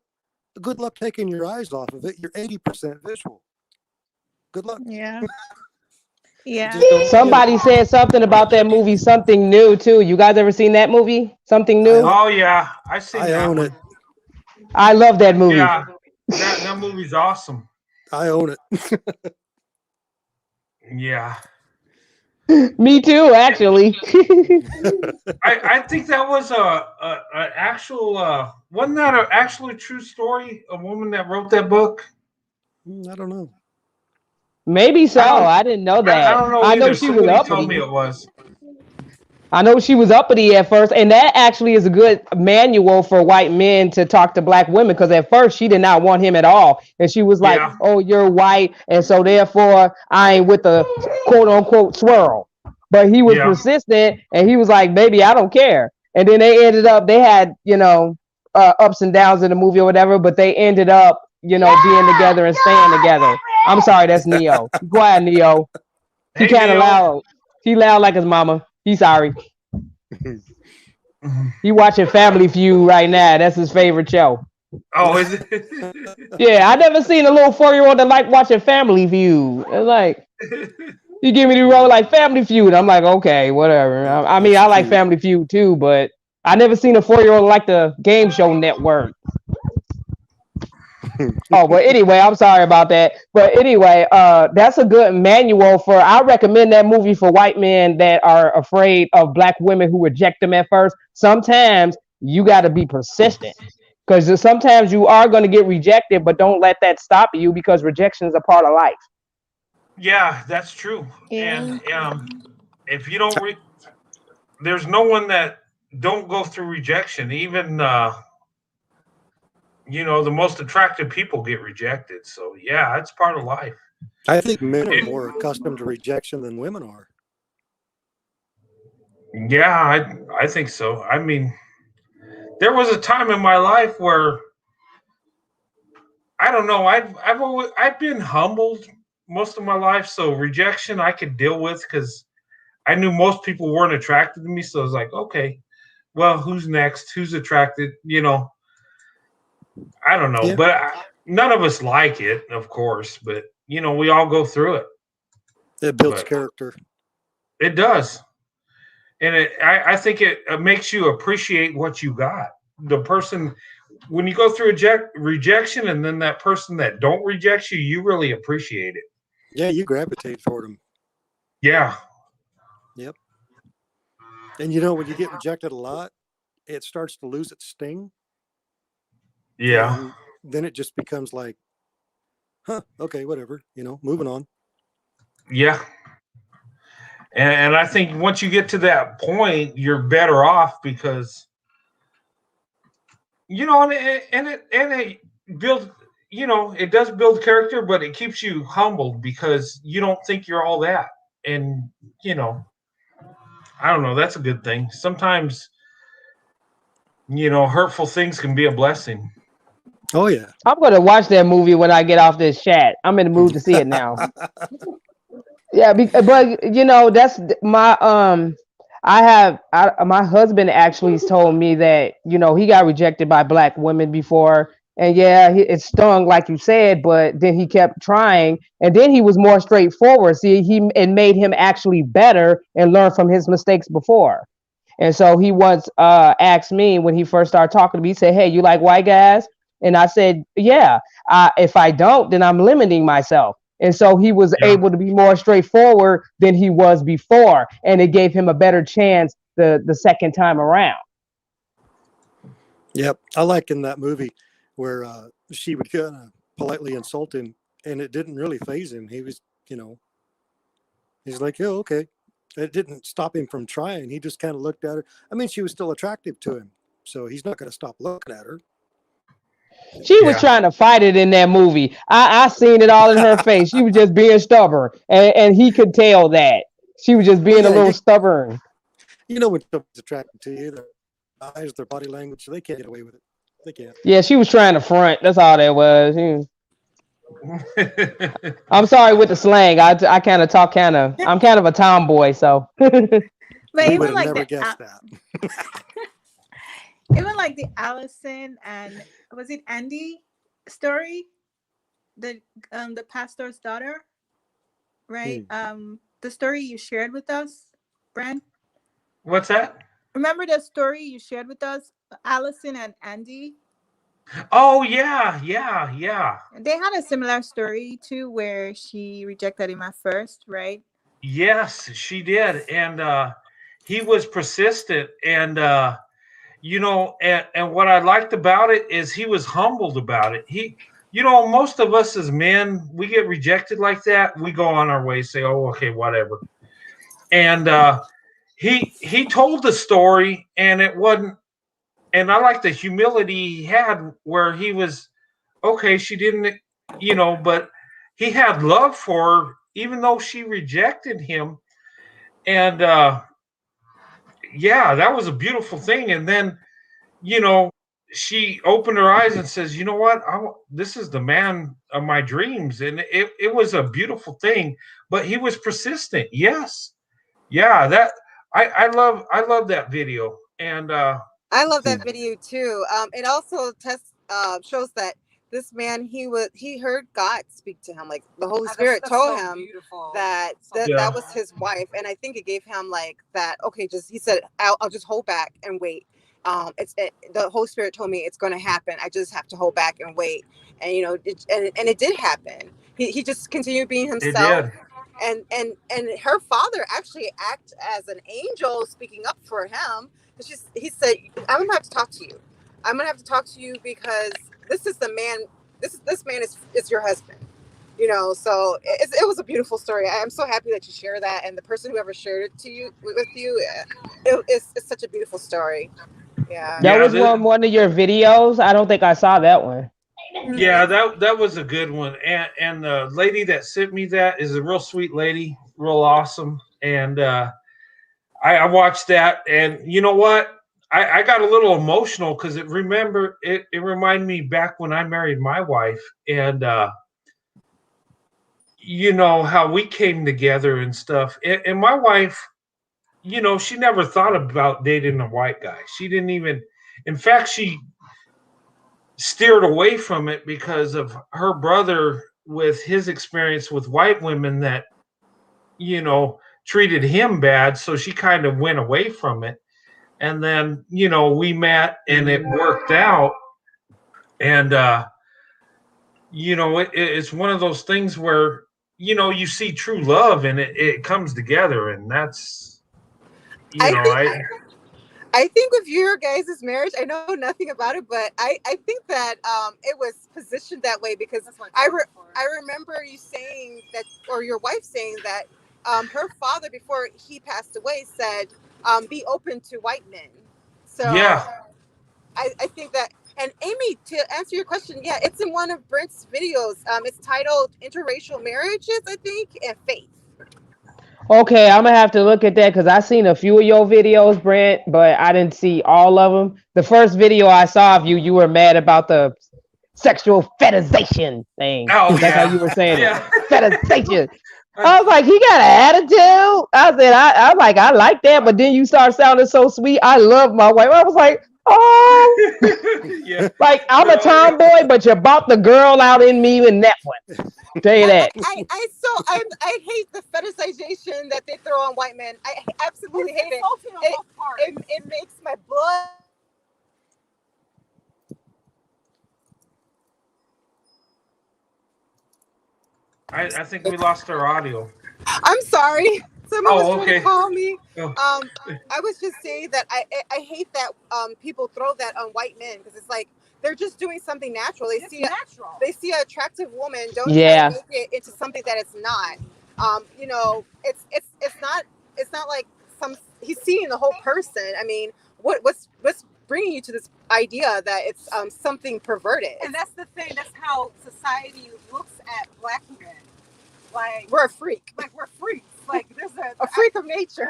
Good luck taking your eyes off of it. You're 80% visual. Good luck. Yeah. You Yeah. just don't. Somebody said something about that movie, Something New, too. You guys ever seen that movie, Something New? Oh yeah. I seen I that own one. it. I love that movie. Yeah. That movie's awesome. I own it. Yeah. Me too, actually. I think that was a actual wasn't that an actually true story? A woman that wrote that book. I don't know. Maybe so. I don't- I didn't know I that. don't know I know either. she was Somebody told me uppity. it was. I know she was uppity at first, and that actually is a good manual for white men to talk to black women. Because at first she did not want him at all, and she was like, Yeah. "Oh, you're white, and so therefore I ain't with the quote unquote swirl." But he was Yeah. persistent, and he was like, "Baby, I don't care." And then they had ups and downs in the movie or whatever, but they ended up being together and staying together. I'm sorry, that's Neo. Be quiet, Neo. He Hey, kind of Neil. loud. He loud like his mama. He sorry. He watching Family Feud right now. That's his favorite show. Oh, is it? Yeah, I never seen a little 4-year-old that like watching Family Feud. It's like you give me the role like Family Feud. I'm like, okay, whatever. I mean, That's I like cute. Family Feud too, but I never seen a 4-year-old like the Game Show Network. Oh, but anyway, I'm sorry about that. But anyway, that's a good manual for. I recommend that movie for white men that are afraid of black women who reject them at first. Sometimes you got to be persistent because sometimes you are going to get rejected, but don't let that stop you because rejection is a part of life. Yeah, that's true. Yeah. And if you don't, there's no one that don't go through rejection. Even the most attractive people get rejected. So yeah, it's part of life. I think men are more accustomed to rejection than women are. Yeah, I think so. I mean, there was a time in my life where I don't know. I've been humbled most of my life, so rejection I could deal with because I knew most people weren't attracted to me. So I was like, okay, well, who's next? Who's attracted? I don't know, Yeah, but none of us like it, of course. But we all go through it. it builds But character. it does, and I think it makes you appreciate what you got. The person when you go through rejection, and then that person that don't reject you, you really appreciate it. Yeah, you gravitate toward them. Yeah, Yep. And when you get rejected a lot, it starts to lose its sting, yeah, and then it just becomes like, huh, okay, whatever, moving on. yeah. And I think once you get to that point, you're better off because and it builds it does build character, but it keeps you humbled because you don't think you're all that. And you know, I don't know, that's a good thing. Sometimes, hurtful things can be a blessing. Oh yeah. I'm gonna watch that movie when I get off this chat. I'm in the mood to see it now. Yeah, but that's my my husband actually told me that he got rejected by black women before, and yeah, it stung like you said, but then he kept trying, and then he was more straightforward. See, it made him actually better and learn from his mistakes before. And so he once asked me when he first started talking to me, he said, "Hey, you like white guys?" And I said, "Yeah. If I don't, then I'm limiting myself." And so he was Yeah. able to be more straightforward than he was before, and it gave him a better chance the second time around. Yep. I like in that movie where she would kind of politely insult him, and it didn't really phase him. He was, he's like, "Oh, okay." It didn't stop him from trying. He just kind of looked at her. I mean, she was still attractive to him, so he's not going to stop looking at her. She was Yeah. trying to fight it in that movie. I seen it all in her face. She was just being stubborn, and he could tell that she was just Well, being a yeah, little stubborn. when somebody's attracted to you, their eyes, their body language, they can't get away with it. They can't. Yeah, she was trying to front. That's all that was. I'm sorry with the slang. I kind of talk I'm kind of a tomboy, so. But We would even have like never the guessed that. even like the Allison and was it Andy story, the pastor's daughter, right? The story you shared with us, Brent. What's that? Remember the story you shared with us, Allison and Andy? Oh yeah, yeah, yeah. They had a similar story too, where she rejected him at first, right? Yes, she did. And he was persistent. And and what I liked about it is he was humbled about it. Most of us as men, we get rejected like that, we go on our way, say, oh, okay, whatever. And he told the story, and it wasn't, and I like the humility he had where he was, okay, she didn't, but he had love for her, even though she rejected him. And yeah, that was a beautiful thing. And then, you know, she opened her eyes and says, you know what? This is the man of my dreams. And it was a beautiful thing, but he was persistent. Yes. Yeah. I love that video. And I love that video too. It also shows that this man, he heard God speak to him, like the Holy Spirit told so him beautiful. that Yeah. that was his wife, and I think it gave him like that. Okay, just he said, I'll just hold back and wait. The Holy Spirit told me it's going to happen. I just have to hold back and wait, and and it did happen. He just continued being It himself. did. And her father actually acted as an angel speaking up for him. He said, I'm gonna have to talk to you. I'm gonna have to talk to you because this is the man. This man is your husband. So it was a beautiful story. I'm so happy that you share that, and the person who ever shared it to you with you, it's such a beautiful story. Yeah. That Yeah, was one of your videos. I don't think I saw that one. Yeah, that was a good one. And the lady that sent me that is a real sweet lady, real awesome. And I watched that, and you know what? I got a little emotional because it reminded me back when I married my wife, and how we came together and stuff. And my wife, she never thought about dating a white guy. She didn't even, in fact, she steered away from it because of her brother with his experience with white women that treated him bad, so she kind of went away from it. And then we met and it worked out. And it's one of those things where you see true love and it comes together, and that's I think with your guys' marriage, I know nothing about it, but I think that it was positioned that way because I remember you saying that, or your wife saying that her father, before he passed away, said, be open to white men. So yeah. I think that, and Amy, to answer your question, yeah, it's in one of Brent's videos. It's titled Interracial Marriages, I think, and Faith. Okay, I'm gonna have to look at that because I seen a few of your videos, Brent, but I didn't see all of them. The first video I saw of you, you were mad about the sexual fetishization thing. Oh, That's yeah. how you were saying Yeah. it. Fetishization. I was like, he got an attitude. I said, I was like, I like that, but then you start sounding so sweet. I love my wife. I was like, oh, Yeah. like I'm a tomboy, but you brought the girl out in me in that one. Tell you that. I hate the fetishization that they throw on white men. I absolutely hate it. It makes my blood. I think we lost our audio. I'm sorry. Someone was trying okay. to call me. Oh. I was just saying that I hate that people throw that on white men because it's like they're just doing something natural. They see an attractive woman, don't try to make it into something that it's not. It's not like he's seeing the whole person. I mean, what's bringing you to this idea that it's something perverted? And that's the thing. That's how society looks at black men. Like we're a freak. Like we're freaks. Like there's a freak of nature.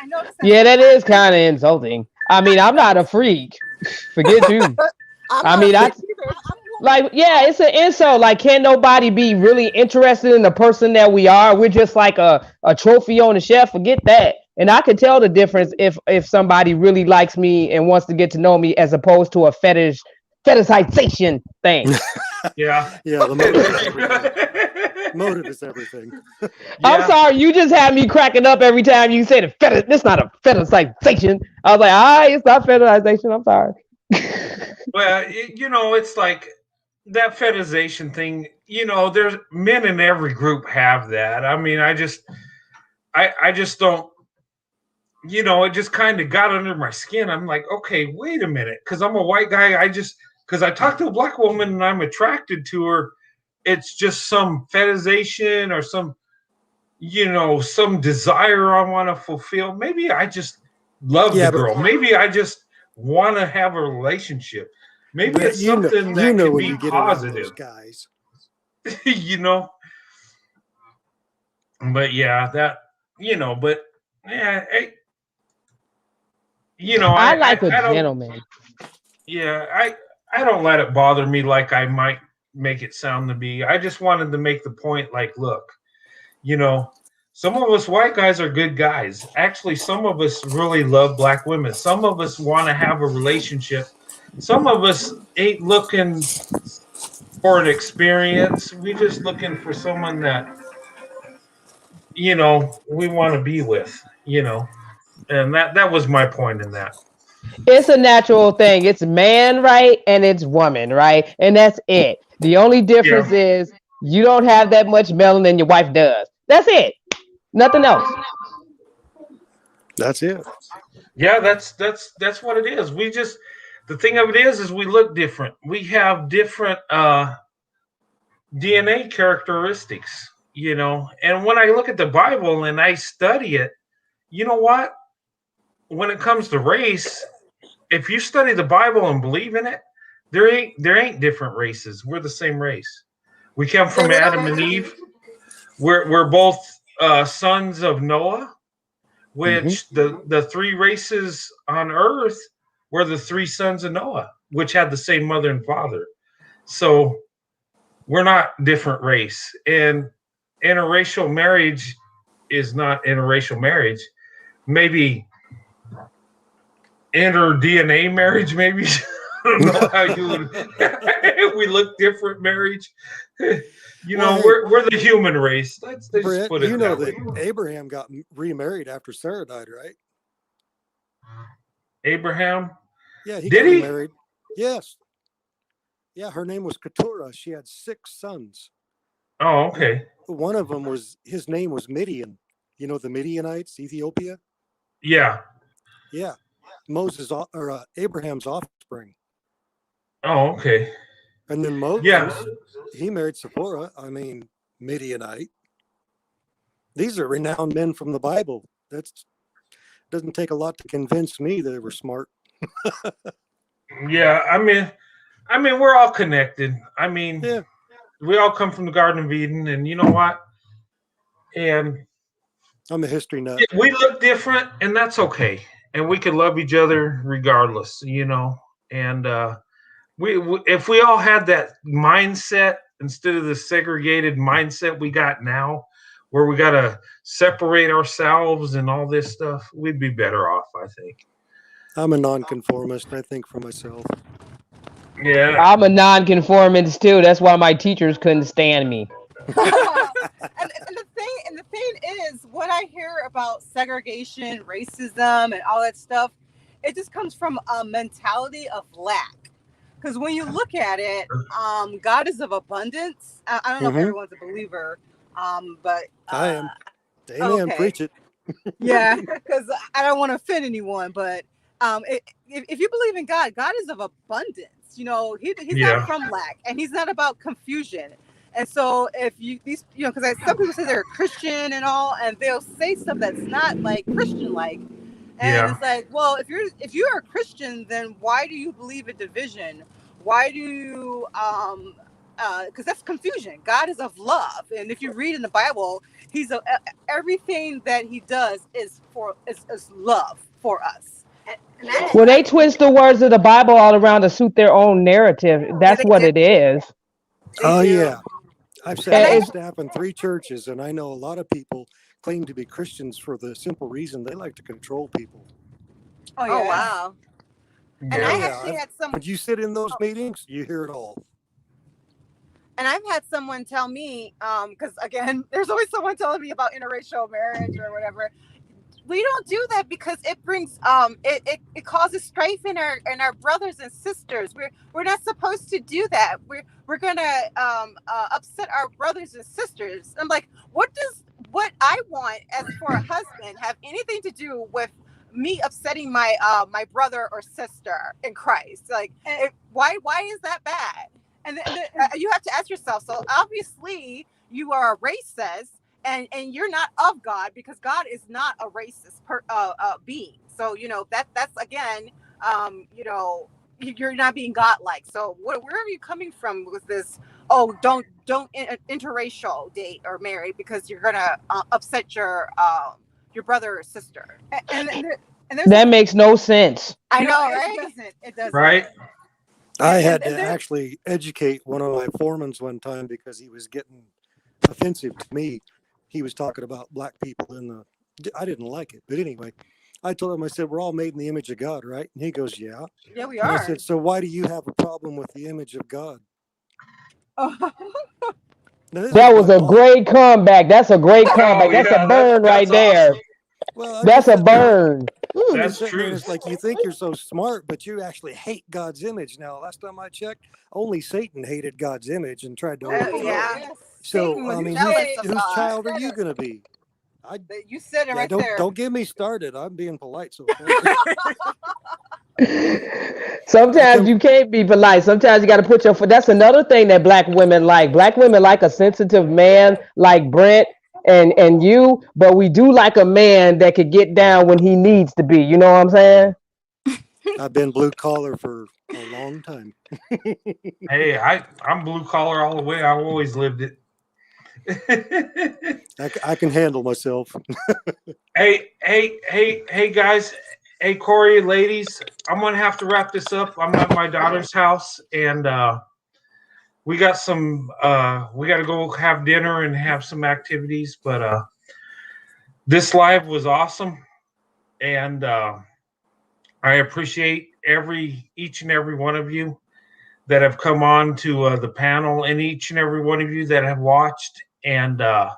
I noticed that. Yeah, that is kind of insulting. I mean, I'm not a freak. Forget you. It's an insult. Like, can't nobody be really interested in the person that we are? We're just like a trophy on the shelf. Forget that. And I can tell the difference if somebody really likes me and wants to get to know me as opposed to a fetishization thing. Yeah. Yeah, the motive is everything. Yeah. I'm sorry, you just had me cracking up every time you said it. This not a fetishization. I was like, it's not fetishization. I'm sorry. Well, it's like that fetishization thing. There's men in every group have that. I mean, I just don't. It just kind of got under my skin. I'm like, okay, wait a minute, because I'm a white guy. Because I talked to a black woman and I'm attracted to her. It's just some fetishization or some desire I want to fulfill. Maybe I just love the girl. Maybe I just want to have a relationship. Maybe it's something that can be positive. Guys. But yeah, but yeah, I like a gentleman. Yeah, I don't let it bother me like I might make it sound to be. I just wanted to make the point, like, look, some of us white guys are good guys. Actually, some of us really love black women. Some of us want to have a relationship Some of us ain't looking for an experience. We just looking for someone that, we want to be with, and that was my point in that. It's a natural thing. It's man right and it's woman right, and that's it. The only Yeah. difference is you don't have that much melanin, your wife does. That's it. Nothing else. That's it. Yeah, that's what it is. The thing of it is we look different. We have different DNA characteristics, And when I look at the Bible and I study it, you know what? When it comes to race, if you study the Bible and believe in it, there ain't different races. We're the same race. We come They from Adam and literally, Eve. We're both sons of Noah, Hmm. which the three races on Earth were the three sons of Noah, which had the same mother and father. So we're not different race. And interracial marriage is not interracial marriage. Maybe inter DNA marriage, maybe. I don't know how you would. We look different marriage. Well, hey, We're the human race. Let's just Brett, put it you know that way. that Abraham got remarried after Sarah died, right? Abraham, Yeah, he did got he? remarried. Yes. Yeah, her name was Keturah. She had 6 sons. Oh, okay. One of them was, his name was Midian. You know the Midianites, Ethiopia? Yeah. Yeah. Abraham's offspring. Oh, okay. And then Yeah. Moses, he married Zipporah. I mean, Midianite. These are renowned men from the Bible. That's doesn't take a lot to convince me they were smart. Yeah. I mean, we're all connected. I mean, Yeah. we all come from the Garden of Eden, and you know what? And I'm a history nut. we look different, and that's okay. And we can love each other regardless. And we if we all had that mindset instead of the segregated mindset we got now, where we got to separate ourselves and all this stuff, we'd be better off, I think. I'm a nonconformist. I think for myself. Yeah. I'm a nonconformist too. That's why my teachers couldn't stand me. And the thing is, when I hear about segregation, racism, and all that stuff, it just comes from a mentality of lack. Because when you look at it, God is of abundance. I don't know if Hmm. everyone's a believer, but I am. Amen. okay, Preach it. yeah, because I don't want to offend anyone, but if you believe in God, God is of abundance. He's not Yeah. from lack, and He's not about confusion. And so, if because some people say they're a Christian and all, and they'll say stuff that's not like Christian like, and Yeah. it's like, well, if you're a Christian, then why do you believe in division? Why do you because that's confusion. God is of love, and if you read in the Bible, He's everything that He does is love for us. Well, they twist the words of the Bible all around to suit their own narrative. Yeah, That's they what do. it is. They Oh, do. yeah. I've sat And on I It's staff in 3 churches, and I know a lot of people claim to be Christians for the simple reason they like to control people. Oh oh yeah. wow. And Oh, I Yeah. yeah. actually had some, When you sit in those meetings, you hear it all. and I've had someone tell me, because again, there's always someone telling me about interracial marriage or whatever. We don't do that because it brings it causes strife in our brothers and sisters. We're not supposed to do that. We're gonna upset our brothers and sisters. I'm like, what I want as for a husband have anything to do with me upsetting my brother or sister in Christ? Like, why is that bad? And you have to ask yourself. So obviously you are a racist, and you're not of God, because God is not a racist being. So that's again, you're not being godlike. So where are you coming from with this? Oh, don't interracial date or marry because you're gonna upset your brother or sister. And there's that makes no sense. I no, know, it right? doesn't. It doesn't. Right. I And, had and to there, actually educate one of my foremans one time because he was getting offensive to me. He was talking about black people I didn't like it. But anyway, I told him, I said, we're all made in the image of God, right? And he goes, yeah. Yeah, we And I are. said, so why do you have a problem with the image of God? Now, this That is was my a point. great comeback. That's a great comeback. Oh That's a yeah, burn right that's there. awesome. Well, I'm That's just a sitting there. burn. I'm just That's sitting there, and truth. it's like you think you're so smart, but you actually hate God's image. Now, last time I checked, only Satan hated God's image and tried to overthrow Yeah. it. Yes. So, Satan I was mean, jealous of whose God. child are you going to be? I You said it yeah, right there. don't get me started. I'm being polite so far. I Sometimes come. you can't be polite. Sometimes you got to put your foot. That's another thing that black women like. Black women like a sensitive man like Brent and you, but we do like a man that could get down when he needs to be. You know what I'm saying? I've been blue collar for a long time. Hey, I'm blue collar all the way. I've always lived it. I can handle myself. Hey, guys. Hey, Corey, ladies. I'm gonna have to wrap this up. I'm at my daughter's house, and we got some. We got to go have dinner and have some activities. But this live was awesome, and I appreciate each and every one of you that have come on to the panel, and each and every one of you that have watched. And I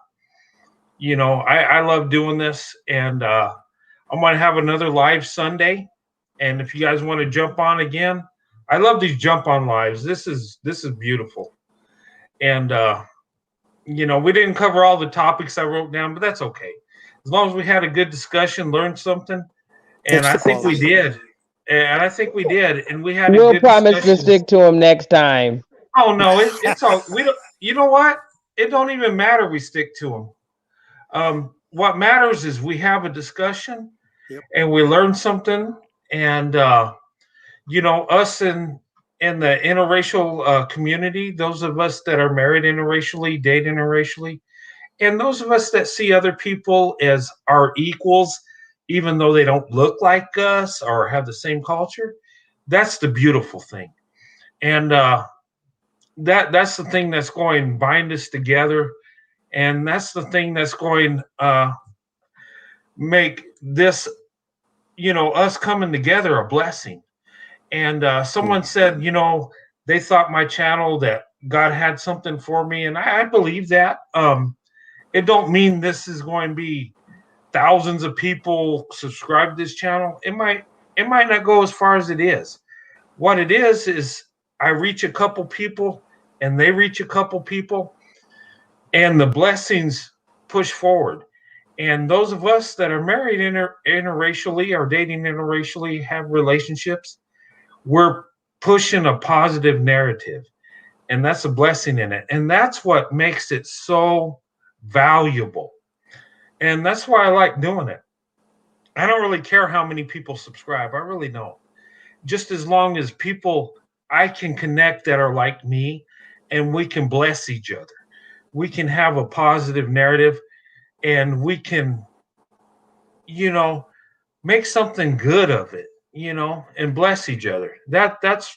love doing this, and I'm going to have another live Sunday. And if you guys want to jump on again, I love these jump on lives. This is beautiful. And we didn't cover all the topics I wrote down, but that's okay. As long as we had a good discussion, learned something, and It's I the think we quality. did. And I think we did, and we had a We'll good promise to discussion. stick to him next time. Oh no, it's all we don't. You know what? It don't even matter. We stick to them. What matters is we have a discussion, Yep. and we learn something, and us in the interracial community, those of us that are married interracially, date interracially, and those of us that see other people as our equals, even though they don't look like us or have the same culture, that's the beautiful thing. And that's the thing that's going to bind us together, and that's the thing that's going make this us coming together a blessing. And someone said, they thought my channel that God had something for me, and I believe that. It don't mean this is going to be thousands of people subscribe to this channel. It might not go as far as it is. What it is I reach a couple people, and they reach a couple people, and the blessings push forward. And those of us that are married interracially or dating interracially, have relationships, we're pushing a positive narrative. And that's a blessing in it. And that's what makes it so valuable. And that's why I like doing it. I don't really care how many people subscribe. I really don't. Just as long as people I can connect that are like me, and we can bless each other. We can have a positive narrative, and we can, make something good of it, and bless each other. That's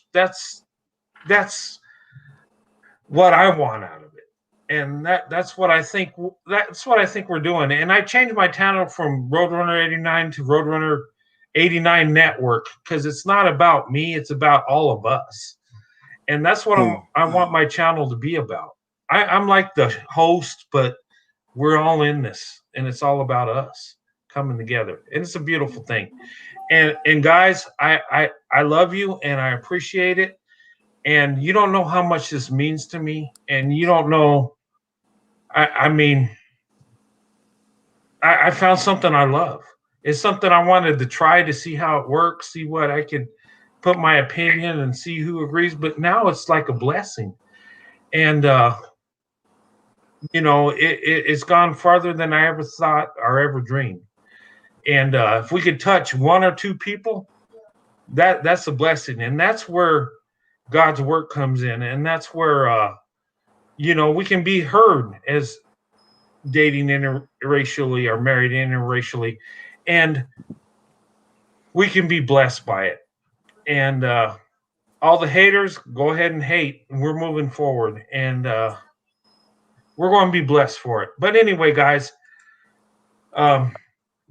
what I want out of it. And that's what I think we're doing. And I changed my channel from Roadrunner 89 to Roadrunner 89 Network, because it's not about me, it's about all of us. And that's what I want my channel to be about. I'm like the host, but we're all in this, and it's all about us coming together, and it's a beautiful thing. And guys, I love you, and I appreciate it. And you don't know how much this means to me, and you don't know. I mean, I found something I love. It's something I wanted to try to see how it works, see what I could put my opinion and see who agrees. But now it's like a blessing, and it's gone farther than I ever thought or ever dreamed. And if we could touch one or two people, that's a blessing, and that's where God's work comes in, and that's where we can be heard as dating interracially or married interracially, and we can be blessed by it. And all the haters, go ahead and hate. We're moving forward, and we're going to be blessed for it. But anyway, guys,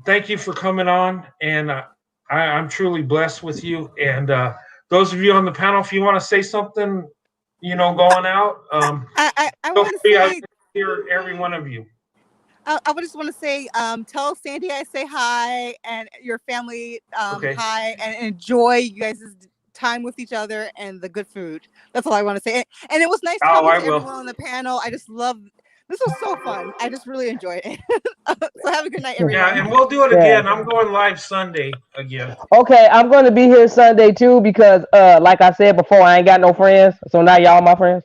thank you for coming on, and I'm truly blessed with you. And those of you on the panel, if you want to say something, going out, I feel want to free. I say hear every one of you. I would just want to say, tell Sandy I say hi and your family Okay. hi and enjoy you guys' time with each other and the good food. That's all I want to say. And it was nice Oh, talking I to will. everyone on the panel. I just love this was so fun. I just really enjoyed it. So have a good night, Yeah, everyone. and we'll do it Yeah. again. I'm going live Sunday again. Okay, I'm going to be here Sunday too because, like I said before, I ain't got no friends. So now y'all my friends.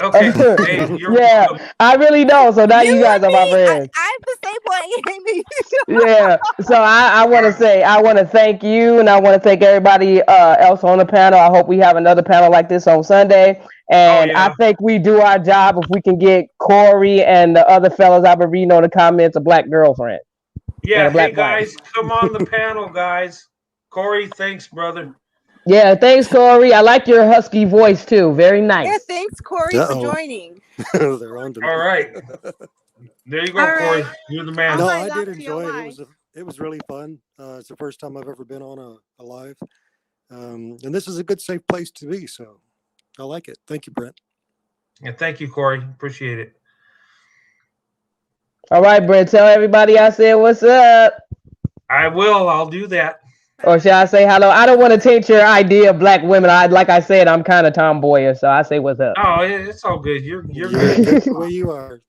Okay. Hey, you're Yeah, welcome. I really don't. So now you You guys and are my me, friends. I'm the same way, Amy. Yeah. So I want to say I want to thank you, and I want to thank everybody else on the panel. I hope we have another panel like this on Sunday. Oh And I yeah. think we do our job if we can get Corey and the other fellas I've been reading on the comments a black girlfriend and Yeah. a Hey black wife. guys, come on the panel, guys. Corey, thanks, brother. Yeah. Thanks, Corey. I like your husky voice too. Very Yeah, nice. thanks, Corey, for Uh-oh. joining. They're on to me. All right. There you go, All Corey. right. You're the I'll man. No, line I up did to your enjoy it. line. It was really fun. It's the first time I've ever been on a live, and this is a good, safe place to be. So I like it. Thank you, Brent. And thank you, Corey. Appreciate it. All right, Brent. Tell everybody I said what's up. I will. I'll do that. Or should I say hello? I don't want to taint your idea of black women. Like I said, I'm kind of tomboyish, so I say what's up. Oh, it's all good. You're You're good. good the way you are.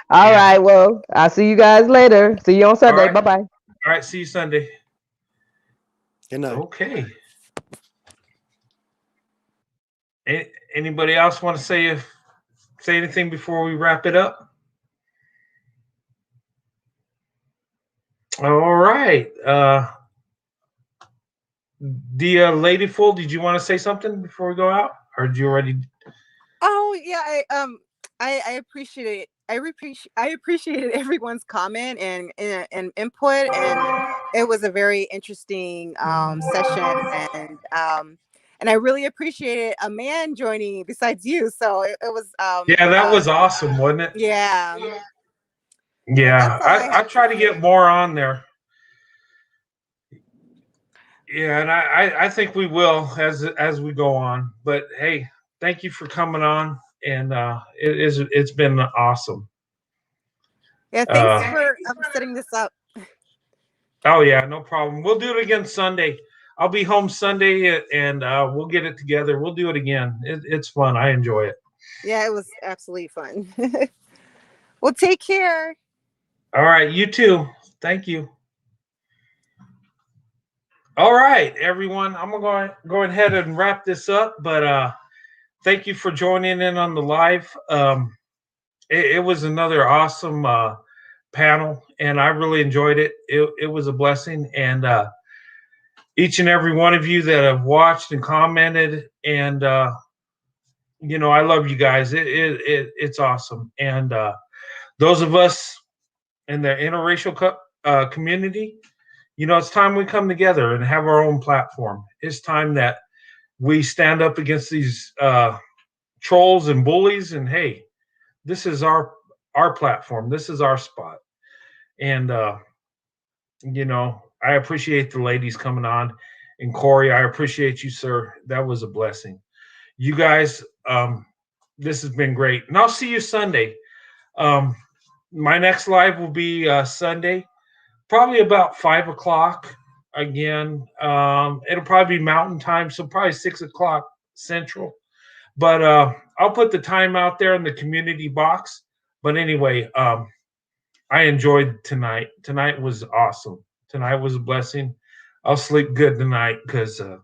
All Yeah. right. Well, I'll see you guys later. See you on All Sunday. right. Bye bye. All right. See you Sunday. Good night. Okay. Anybody else want to say anything before we wrap it up? All right. The Lady Full, did you want to say something before we go out, or did you already? Oh yeah, I appreciate it. I appreciated everyone's comment and input, and it was a very interesting session, and I really appreciated a man joining besides you. So it was Yeah, that was awesome, wasn't it? yeah. Yeah, That's all I I have try to to say. get more on there. Yeah, and I think we will as we go on. But hey, thank you for coming on, and it's been awesome. Yeah, thanks Uh, for setting this up. oh yeah, no problem. We'll do it again Sunday. I'll be home Sunday, and we'll get it together. We'll do it again. It's fun. I enjoy it. Yeah, it was absolutely fun. Well, take care. All right, you too. Thank you. All right, everyone. I'm gonna go ahead and wrap this up, but thank you for joining in on the live. It was another awesome panel, and I really enjoyed it. It was a blessing, and each and every one of you that have watched and commented, and I love you guys. It's awesome, and those of us in the interracial community, it's time we come together and have our own platform. It's time that we stand up against these trolls and bullies, and hey, this is our platform. This is our spot, and I appreciate the ladies coming on, and Corey, I appreciate you, sir. That was a blessing. You guys, this has been great, and I'll see you Sunday. Um, my next live will be Sunday, probably about 5 o'clock. Again, it'll probably be Mountain Time, so probably 6 o'clock Central. But I'll put the time out there in the community box. But anyway, I enjoyed tonight. Tonight was awesome. Tonight was a blessing. I'll sleep good tonight because the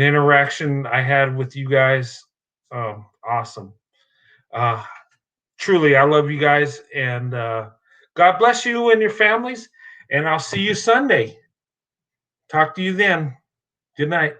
interaction I had with you guys, awesome. Uh, Truly, I love you guys, and God bless you and your families. And I'll see you Sunday. Talk to you then. Good night.